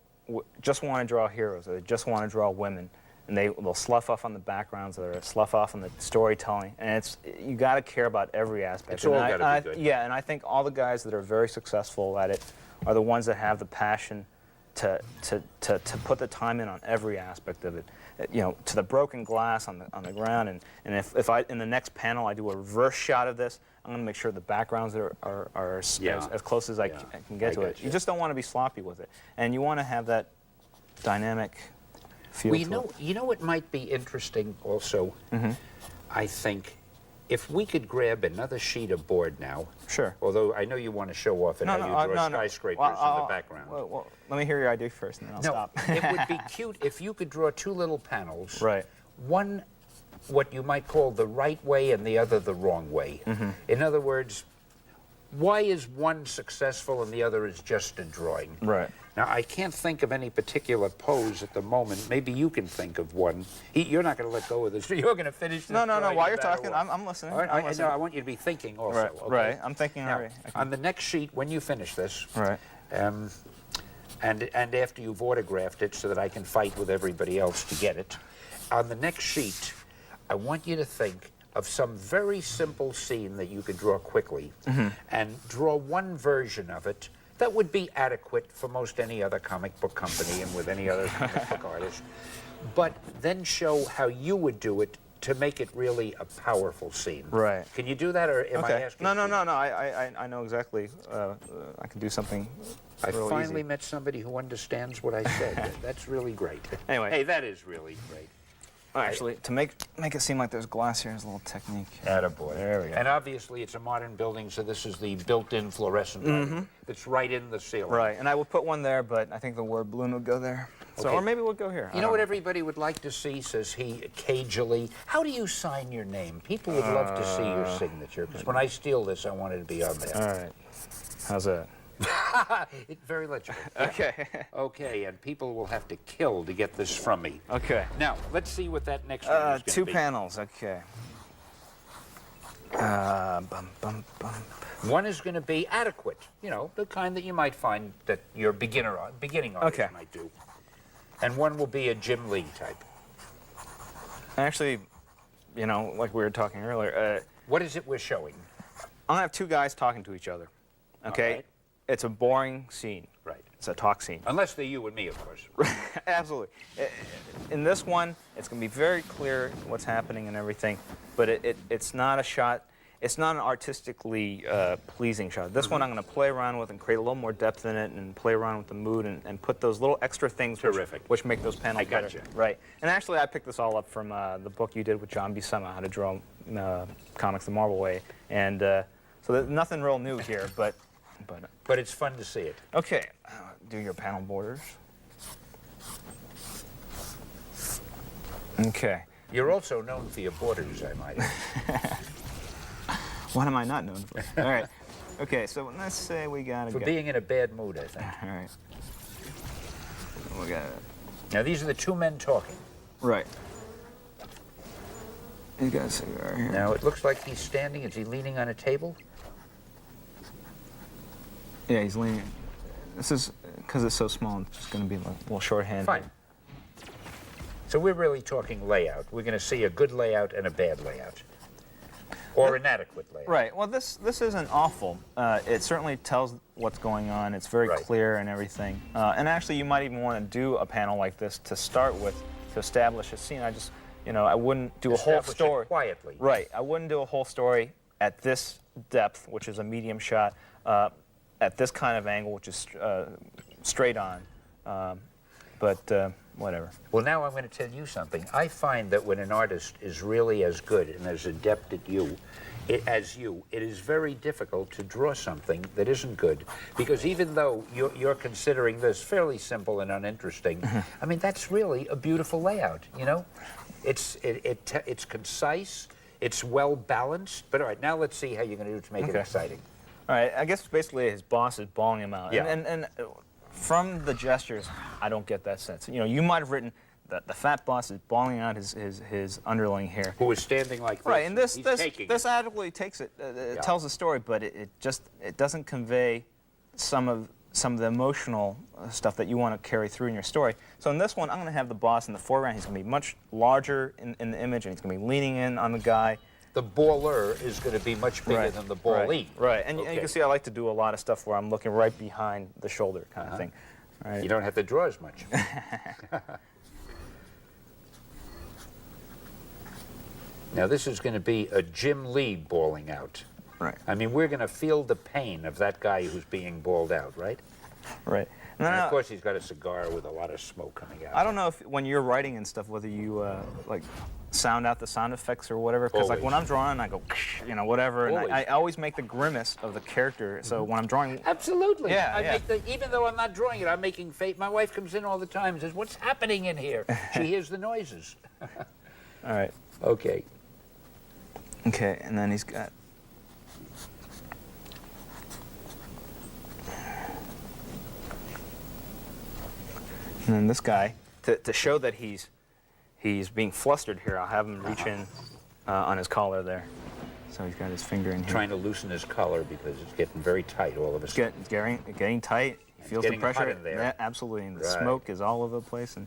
just want to draw heroes, or they just want to draw women, and they'll slough off on the backgrounds, or slough off on the storytelling, and you got to care about every aspect. It's all gotta be good. Yeah, and I think all the guys that are very successful at it are the ones that have the passion to put the time in on every aspect of it. To the broken glass on the ground, and if I in the next panel I do a reverse shot of this, I'm going to make sure the backgrounds are as close as I can get to it. gotcha. You just don't want to be sloppy with it, and you want to have that dynamic feel Well, to it. you know what might be interesting also? I think if we could grab another sheet of board now, Sure. although I know you want to show off it how you draw skyscrapers in the background. Well, let me hear your idea first, and then I'll No, stop. it would be cute if you could draw two little panels. Right. one what you might call the right way and the other the wrong way. In other words, why is one successful and the other is just a drawing? Right. Now, I can't think of any particular pose at the moment. Maybe you can think of one. You're not going to let go of this. You're going to finish this. No. drawing While no you're matter talking, what. I'm listening. All right, I'm listening. I want you to be thinking also. Right. Okay? Right. I'm thinking Now, already. on the next sheet, when you finish this, Right. and after you've autographed it so that I can fight with everybody else to get it, on the next sheet, I want you to think of some very simple scene that you could draw quickly and draw one version of it that would be adequate for most any other comic book company and with any other comic book artist, but then show how you would do it to make it really a powerful scene. Right. Can you do that, or am I asking? No. I know exactly. I can do something. I real finally easy. met somebody who understands what I said. That's really great. Anyway. Hey, that is really great. Actually, to make it seem like there's glass here is a little technique. Attaboy. There we go. And obviously, it's a modern building, so this is the built-in fluorescent light that's right in the ceiling. Right, and I would put one there, but I think the word balloon would go there. So, Okay. or maybe it would go here. You know what everybody would like to see, says he cagily? How do you sign your name? People would love to see your signature, because when I steal this, I want it to be on there. All right. How's that? It's very legible. Okay. Okay, and people will have to kill to get this from me. Okay. Now, let's see what that next one is going to Two be. panels. Okay. Bum, bum, bum. One is going to be adequate, you know, the kind that you might find that your beginning artist Okay. might do. And one will be a Jim Lee type. Actually, you know, like we were talking earlier, What is it we're showing? I'm gonna have two guys talking to each other. Okay. All right. It's a boring scene. Right. It's a talk scene. Unless they're you and me, of course. Absolutely. In this one, it's going to be very clear what's happening and everything, but it's not a shot. It's not an artistically pleasing shot. This one I'm going to play around with and create a little more depth in it and play around with the mood and put those little extra things which make those panels I gotcha. better. Right. And actually, I picked this all up from the book you did with John Buscema, How to Draw Comics the Marvel Way. And so there's nothing real new here, but But it's fun to see it. okay. Do your panel borders. Okay. You're also known for your borders, I might add. What am I not known for? All right. Okay, so let's say we got For being in a bad mood, I think. All right. We got Now, these are the two men talking. right. You got a cigar here. Now, it looks like he's standing. Is he leaning on a table? Yeah, he's leaning. This is because it's so small. It's just going to be like a little shorthand. Fine. So we're really talking layout. We're going to see a good layout and a bad layout. Or inadequate layout. Right. Well, this isn't awful. It certainly tells what's going on. It's very Right. clear and everything. And actually, you might even want to do a panel like this to start with to establish a scene. I just, you know, I wouldn't do a whole Establish it story quietly. Right. I wouldn't do a whole story at this depth, which is a medium shot, at this kind of angle, which is straight on. But whatever. Well, now I'm going to tell you something. I find that when an artist is really as good and as adept at as you, it is very difficult to draw something that isn't good. Because even though you're considering this fairly simple and uninteresting, I mean, that's really a beautiful layout, you know? It's concise, it's well balanced. But all right, now let's see how you're going to do to make it Okay. exciting. All right. I guess basically his boss is bawling him out. Yeah. And from the gestures, I don't get that sense. You know, you might have written that the fat boss is bawling out his underling here. Who is standing like this. Right, and he's taking this it. adequately takes it, tells the story, but it doesn't convey some of the emotional stuff that you want to carry through in your story. So in this one, I'm going to have the boss in the foreground. He's going to be much larger in the image, and he's going to be leaning in on the guy. The baller is going to be much bigger than the ballee. Right, and you Okay. can see I like to do a lot of stuff where I'm looking right behind the shoulder kind of thing. All right. You don't have to draw as much. Now, this is going to be a Jim Lee bawling out. Right. I mean, we're going to feel the pain of that guy who's being bawled out, right? Right. And And then, of course, he's got a cigar with a lot of smoke coming out. I don't know if when you're writing and stuff whether you like sound out the sound effects or whatever. Because like Always. when I'm drawing, I go, you know, whatever, and Always. I always make the grimace of the character. So when I'm drawing, Absolutely. Yeah, I yeah. make the, even though I'm not drawing it, I'm making fate. My wife comes in all the time and says, "What's happening in here?" She hears the noises. All right. Okay. Okay, and then he's got... And then this guy, to show that he's being flustered here, I'll have him reach in on his collar there. So he's got his finger in here. Trying to loosen his collar because it's getting very tight all of a sudden. It's getting tight. He feels the getting pressure. hot in there. Yeah, absolutely. And the Right. smoke is all over the place. And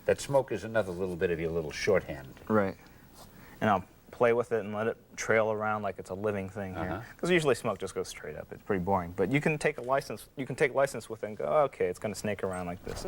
That smoke is another little bit of your little shorthand. right. And I'll play with it and let it trail around like it's a living thing here. Because usually smoke just goes straight up. It's pretty boring. But you can take license with it and go, oh, okay, it's going to snake around like this.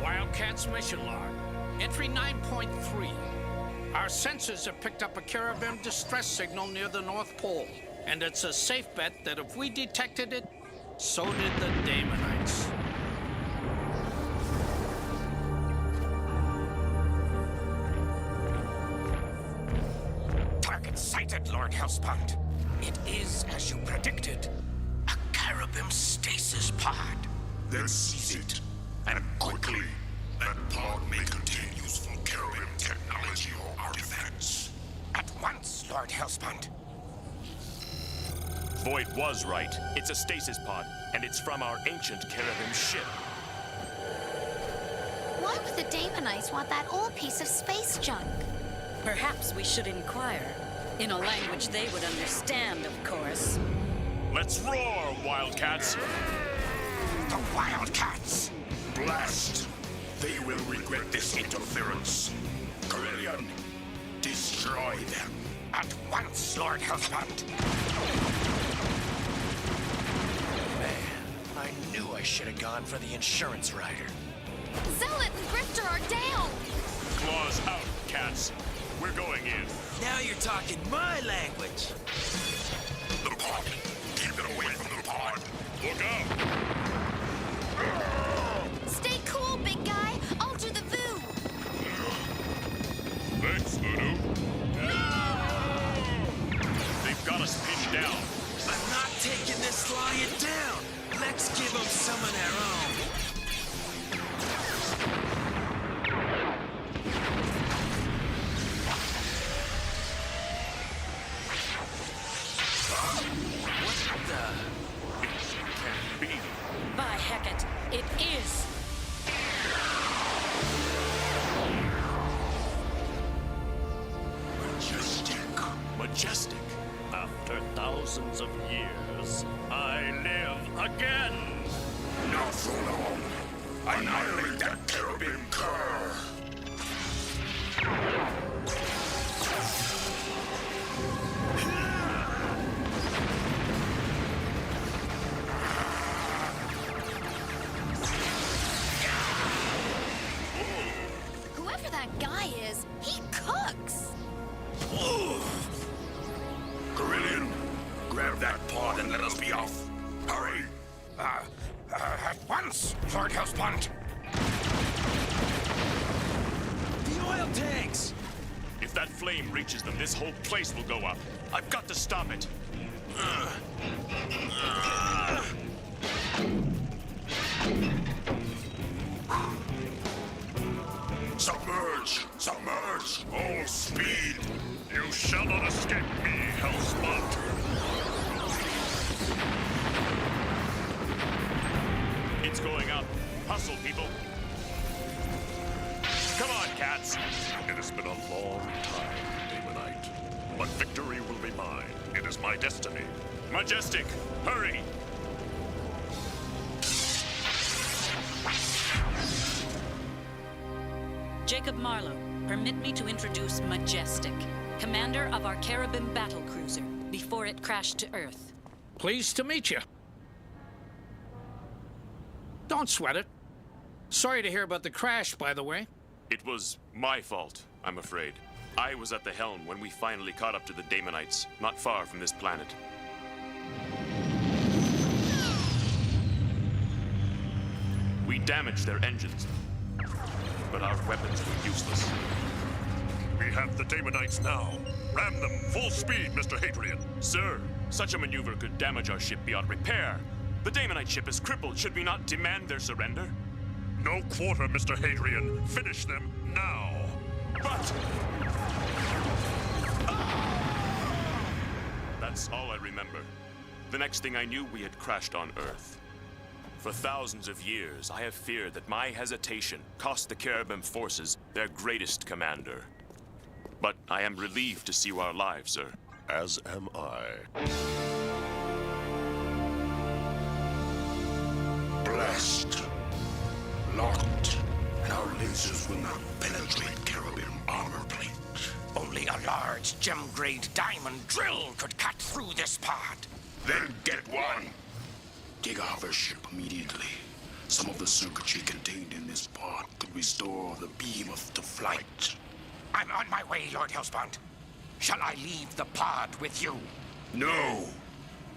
Wildcats mission log. Entry 9.3. Our sensors have picked up a Caribbean distress signal near the North Pole, and it's a safe bet that if we detected it, so did the Damonites. Target sighted, Lord Hellspawn. It is, as you predicted, a Caribbean stasis pod. Then seize it, and quickly. That pod may contain useful Caribbean technology or artifacts. At once, Lord Hellspawn. Void was right. It's a stasis pod, and it's from our ancient Caribbean ship. Why would the Damonites want that old piece of space junk? Perhaps we should inquire. In a language they would understand, of course. Let's roar, Wildcats! The Wildcats! Blast! They will regret this interference. Corellian, destroy them. At once, Lord Hellspawn. Man, I knew I should have gone for the insurance rider. Zealot and Grifter are down! Claws out, cats. We're going in. Now you're talking my language. The pod. Keep it away from the pod. Look out! Stay cool, big guy. I'll do the voo. Thanks, Voodoo. They've got us pinned down. I'm not taking this lying down. Let's give them some of their own. It can't be. By Hecate, it After thousands of years, I live again! Not for long. Annihilate that cherubim cur! Whoever that guy is, he cooks! Carillion, grab that pod and let us be off. Hurry! At once, Lord Hellspawn. The oil tanks! If that flame reaches them, this whole place will go up. I've got to stop it. Submerge! Submerge! All speed! You shall not escape me, Hellspot. It's going up. Hustle, people. Come on, cats. It has been a long time, Daemonite. But victory will be mine. It is my destiny. Majestic, hurry! Jacob Marlowe, permit me to introduce Majestic, commander of our Cherubim battle cruiser, before it crashed to Earth. Pleased to meet you. Don't sweat it. Sorry to hear about the crash, by the way. It was my fault, I'm afraid. I was at the helm when we finally caught up to the Daemonites, not far from this planet. We damaged their engines, but our weapons were useless. We have the Daemonites now. Ram them full speed, Mr. Hadrian. Sir, such a maneuver could damage our ship beyond repair. The Daemonite ship is crippled. Should we not demand their surrender? No quarter, Mr. Hadrian. Finish them now. But... That's all I remember. The next thing I knew, we had crashed on Earth. For thousands of years, I have feared that my hesitation cost the Cherubim forces their greatest commander. But I am relieved to see you are alive, sir. As am I. Blessed. Locked. And our lasers will not penetrate Cherubim armor plate. Only a large gem-grade diamond drill could cut through this pod. Then get one. Dig off our ship immediately. Some of the circuitry contained in this pod could restore the beam to flight. I'm on my way, Lord Hellspawn. Shall I leave the pod with you? No!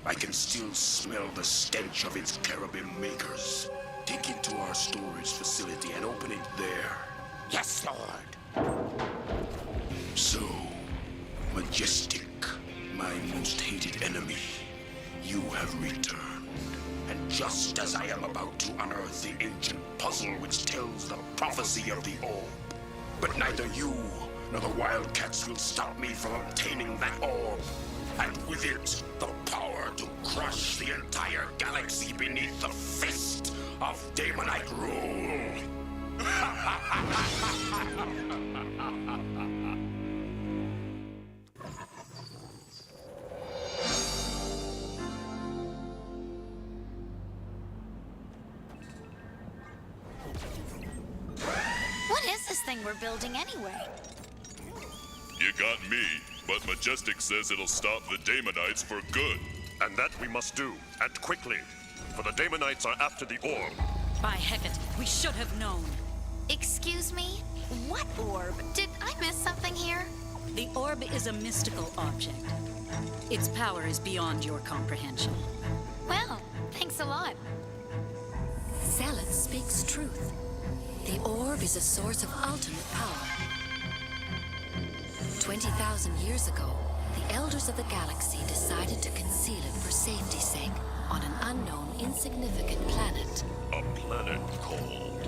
I can still smell the stench of its Cherubim makers. Take it to our storage facility and open it there. Yes, Lord. So, Majestic, my most hated enemy, you have returned. And just as I am about to unearth the ancient puzzle which tells the prophecy of the orb, but neither you nor the Wildcats will stop me from obtaining that orb, and with it, the power to crush the entire galaxy beneath the fist of Daemonite rule. What is this thing we're building anyway? You got me, but Majestic says it'll stop the Daemonites for good. And that we must do, and quickly. For the Daemonites are after the orb. By Hecate, we should have known. Excuse me? What orb? Did I miss something here? The orb is a mystical object. Its power is beyond your comprehension. Well, thanks a lot. Zealot speaks truth. The orb is a source of ultimate power. 20,000 years ago, the Elders of the Galaxy decided to conceal it for safety's sake on an unknown, insignificant planet. A planet called...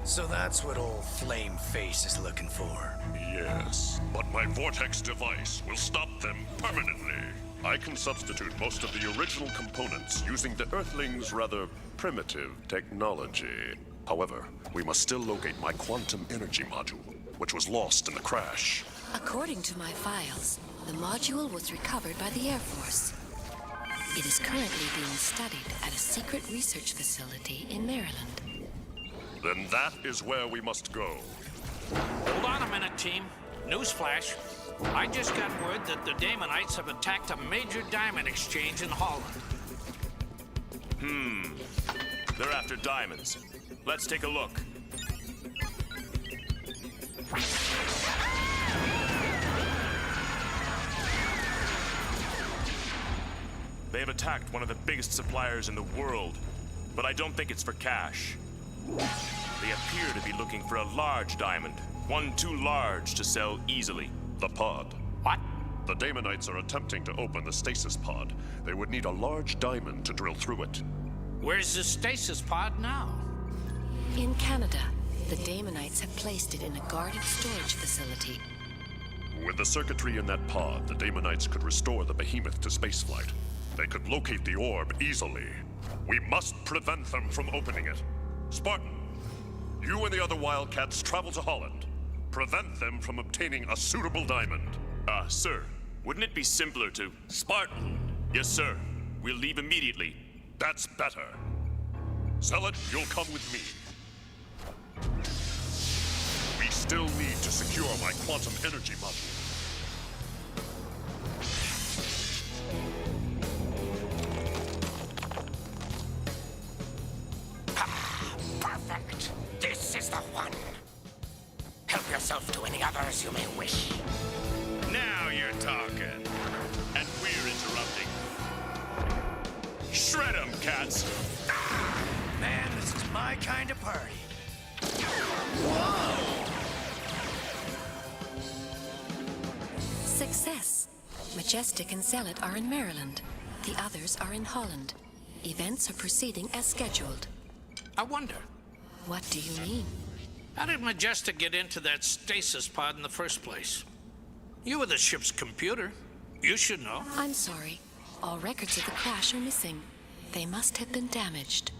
So that's what old Flame Face is looking for. Yes, but my vortex device will stop them permanently. I can substitute most of the original components using the Earthlings' rather primitive technology. However, we must still locate my quantum energy module, which was lost in the crash. According to my files, The module was recovered by the Air Force. It is currently being studied at a secret research facility in Maryland. Then that is where we must go. Hold on a minute, team. Newsflash. I just got word that the Damonites have attacked a major diamond exchange in Holland. They're after diamonds. Let's take a look. They have attacked one of the biggest suppliers in the world, but I don't think it's for cash. They appear to be looking for a large diamond, one too large to sell easily. The pod. What? The Damonites are attempting to open the stasis pod. They would need a large diamond to drill through it. Where's the stasis pod now? In Canada, the Damonites have placed it in a guarded storage facility. With the circuitry in that pod, the Damonites could restore the behemoth to spaceflight. They could locate the orb easily. We must prevent them from opening it. Spartan, you and the other Wildcats travel to Holland. Prevent them from obtaining a suitable diamond. Sir, wouldn't it be simpler to... Spartan! Yes, sir. We'll leave immediately. That's better. Zealot, you'll come with me. We still need to secure my quantum energy module. Perfect. This is the one. Help yourself to any others you may wish. Now you're talking. And we're interrupting. Shred 'em, cats. Man, this is my kind of party. Success. Majestic and Zealot are in Maryland. The others are in Holland. Events are proceeding as scheduled. I wonder, What do you mean? how did Majestic get into that stasis pod in the first place? You were the ship's computer. You should know. I'm sorry. All records of the crash are missing. They must have been damaged.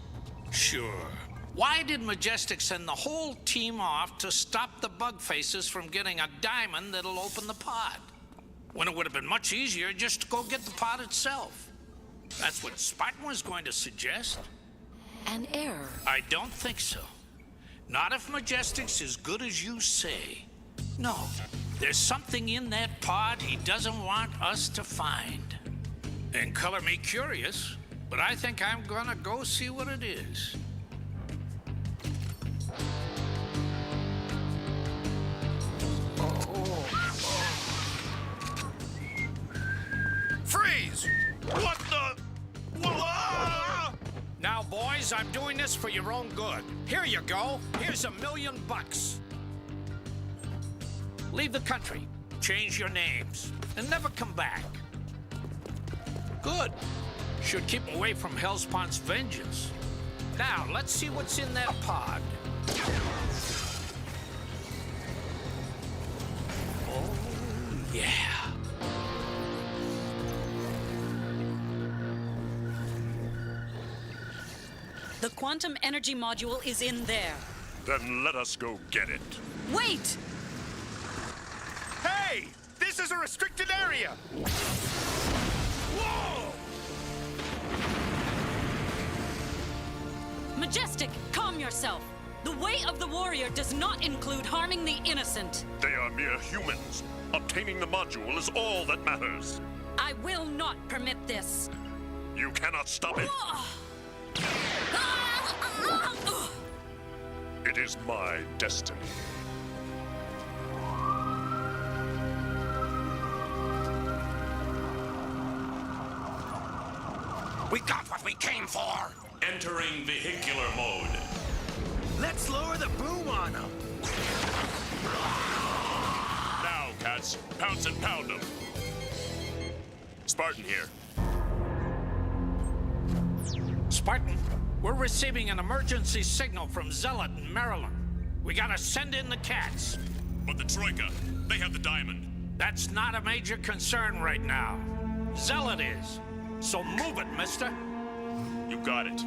Sure. Why did Majestic send the whole team off to stop the bug faces from getting a diamond that'll open the pod? When it would have been much easier just to go get the pod itself. That's what Spartan was going to suggest. An error. I don't think so. Not if Majestic's as good as you say. No, there's something in that pod he doesn't want us to find. And color me curious, but I think I'm gonna go see what it is. Freeze! What the? Whoa! Now, boys, I'm doing this for your own good. Here you go. Here's $1 million. Leave the country, change your names, and never come back. Good. Should keep away from Hellspawn's vengeance. Now, let's see what's in that pod. Oh, yeah. The quantum energy module is in there. Then let us go get it. Wait! Hey! This is a restricted area! Whoa! Majestic, calm yourself. The way of the warrior does not include harming the innocent. They are mere humans. Obtaining the module is all that matters. I will not permit this. You cannot stop it. It is my destiny. We got what we came for. Entering vehicular mode. Let's lower the boom on them. Now, cats, pounce and pound them. Spartan here. Spartan, we're receiving an emergency signal from Zealot in Maryland. We gotta send in the cats. But the Troika, they have the diamond. That's not a major concern right now. Zealot is. So move it, mister. You got it.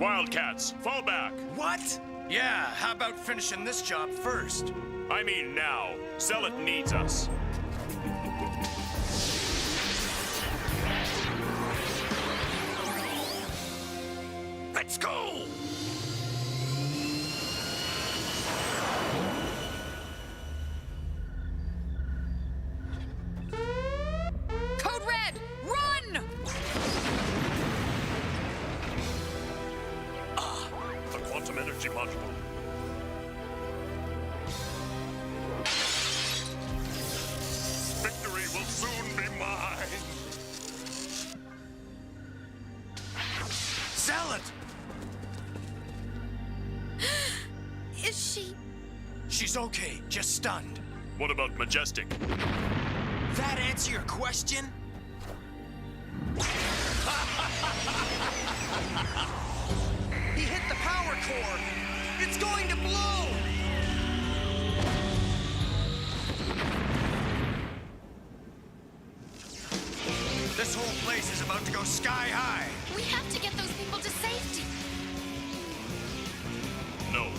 Wildcats, fall back. What? Yeah, how about finishing this job first? I mean now. Zealot needs us. Let's go! Code Red, run! The quantum energy module. Victory will soon be mine. Zealot! Is she... She's okay, just stunned. What about Majestic? That answer your question? He hit the power core! It's going to blow! This whole place is about to go sky high! We have to get those people to safety. No.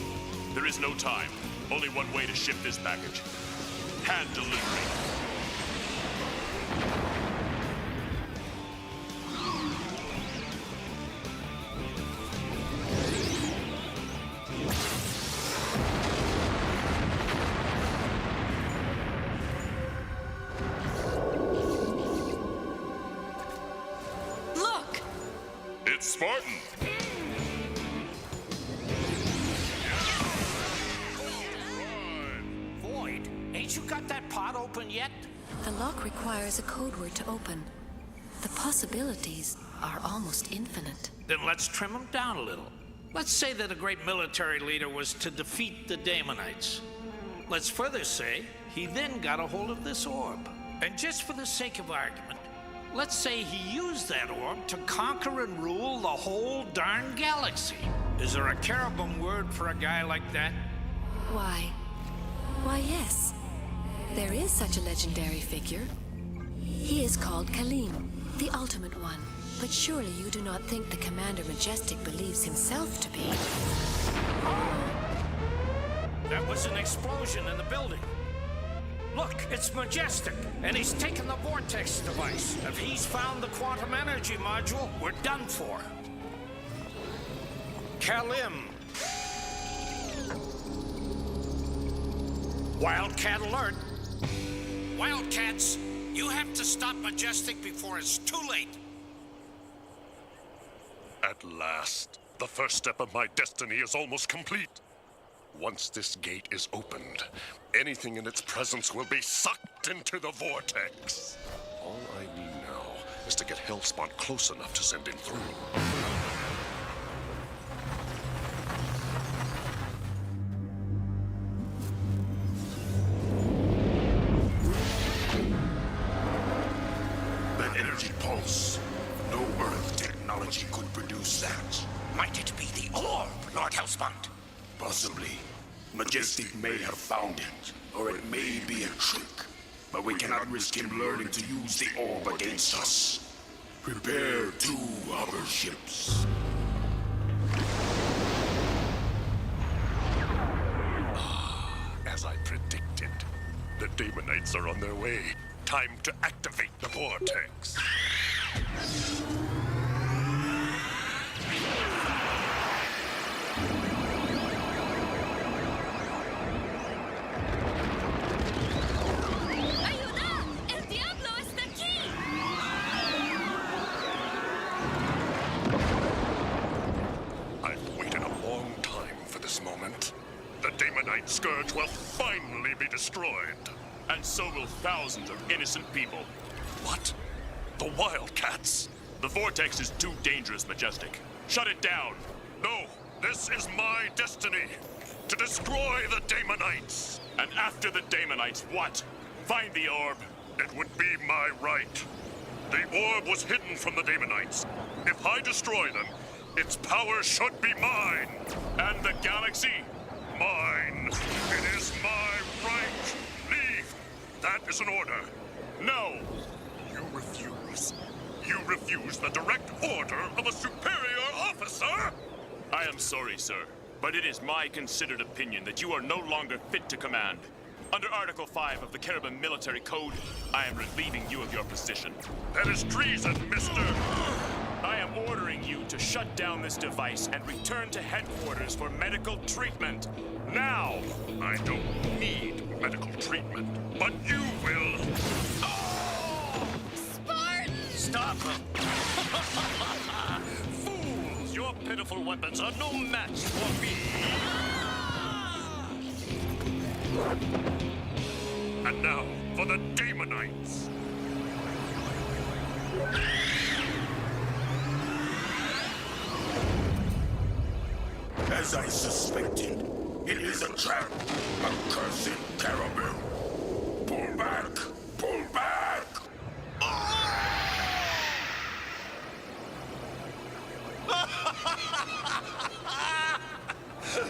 There is no time. Only one way to ship this package. Hand delivery. Look! It's Spartan. Void, ain't you got that pod open yet? The lock requires a code word to open. The possibilities are almost infinite. Then let's trim them down a little. Let's say that a great military leader was to defeat the Daemonites. Let's further say he then got a hold of this orb. And just for the sake of argument, let's say he used that orb to conquer and rule the whole darn galaxy. Is there a cherubim word for a guy like that? Why? Why, yes. There is such a legendary figure. He is called Kaleem, the Ultimate One. But surely you do not think the Commander Majestic believes himself to be. That was an explosion in the building. Look, it's Majestic, and he's taken the vortex device. If he's found the quantum energy module, we're done for. Kalim. Wildcat alert. Wildcats, you have to stop Majestic before it's too late. At last, the first step of my destiny is almost complete. Once this gate is opened, anything in its presence will be sucked into the vortex. All I need now is to get Hellspawn close enough to send him through. That energy pulse. No Earth technology could produce that. Might it be the orb, Lord Hellspawn? Possibly. Majestic may have found it, or it may be a trick. But we cannot risk him learning to use the orb against us. Prepare 2 hover ships. As I predicted, the Daemonites are on their way. Time to activate the vortex. ¡Ayuda! ¡El diablo está aquí! I've waited a long time for this moment. The Daemonite scourge will finally be destroyed. And so will thousands of innocent people. What? The Wildcats? The vortex is too dangerous, Majestic. Shut it down. No, this is my destiny. To destroy the Daemonites. And after the Daemonites, what? Find the orb. It would be my right. The orb was hidden from the Daemonites. If I destroy them, its power should be mine. And the galaxy? Mine. It is my right. Leave. That is an order. No. You refuse. You refuse the direct order of a superior officer? I am sorry, sir, but it is my considered opinion that you are no longer fit to command. Under Article 5 of the Caribbean Military Code, I am relieving you of your position. That is treason, mister! I am ordering you to shut down this device and return to headquarters for medical treatment. Now! I don't need medical treatment, but you will. Spartan! Stop him! Fools! Your pitiful weapons are no match for me! And now, for the Daemonites! As I suspected, it is a trap. A cursed cherubim. Pull back! Pull back!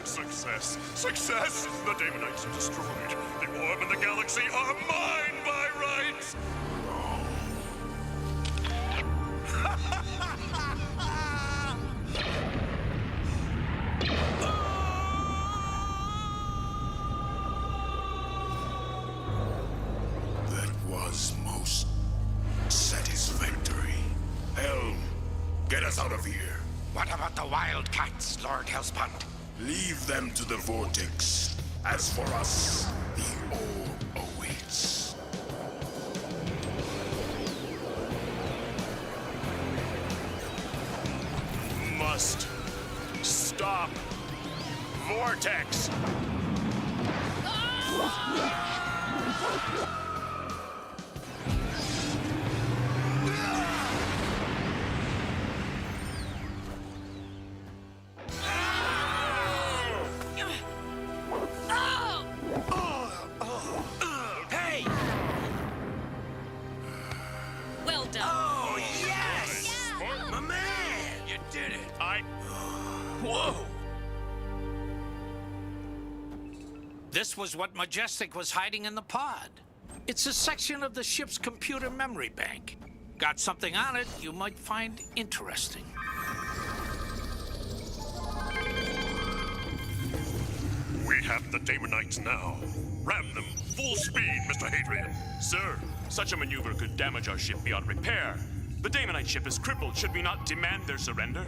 Success! Success! The Daemonites are destroyed. The orb and the galaxy are mine by rights! That was most satisfactory. Helm, get us out of here. What about the Wildcats, Lord Hellspawn? Leave them to the vortex. As for us, the orb awaits. Must stop Vortex. Hey! Well done. Oh, yes! My man! You did it. Whoa! This was what Majestic was hiding in the pod. It's a section of the ship's computer memory bank. Got something on it you might find interesting. We have the Daemonites now. Ram them. Full speed, Mr. Hadrian. Sir, such a maneuver could damage our ship beyond repair. The Daemonite ship is crippled. Should we not demand their surrender?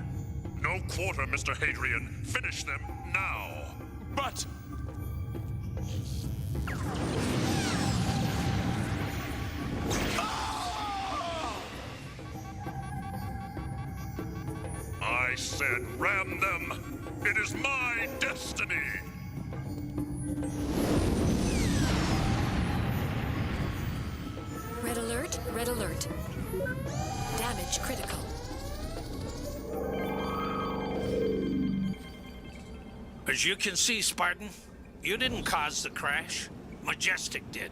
No quarter, Mr. Hadrian. Finish them now. But... I said ram them. It is my destiny. Red alert, red alert. Damage critical. As you can see, Spartan, you didn't cause the crash. Majestic did.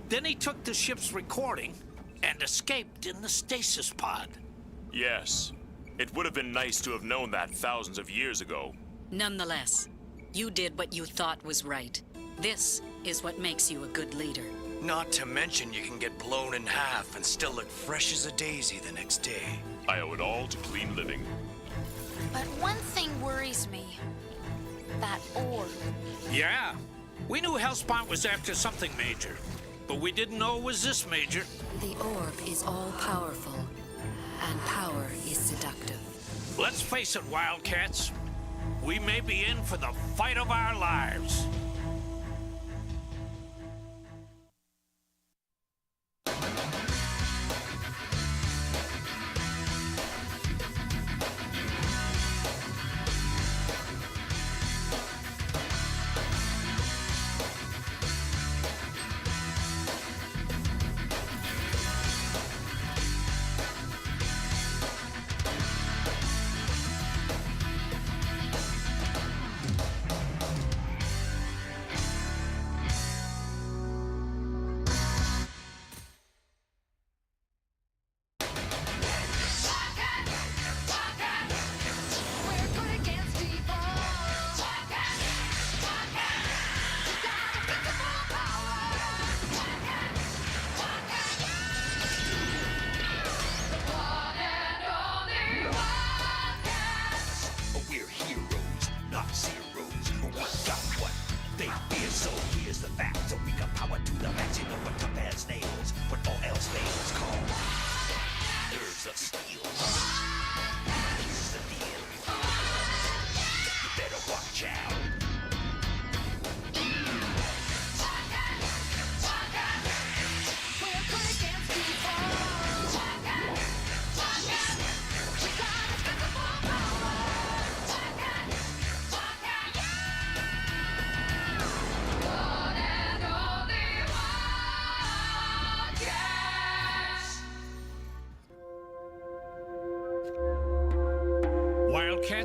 Then he took the ship's recording and escaped in the stasis pod. Yes. It would have been nice to have known that thousands of years ago. Nonetheless, you did what you thought was right. This is what makes you a good leader. Not to mention you can get blown in half and still look fresh as a daisy the next day. I owe it all to clean living. But one thing worries me. That orb. Yeah, we knew Hellspawn was after something major, but we didn't know it was this major. The orb is all-powerful, and power is seductive. Let's face it, Wildcats. We may be in for the fight of our lives.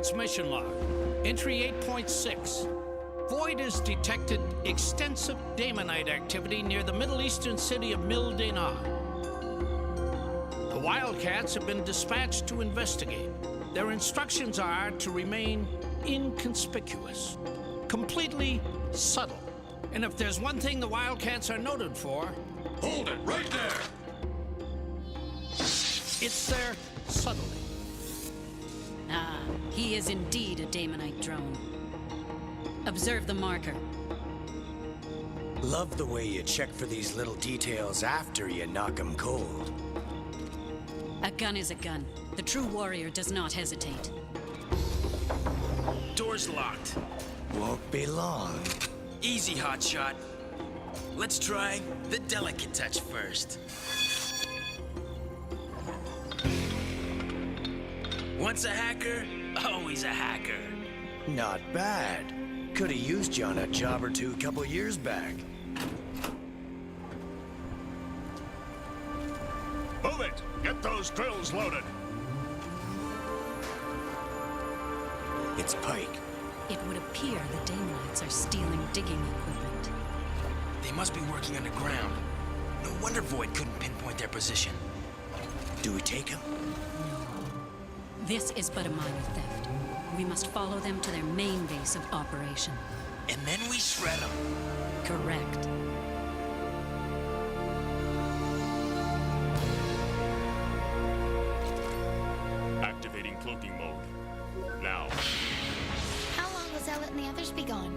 Transmission log. Entry 8.6. Void has detected extensive Daemonite activity near the Middle Eastern city of Mil Dena. The Wildcats have been dispatched to investigate. Their instructions are to remain inconspicuous, completely subtle. And if there's one thing the Wildcats are noted for... Hold it, right there! It's their subtlety. Ah, he is indeed a Daemonite drone. Observe the marker. Love the way you check for these little details after you knock 'em cold. A gun is a gun. The true warrior does not hesitate. Door's locked. Won't be long. Easy, hotshot. Let's try the delicate touch first. Once a hacker, always a hacker. Not bad. Could have used you on a job or two a couple years back. Move it! Get those drills loaded! It's Pike. It would appear the Daemonites are stealing digging equipment. They must be working underground. No wonder Void couldn't pinpoint their position. Do we take him? This is but a minor theft. We must follow them to their main base of operation. And then we shred them. Correct. Activating cloaking mode. Now. How long will Zealot and the others be gone?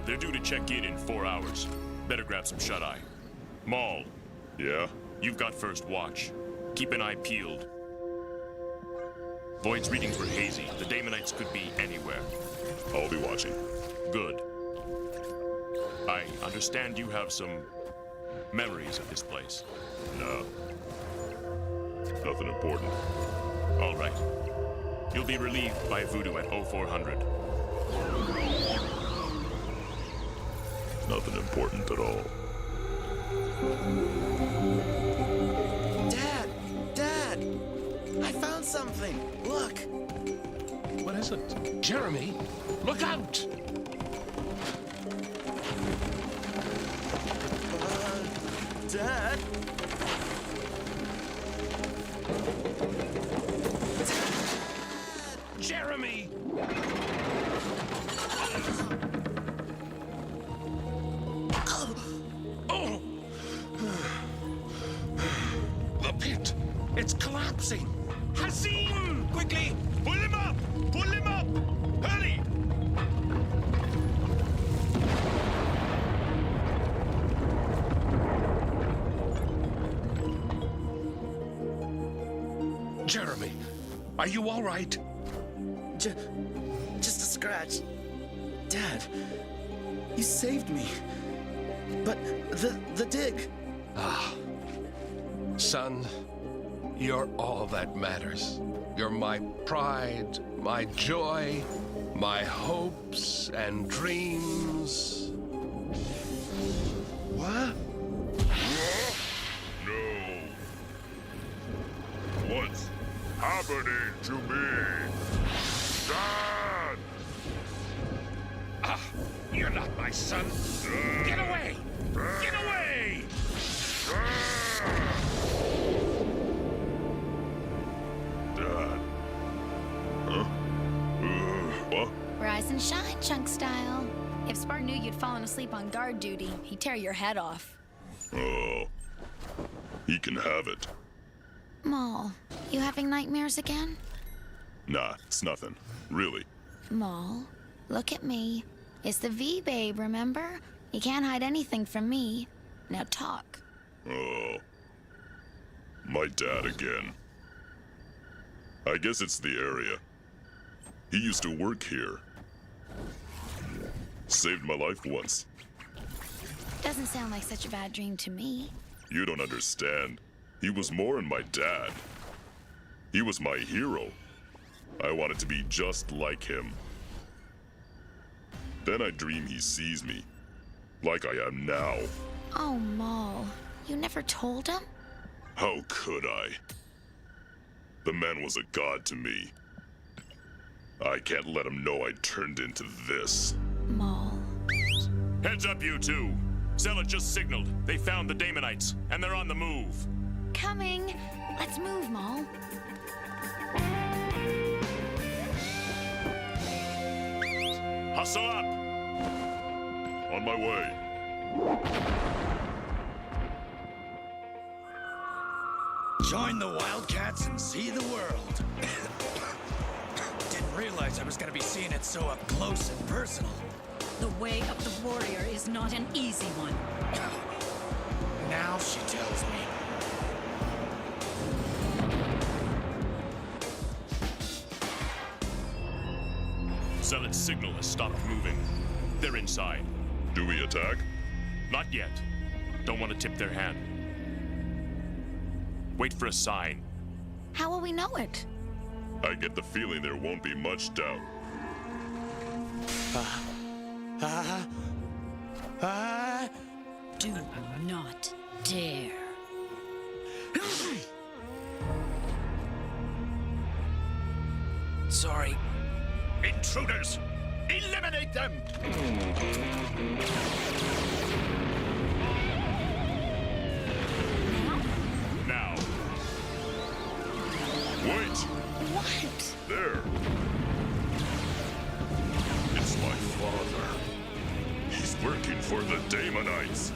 They're due to check in 4 hours. Better grab some shut-eye. Maul. Yeah? You've got first watch. Keep an eye peeled. Void's readings were hazy. The Daemonites could be anywhere. I'll be watching. Good. I understand you have some memories of this place. No. Nothing important. All right. You'll be relieved by Voodoo at 0400. Nothing important at all. Dad! Dad! I found something! Look! What is it? Jeremy, look out! Dad? Jeremy! Oh! The pit! It's collapsing! Hazim! Quickly! Pull him up! Pull him up! Hurry! Jeremy, are you all right? Just a scratch. Dad, you saved me. But the dig... Ah. Son, you're all that matters. You're my pride, my joy, my hopes and dreams. What? No. What's happening to me? Dad! Ah, you're not my son. Get away! Get away! Dad. Huh? What? Rise and shine, Chunk style. If Spark knew you'd fallen asleep on guard duty, he'd tear your head off. Oh. He can have it. Maul, you having nightmares again? Nah, it's nothing. Really. Maul, look at me. It's the V-Babe, remember? You can't hide anything from me. Now talk. Oh. My dad again. I guess it's the area. He used to work here. Saved my life once. Doesn't sound like such a bad dream to me. You don't understand. He was more than my dad. He was my hero. I wanted to be just like him. Then I dream he sees me, like I am now. Oh, Maul, you never told him? How could I? The man was a god to me. I can't let him know I turned into this. Maul. Heads up, you two. Zealot just signaled. They found the Daemonites, and they're on the move. Coming. Let's move, Maul. Hustle up! On my way. Join the Wildcats and see the world. Didn't realize I was gonna be seeing it so up close and personal. The way of the warrior is not an easy one. Now she tells me. Zealot's signal has stopped moving. They're inside. Do we attack? Not yet. Don't want to tip their hand. Wait for a sign. How will we know it? I get the feeling there won't be much doubt. Do not dare. Sorry. Intruders! Eliminate them! Now. Wait! What? There! It's my father. He's working for the Daemonites.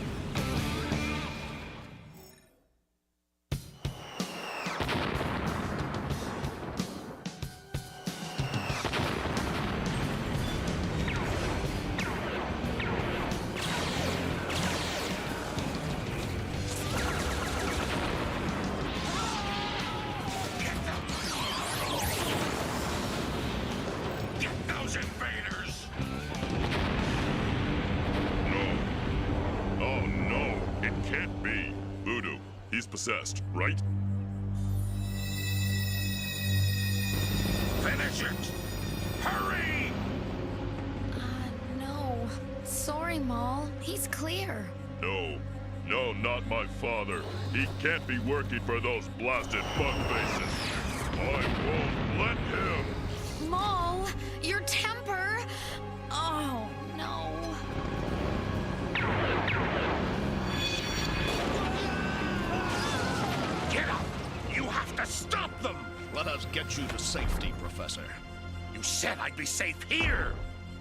Possessed, right? Finish it! Hurry! No. Sorry, Maul. He's clear. No. No, not my father. He can't be working for those blasted bug faces. I won't let him! Maul, your temper! Oh, no. Get up! You have to stop them! Let us get you to safety, Professor. You said I'd be safe here!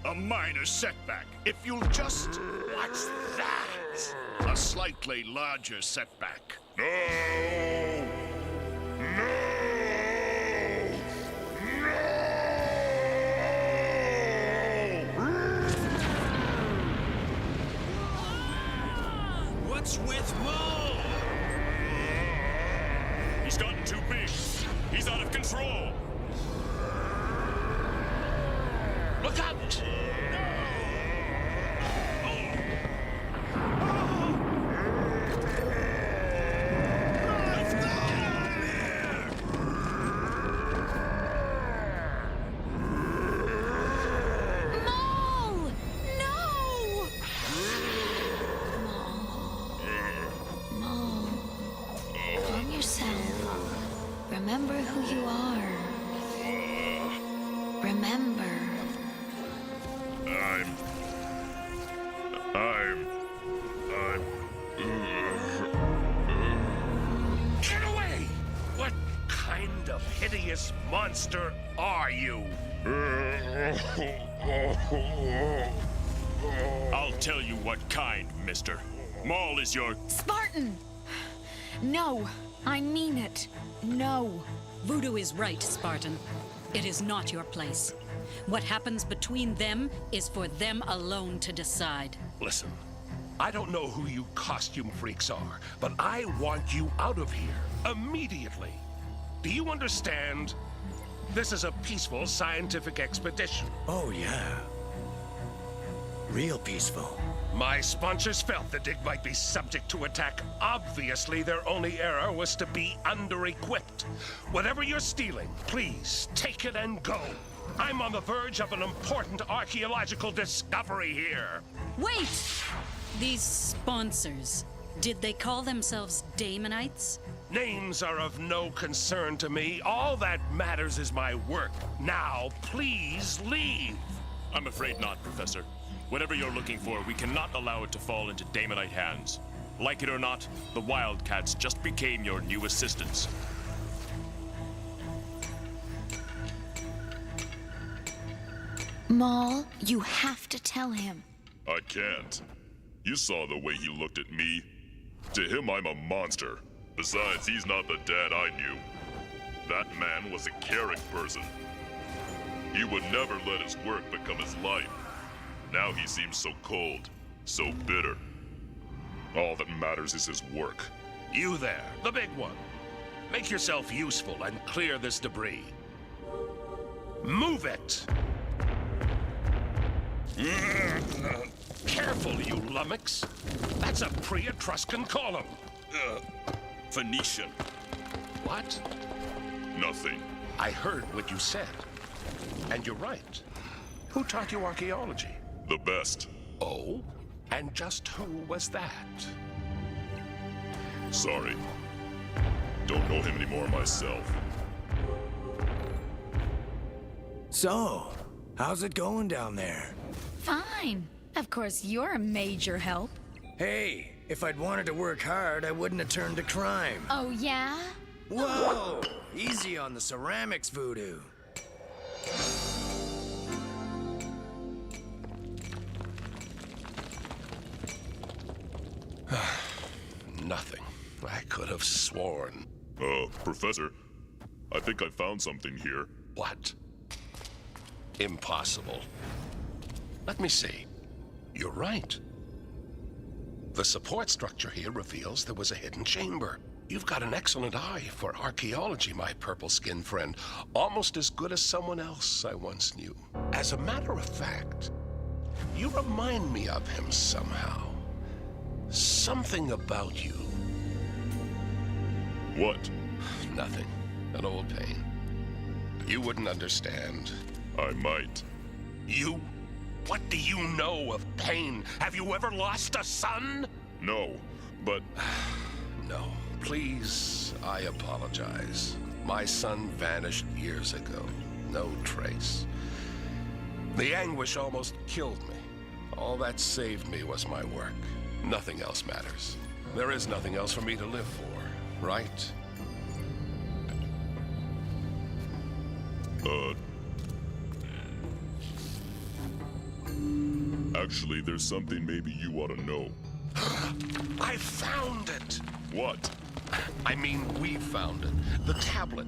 A minor setback. If you'll just... What's that? A slightly larger setback. No! No! What's with Maul? He's gotten too big. He's out of control. Look out! Maul! No! Maul. Calm yourself. Remember who you are. Remember. Get away! What kind of hideous monster are you? I'll tell you what kind, mister. Maul is your... Spartan! No, I mean it. No. Voodoo is right, Spartan. It is not your place. What happens between them is for them alone to decide. Listen, I don't know who you costume freaks are, but I want you out of here immediately. Do you understand? This is a peaceful scientific expedition. Oh, yeah. Real peaceful. My sponsors felt the dig might be subject to attack. Obviously, their only error was to be under-equipped. Whatever you're stealing, please take it and go. I'm on the verge of an important archaeological discovery here. Wait! These sponsors, did they call themselves Daemonites? Names are of no concern to me. All that matters is my work. Now, please leave. I'm afraid not, Professor. Whatever you're looking for, we cannot allow it to fall into Daemonite hands. Like it or not, the Wildcats just became your new assistants. Maul, you have to tell him. I can't. You saw the way he looked at me. To him, I'm a monster. Besides, he's not the dad I knew. That man was a caring person. He would never let his work become his life. Now he seems so cold, so bitter. All that matters is his work. You there, the big one. Make yourself useful and clear this debris. Move it! Careful, you lummox. That's a pre-Etruscan column. Phoenician. What? Nothing. I heard what you said. And you're right. Who taught you archaeology? The best. Oh? And just who was that? Sorry. Don't know him anymore myself. So, how's it going down there? Fine. Of course, you're a major help. Hey, if I'd wanted to work hard, I wouldn't have turned to crime. Oh, yeah? Whoa! Easy on the ceramics voodoo. Nothing. I could have sworn. Professor, I think I found something here. What? Impossible. Let me see. You're right. The support structure here reveals there was a hidden chamber. You've got an excellent eye for archaeology, my purple-skinned friend. Almost as good as someone else I once knew. As a matter of fact, you remind me of him somehow. Something about you. What? Nothing. An old pain. You wouldn't understand. I might. You? What do you know of pain? Have you ever lost a son? No, but... No. Please, I apologize. My son vanished years ago. No trace. The anguish almost killed me. All that saved me was my work. Nothing else matters. There is nothing else for me to live for, right? Actually, there's something maybe you ought to know. I found it! What? I mean, we found it. The tablet.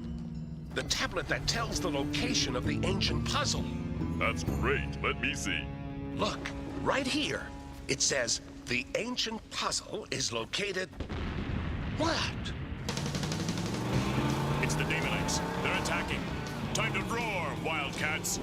The tablet that tells the location of the ancient puzzle. That's great. Let me see. Look, right here. It says, the ancient puzzle is located... What? It's the Daemonites. They're attacking. Time to roar, Wildcats.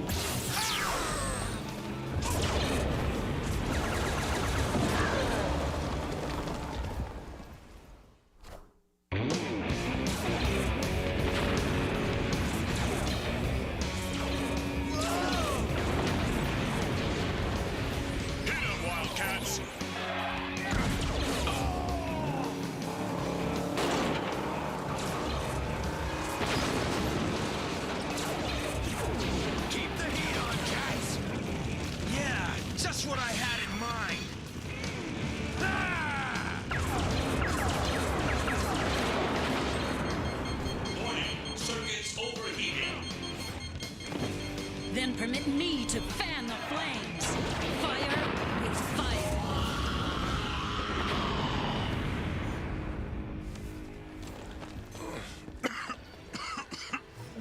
What I had in mind. Warning, circuits overheating. Then permit me to fan the flames. Fire with fire.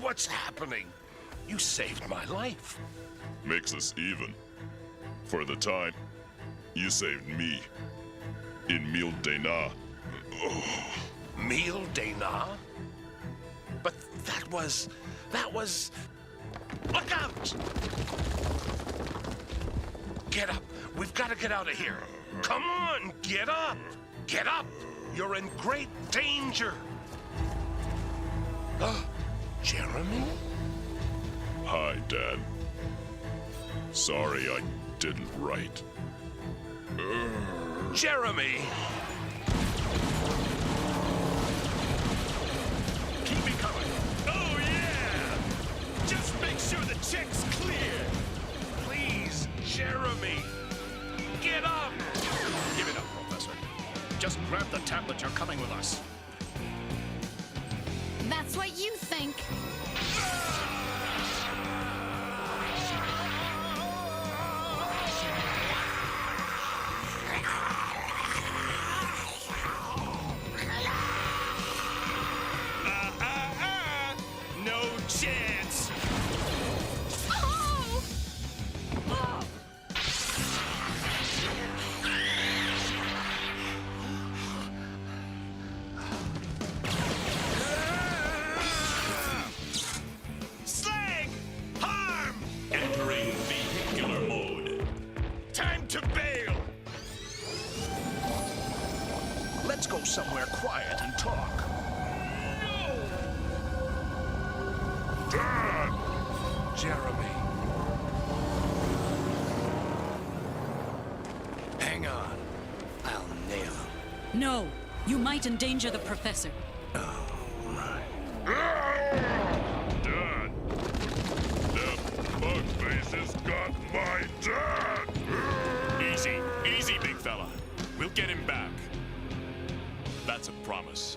What's happening? You saved my life. Makes us even. For the time, you saved me. In Mille Dana. Oh. Mille Dana? But that was... Look out! Get up. We've got to get out of here. Come on, get up. Get up. You're in great danger. Jeremy? Hi, Dad. Sorry I didn't write. Jeremy! Just grab the tablet, you're coming with us. That's what you think. No chance. Slag! Harm! Entering vehicular mode. Time to bail! Let's go somewhere quiet and talk. Dad! Jeremy. Hang on. I'll nail him. No, you might endanger the professor. Dad! Them bug faces got my dad! Easy, easy, big fella. We'll get him back. That's a promise.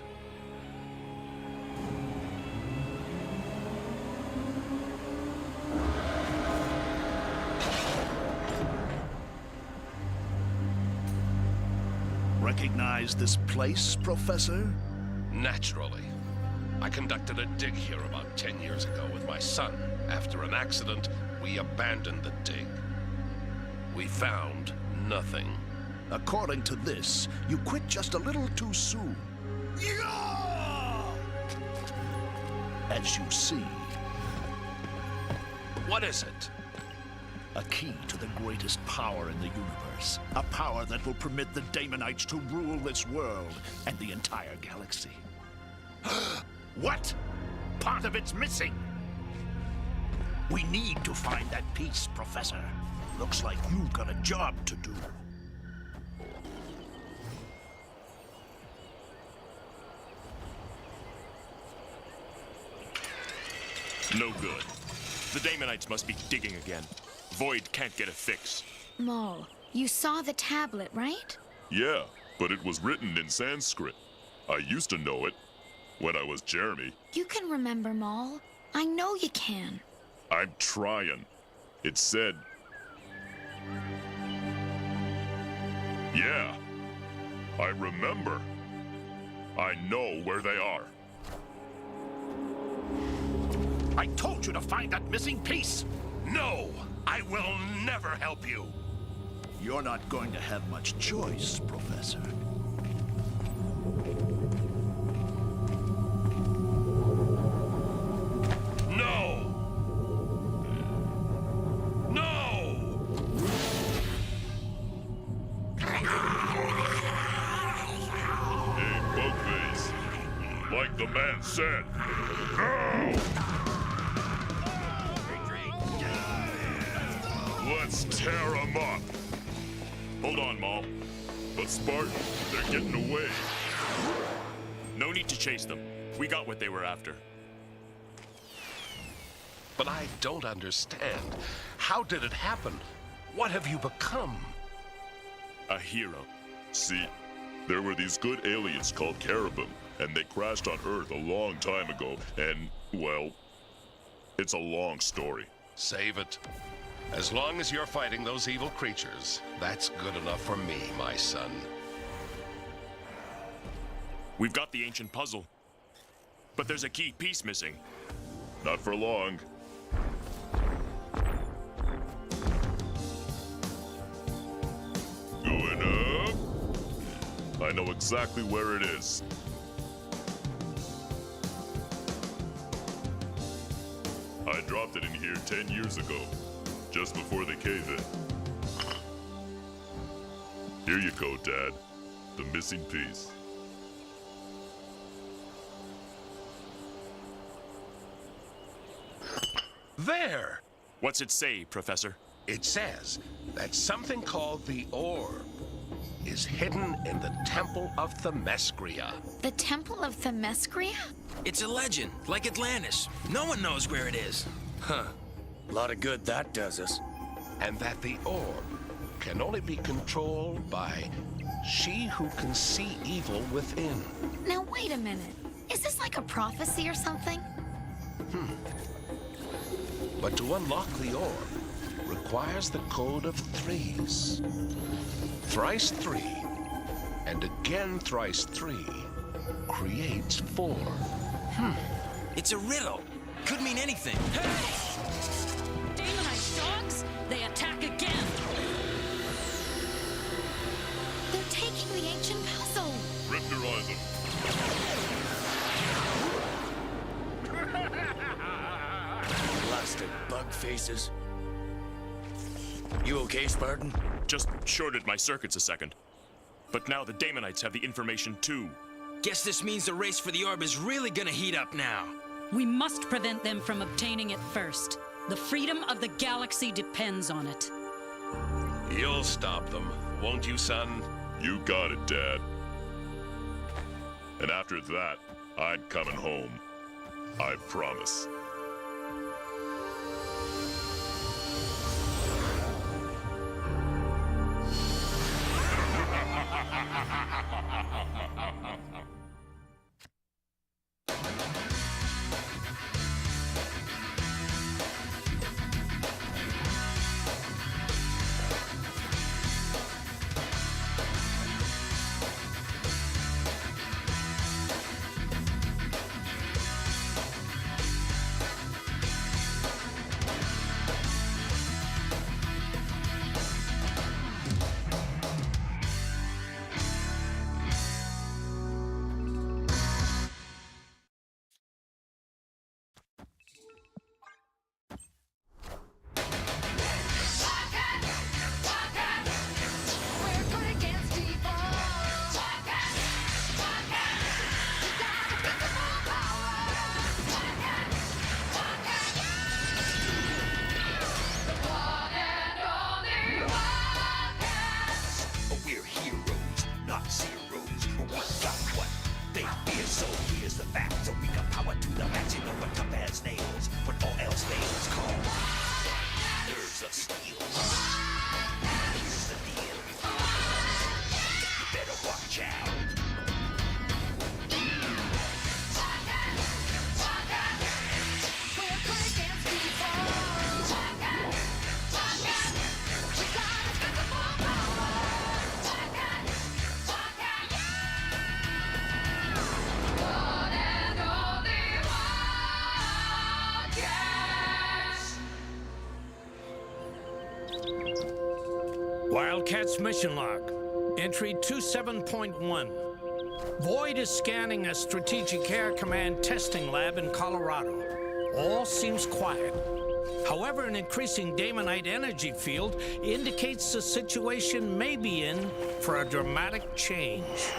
Recognize this place, Professor? Naturally. I conducted a dig here about 10 years ago with my son. After an accident, we abandoned the dig. We found nothing. According to this, you quit just a little too soon. As you see. What is it? A key to the greatest power in the universe. A power that will permit the Daemonites to rule this world and the entire galaxy. What? Part of it's missing. We need to find that piece, Professor. Looks like you've got a job to do. No good. The Daemonites must be digging again. Void can't get a fix. Maul, you saw the tablet, right? Yeah, but it was written in Sanskrit. I used to know it when I was Jeremy. You can remember, Maul. I know you can. I'm trying. It said... Yeah, I remember. I know where they are. I told you to find that missing piece! No! I will never help you! You're not going to have much choice, Professor. No! No! Hey, Bugface. Like the man said. No! Let's tear him up. Hold on, Maul. But Spartan, they're getting away. No need to chase them. We got what they were after. But I don't understand. How did it happen? What have you become? A hero. See, there were these good aliens called Cherubim, and they crashed on Earth a long time ago, and, well, it's a long story. Save it. As long as you're fighting those evil creatures, that's good enough for me, my son. We've got the ancient puzzle. But there's a key piece missing. Not for long. Going up. I know exactly where it is. I dropped it in here 10 years ago, just before they cave in. Here you go, Dad. The missing piece. There! What's it say, Professor? It says that something called the Orb is hidden in the Temple of Themyscira. The Temple of Themyscira? It's a legend, like Atlantis. No one knows where it is. Huh. A lot of good that does us. And that the Orb can only be controlled by She who can see evil within. Now, wait a minute. Is this like a prophecy or something? But to unlock the orb requires the code of threes. Thrice 3, and again thrice 3, creates 4. It's a riddle. Could mean anything. Hey! Demonite dogs! They attack again! They're taking the ancient puzzle. Raptorize them. Blasted bug faces. You okay, Spartan? Just shorted my circuits a second. But now the Damonites have the information too. Guess this means the race for the orb is really gonna heat up now. We must prevent them from obtaining it first. The freedom of the galaxy depends on it. You'll stop them, won't you, son? You got it, Dad. And after that, I'm coming home. I promise. Wildcat's mission log, entry 27.1. Void is scanning a Strategic Air Command testing lab in Colorado. All seems quiet. However, an increasing Daemonite energy field indicates the situation may be in for a dramatic change.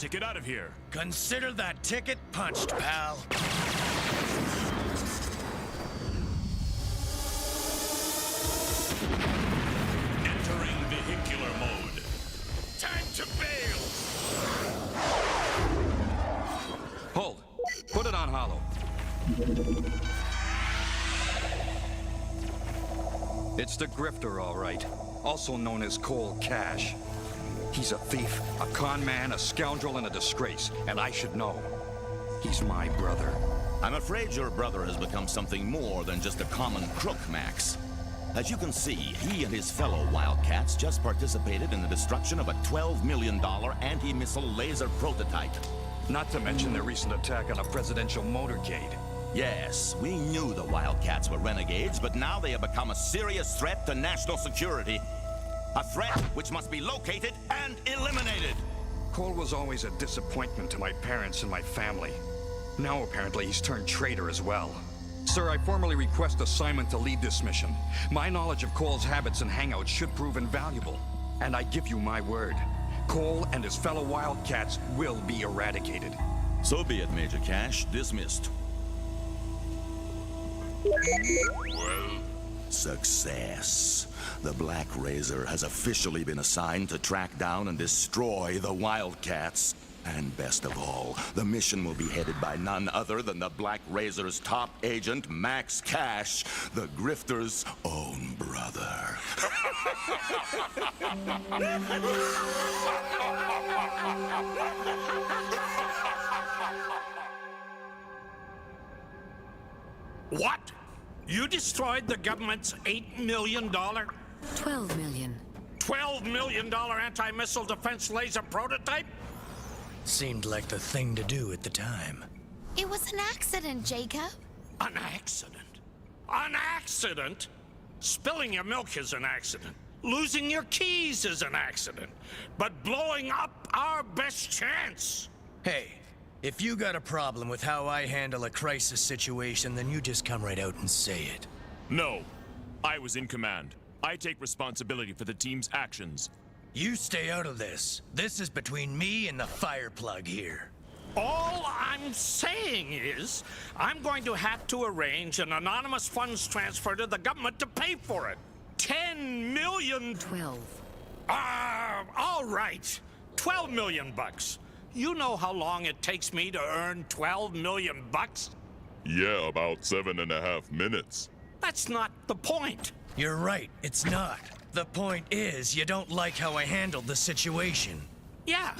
Get out of here. Consider that ticket punched, pal. Entering vehicular mode. Time to bail. Hold. Put it on hollow. It's the Grifter, all right. Also known as Cold Cash. He's a thief, a con man, a scoundrel, and a disgrace, and I should know. He's my brother. I'm afraid your brother has become something more than just a common crook, Max. As you can see, he and his fellow Wildcats just participated in the destruction of a $12 million anti-missile laser prototype. Not to mention their recent attack on a presidential motorcade. Yes, we knew the Wildcats were renegades, but now they have become a serious threat to national security. A threat which must be located and eliminated. Cole was always a disappointment to my parents and my family. Now apparently he's turned traitor as well. Sir, I formally request assignment to lead this mission. My knowledge of Cole's habits and hangouts should prove invaluable. And I give you my word. Cole and his fellow Wildcats will be eradicated. So be it, Major Cash. Dismissed. Well? Success. The Black Razor has officially been assigned to track down and destroy the Wildcats. And best of all, the mission will be headed by none other than the Black Razor's top agent, Max Cash, the grifter's own brother. What? You destroyed the government's $8 million? 12 million. $12 million anti-missile defense laser prototype? Seemed like the thing to do at the time. It was an accident, Jacob. An accident? An accident? Spilling your milk is an accident. Losing your keys is an accident. But blowing up our best chance? Hey, if you got a problem with how I handle a crisis situation, then you just come right out and say it. No. I was in command. I take responsibility for the team's actions. You stay out of this. This is between me and the fire plug here. All I'm saying is, I'm going to have to arrange an anonymous funds transfer to the government to pay for it. 10 million... 12. All right. 12 million bucks. You know how long it takes me to earn 12 million bucks? Yeah, about 7.5 minutes. That's not the point. You're right, it's not. The point is, you don't like how I handled the situation. Yeah,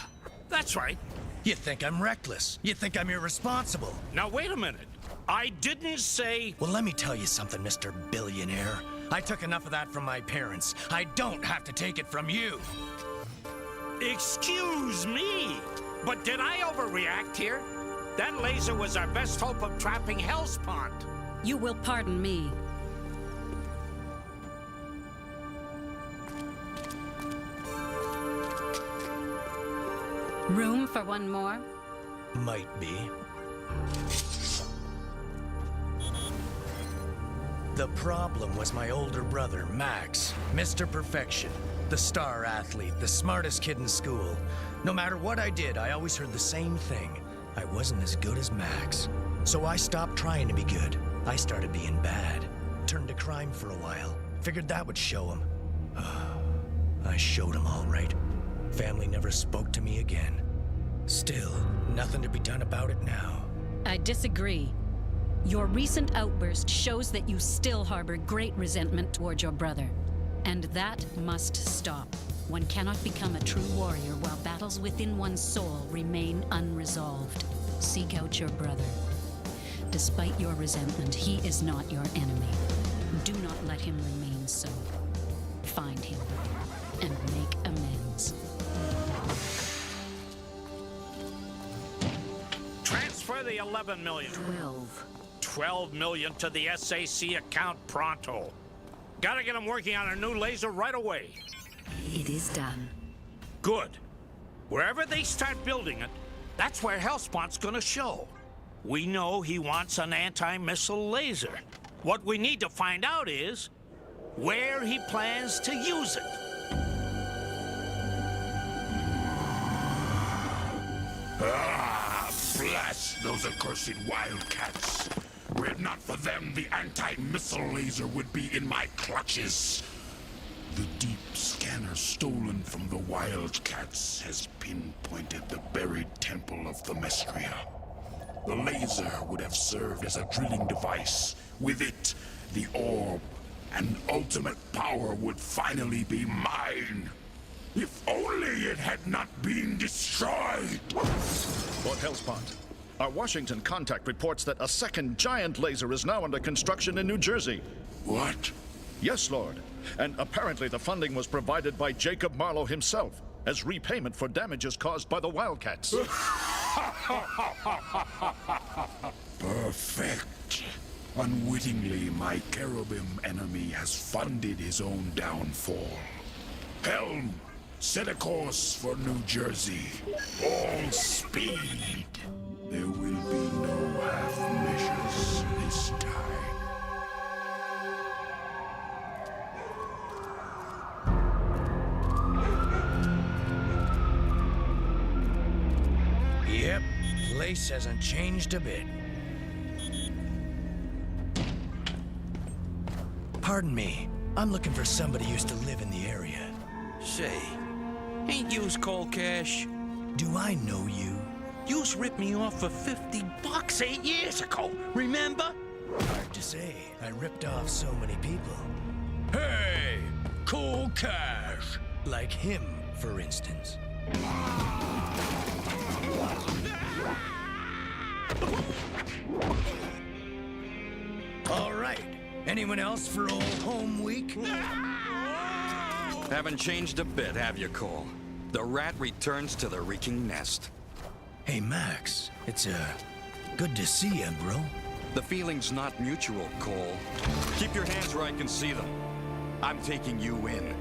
that's right. You think I'm reckless. You think I'm irresponsible. Now, wait a minute. I didn't say... Well, let me tell you something, Mr. Billionaire. I took enough of that from my parents. I don't have to take it from you. Excuse me, but did I overreact here? That laser was our best hope of trapping Hellspawn. You will pardon me. Room for one more? Might be. The problem was my older brother, Max. Mr. Perfection. The star athlete, the smartest kid in school. No matter what I did, I always heard the same thing. I wasn't as good as Max. So I stopped trying to be good. I started being bad. Turned to crime for a while. Figured that would show him. I showed him all right. Family never spoke to me again. Still, nothing to be done about it now. I disagree. Your recent outburst shows that you still harbor great resentment toward your brother. And that must stop. One cannot become a true warrior while battles within one's soul remain unresolved. Seek out your brother. Despite your resentment, he is not your enemy. Do not let him remain so. Find him and make amends. Transfer the 11 million. 12 million to the SAC account pronto. Gotta get them working on a new laser right away. It is done. Good. Wherever they start building it, that's where Hellspawn's gonna show. We know he wants an anti-missile laser. What we need to find out is where he plans to use it. Blast those accursed Wildcats. Were it not for them, the anti-missile laser would be in my clutches. The deep scanner stolen from the Wildcats has pinpointed the buried temple of Themistria. The laser would have served as a drilling device. With it, the orb and ultimate power would finally be mine. If only it had not been destroyed! Lord Hellspawn, our Washington contact reports that a second giant laser is now under construction in New Jersey. What? Yes, Lord. And apparently the funding was provided by Jacob Marlowe himself as repayment for damages caused by the Wildcats. Perfect. Unwittingly, my cherubim enemy has funded his own downfall. Helm, set a course for New Jersey. All speed. There will be no half measures this time. Yep, place hasn't changed a bit. Pardon me, I'm looking for somebody who used to live in the area. Say, ain't youse Cold Cash? Do I know you? Youse ripped me off for $50 8 years ago, remember? Hard to say. I ripped off so many people. Hey, Cold Cash! Like him, for instance. All right. Anyone else for old home week? Haven't changed a bit, have you, Cole? The rat returns to the reeking nest. Hey, Max. It's, good to see you, bro. The feeling's not mutual, Cole. Keep your hands where I can see them. I'm taking you in.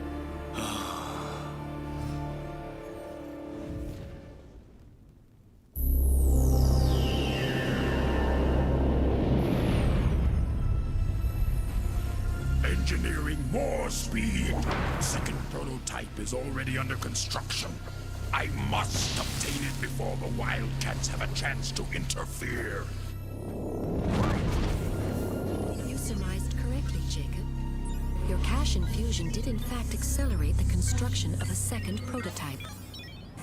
Engineering more speed. Second prototype is already under construction. I must obtain it before the Wildcats have a chance to interfere. You surmised correctly, Jacob. Your cash infusion did in fact accelerate the construction of a second prototype.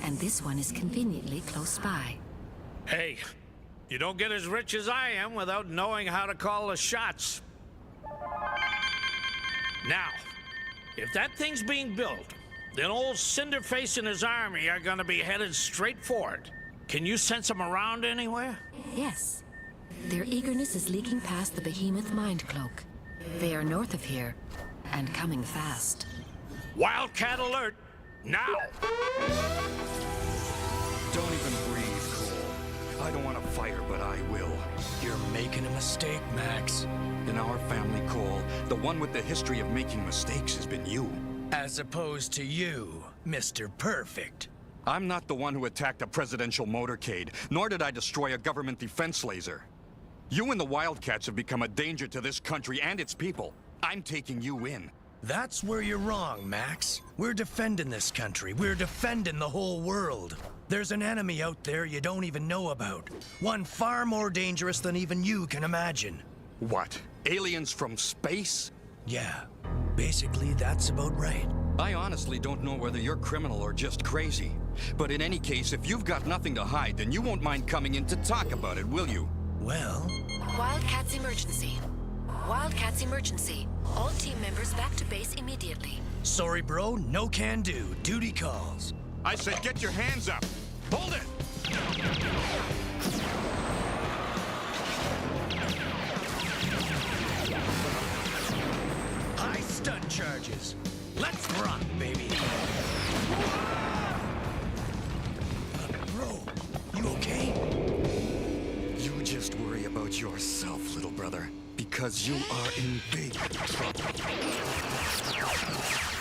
And this one is conveniently close by. Hey, you don't get as rich as I am without knowing how to call the shots. Now, if that thing's being built, then old Cinderface and his army are gonna be headed straight for it. Can you sense them around anywhere? Yes. Their eagerness is leaking past the behemoth mind cloak. They are north of here, and coming fast. Wildcat alert, now! Don't even breathe, Cole. I don't want to fire, but I will. You're making a mistake, Max. In our family, Cole, the one with the history of making mistakes has been you. As opposed to you, Mr. Perfect. I'm not the one who attacked a presidential motorcade, nor did I destroy a government defense laser. You and the Wildcats have become a danger to this country and its people. I'm taking you in. That's where you're wrong, Max. We're defending this country. We're defending the whole world. There's an enemy out there you don't even know about. One far more dangerous than even you can imagine. What? Aliens from space? Yeah. Basically, that's about right. I honestly don't know whether you're criminal or just crazy. But in any case, if you've got nothing to hide, then you won't mind coming in to talk about it, will you? Well... Wildcats emergency. Wildcats emergency. All team members back to base immediately. Sorry, bro. No can do. Duty calls. I said get your hands up. Hold it! High stun charges. Let's rock, baby. Bro, you okay? You just worry about yourself, little brother, because you are in big trouble.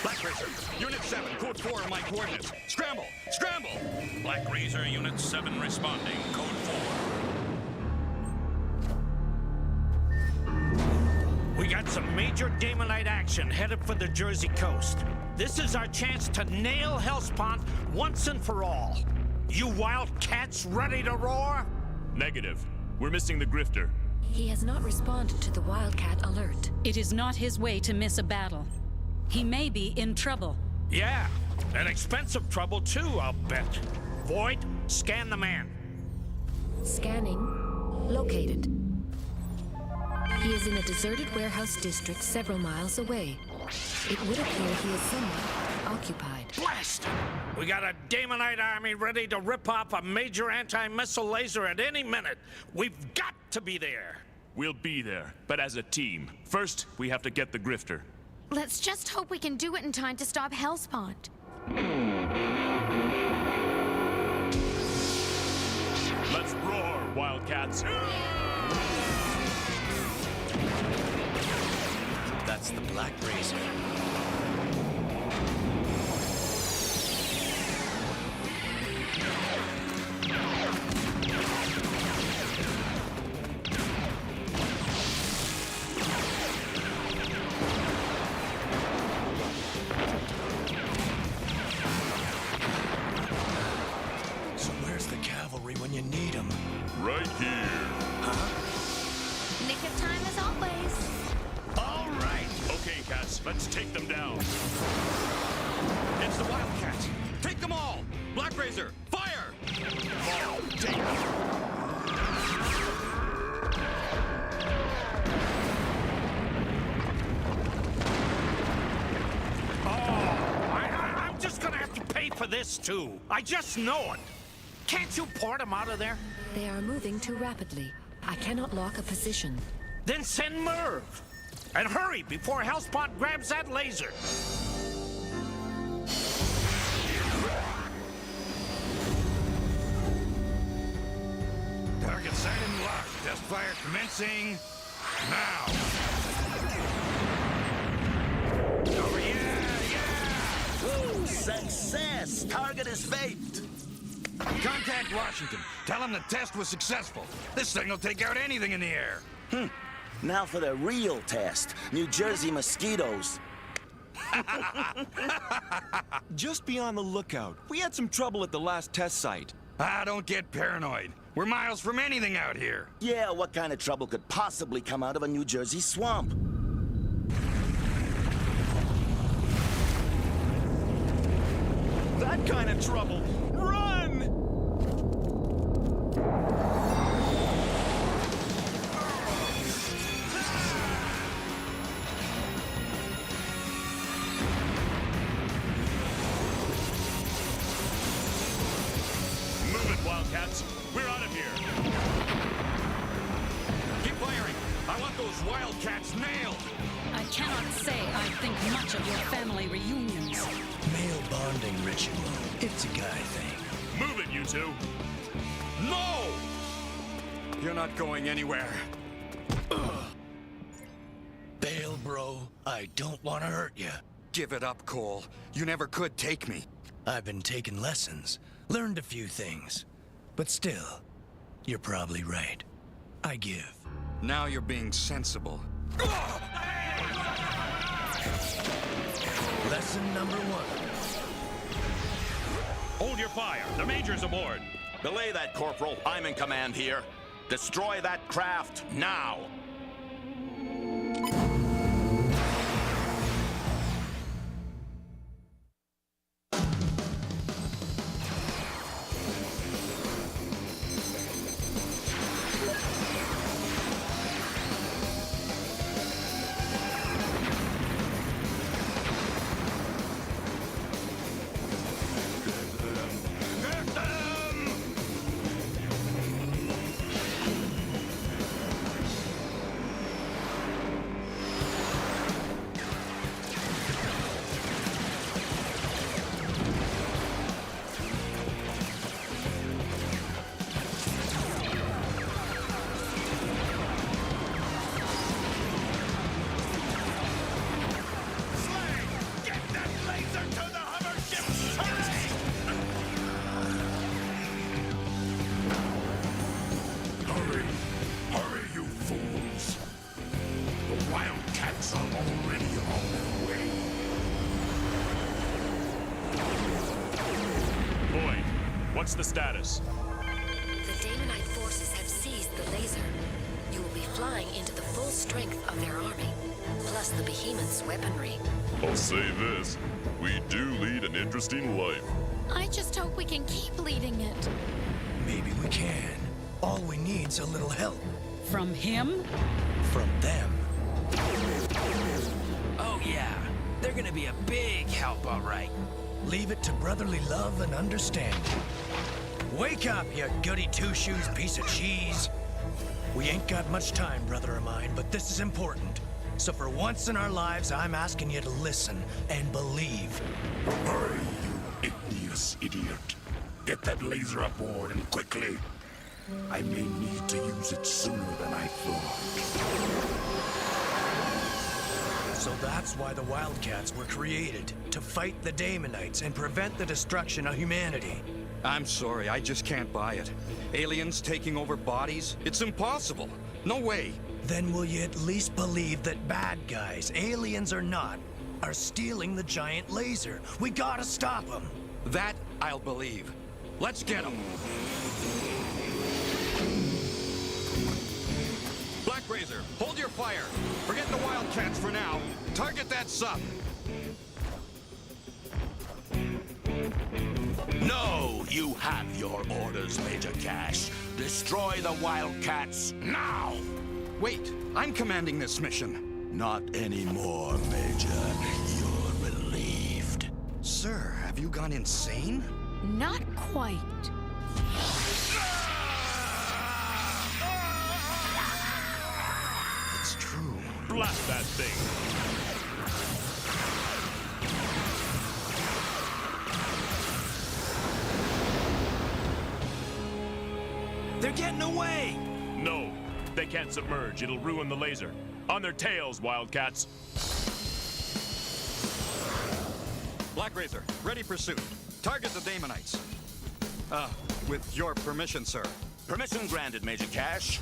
Black Razor, Unit 7, Code 4 are my coordinates. Scramble! Scramble! Black Razor, Unit 7 responding. Code 4. We got some major Damonite action headed for the Jersey coast. This is our chance to nail Hellspawn once and for all. You Wildcats ready to roar? Negative. We're missing the Grifter. He has not responded to the Wildcat alert. It is not his way to miss a battle. He may be in trouble. Yeah, and expensive trouble too, I'll bet. Void, scan the man. Scanning. Located. He is in a deserted warehouse district several miles away. It would appear he is somewhat occupied. Blast! We got a Damonite army ready to rip off a major anti-missile laser at any minute. We've got to be there. We'll be there, but as a team. First, we have to get the Grifter. Let's just hope we can do it in time to stop Hellspawn. Let's roar, Wildcats! That's the Black Razor. So where's the cavalry when you need them? Right here. Nick of time as always. All right. Okay, cats, let's take them down. It's the Wildcats. Take them all! Black Razor, fire! I'm just gonna have to pay for this, too. I just know it. Can't you port them out of there? They are moving too rapidly. I cannot lock a position. Then send Merv. And hurry before Hellspawn grabs that laser. Target sighted and locked. Test fire commencing now. Over, yeah! Woo! Success! Target is vaped. Contact Washington. Tell him the test was successful. This thing will take out anything in the air. Now for the real test. New Jersey mosquitoes. Just be on the lookout. We had some trouble at the last test site. Don't get paranoid. We're miles from anything out here. Yeah, what kind of trouble could possibly come out of a New Jersey swamp? That kind of trouble. Run! Move it, Wildcats. We're out of here. Keep firing. I want those Wildcats nailed. I cannot say I think much of your family reunions. Male bonding ritual. It's a guy thing. Move it, you two. No! You're not going anywhere. Bail, bro. I don't want to hurt you. Give it up, Cole. You never could take me. I've been taking lessons. Learned a few things. But still, you're probably right. I give. Now you're being sensible. Lesson number 1. Hold your fire. The Major's aboard. Belay that, Corporal. I'm in command here. Destroy that craft now. What's the status? The Daemonite forces have seized the laser. You will be flying into the full strength of their army, plus the behemoth's weaponry. I'll say this. We do lead an interesting life. I just hope we can keep leading it. Maybe we can. All we need's a little help. From him? From them. Oh, yeah. They're gonna be a big help, all right. Leave it to brotherly love and understanding. Wake up, you goody two-shoes piece of cheese. We ain't got much time, brother of mine, but this is important. So for once in our lives, I'm asking you to listen and believe. Hurry, you igneous idiot. Get that laser aboard and quickly. I may need to use it sooner than I thought. So that's why the Wildcats were created, to fight the Daemonites and prevent the destruction of humanity. I'm sorry, I just can't buy it. Aliens taking over bodies? It's impossible. No way. Then will you at least believe that bad guys, aliens or not, are stealing the giant laser? We gotta stop them. That I'll believe. Let's get them. Black Razor, hold your fire. Forget the Wildcats for now. Target that sub. No, you have your orders, Major Cash. Destroy the Wildcats now! Wait, I'm commanding this mission. Not anymore, Major. You're relieved. Sir, have you gone insane? Not quite. It's true. Blast that thing! They're getting away! No, they can't submerge. It'll ruin the laser. On their tails, Wildcats. Black Razor, ready pursuit. Target the Daemonites. With your permission, sir. Permission granted, Major Cash.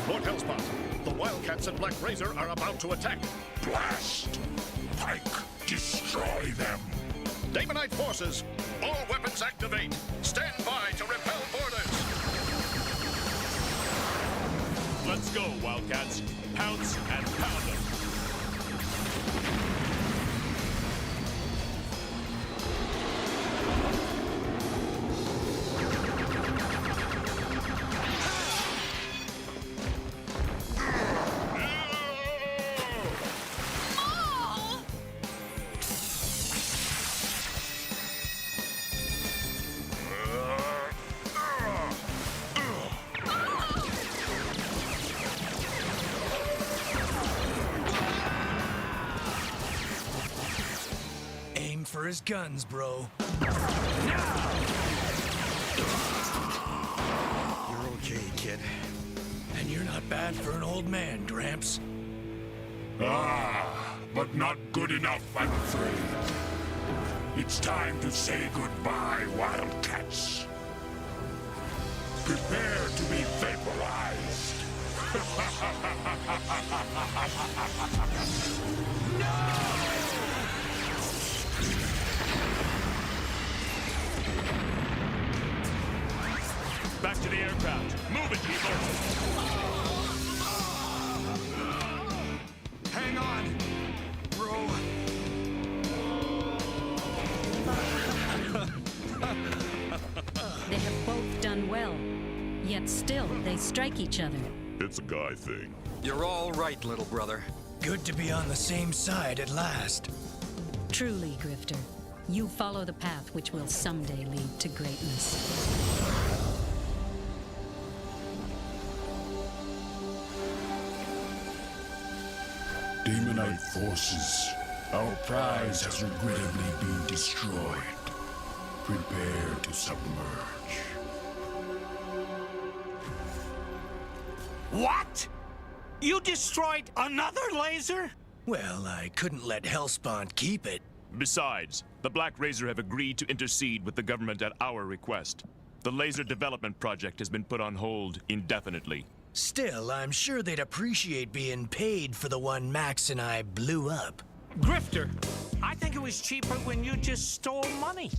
Lord Hellspot, the Wildcats and Black Razor are about to attack. Blast! Pike, destroy them! Daemonite forces, all weapons activate. Stand by to repel boarders. Let's go, Wildcats. Pounce and pound them. Aim for his guns, bro. You're okay, kid. And you're not bad for an old man, Gramps. But not good enough, I'm afraid. It's time to say goodbye, Wildcats. Prepare to be vaporized. Back to the aircraft. Move it, people! Hang on, bro. They have both done well, yet still they strike each other. It's a guy thing. You're all right, little brother. Good to be on the same side at last. Truly, Grifter, you follow the path which will someday lead to greatness. Daemonite forces, our prize has regrettably been destroyed. Prepare to submerge. What? You destroyed another laser? Well, I couldn't let Hellspawn keep it. Besides, the Black Razor have agreed to intercede with the government at our request. The laser development project has been put on hold indefinitely. Still, I'm sure they'd appreciate being paid for the one Max and I blew up. Grifter, I think it was cheaper when you just stole money.